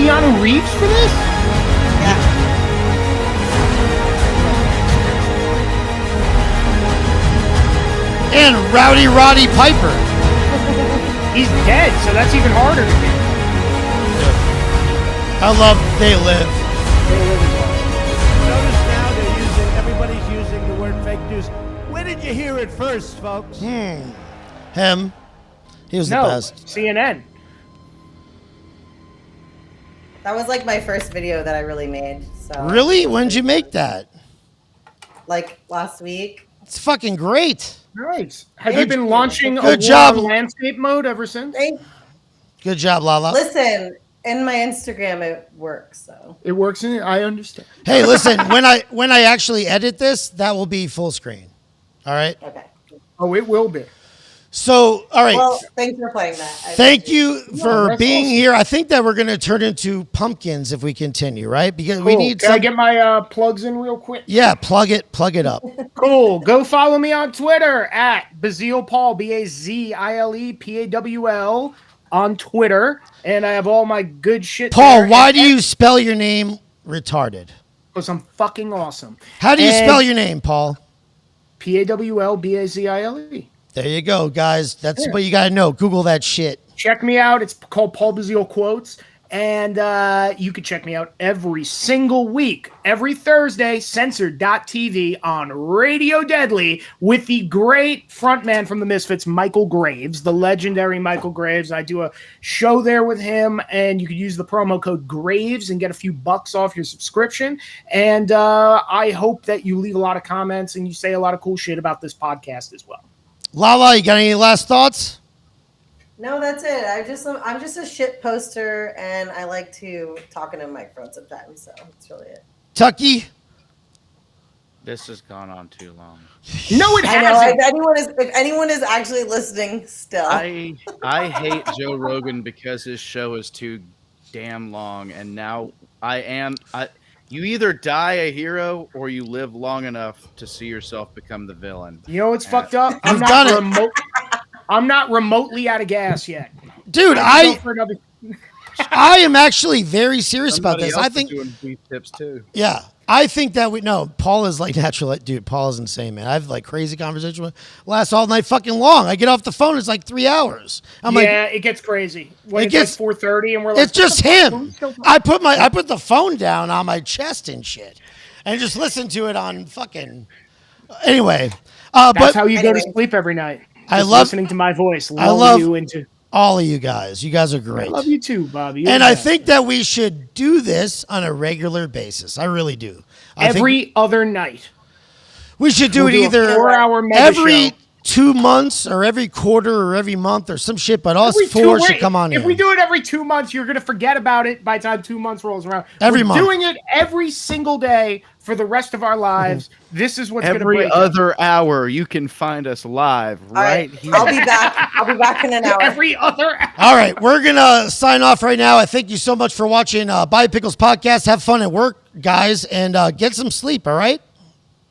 C: Keanu Reeves for this?
B: And Rowdy Roddy Piper.
C: He's dead, so that's even harder to get.
B: I love They Live.
X: Notice now everybody's using the word fake news. Where did you hear it first, folks?
B: Him. He was the
C: No,
B: best.
C: CNN.
D: That was like my first video that I really made. So
B: Really? When did you make that?
D: like last week.
B: It's fucking great.
C: Nice. Have you been launching
B: Good
C: a
B: job.
C: war on landscape mode ever since?
B: Good job, Lala.
D: Listen, in my Instagram it works. So
C: It works in it. I understand.
B: Hey, listen, when I actually edit this, that will be full screen. All right?
D: okay.
C: Oh, it will be.
B: So, all right.
D: Well, thanks for playing that.
B: Thank you for
C: that's
B: being
C: awesome.
B: here. I think that we're going to turn into pumpkins if we continue, right? Because we
C: Cool.
B: need
C: Can I get my plugs in real quick?
B: Yeah, plug it up.
C: Cool. Go follow me on Twitter at BaZiLe Paul, BaZiLe PaWL on Twitter, and I have all my good shit.
B: Paul,
C: there.
B: why do you spell your name retarded?
C: Because I'm fucking awesome.
B: How do you
C: And
B: spell your name, Paul?
C: PaWL BaZiLe.
B: There you go, guys. That's what you got to know. Google that shit.
C: Check me out. It's called Paul BaZiLe Quotes. And you can check me out every single week, every Thursday, censored.tv on Radio Deadly with the great frontman from the Misfits, Michael Graves, the legendary Michael Graves. I do a show there with him, and you can use the promo code Graves and get a few bucks off your subscription. And I hope that you leave a lot of comments and you say a lot of cool shit about this podcast as well.
B: Lala, you got any last thoughts?
D: No, that's it. I'm just a shit poster, and I like to talk into a microphone sometimes. So that's really it.
B: Tucky?
E: This has gone on too long.
C: No, it
D: I know.
C: hasn't.
D: If anyone is actually listening still,
E: I hate Joe Rogan because his show is too damn long, and now you either die a hero or you live long enough to see yourself become the villain.
C: You know what's fucked up? I'm not remotely out of gas yet.
B: Dude, I am actually very serious about this. I think
E: doing beef tips too.
B: Yeah, I think that Paul is like natural. Dude, Paul is insane, man. I have like crazy conversation with lasts all night fucking long. I get off the phone, it's like 3 hours.
C: It gets crazy. When it gets 4:30 and we're like,
B: it's just him. I put the phone down on my chest and shit, and just listen to it on fucking. Anyway,
C: that's how you go to sleep every night.
B: I love
C: listening to my voice.
B: I love
C: you into
B: all of you guys. You guys are great.
C: I love you too, Bobby.
B: And I think that we should do this on a regular basis. I really do.
C: Every other night.
B: We should do it either
C: 4-hour mega
B: every
C: show.
B: 2 months or every quarter or every month or some shit, but us four should come on
C: If
B: in.
C: we do it every 2 months, you're going to forget about it by the time 2 months rolls around.
B: Every
C: We're
B: month.
C: doing it every single day for the rest of our lives. This is what's going to break
E: Every other hour, you can find us live right here.
D: I'll be back. I'll be back in an hour.
C: Every other hour.
B: All right, we're going to sign off right now. I thank you so much for watching Buy Pickles Podcast. Have fun at work, guys, and get some sleep, all right?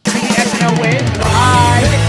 C: Bye.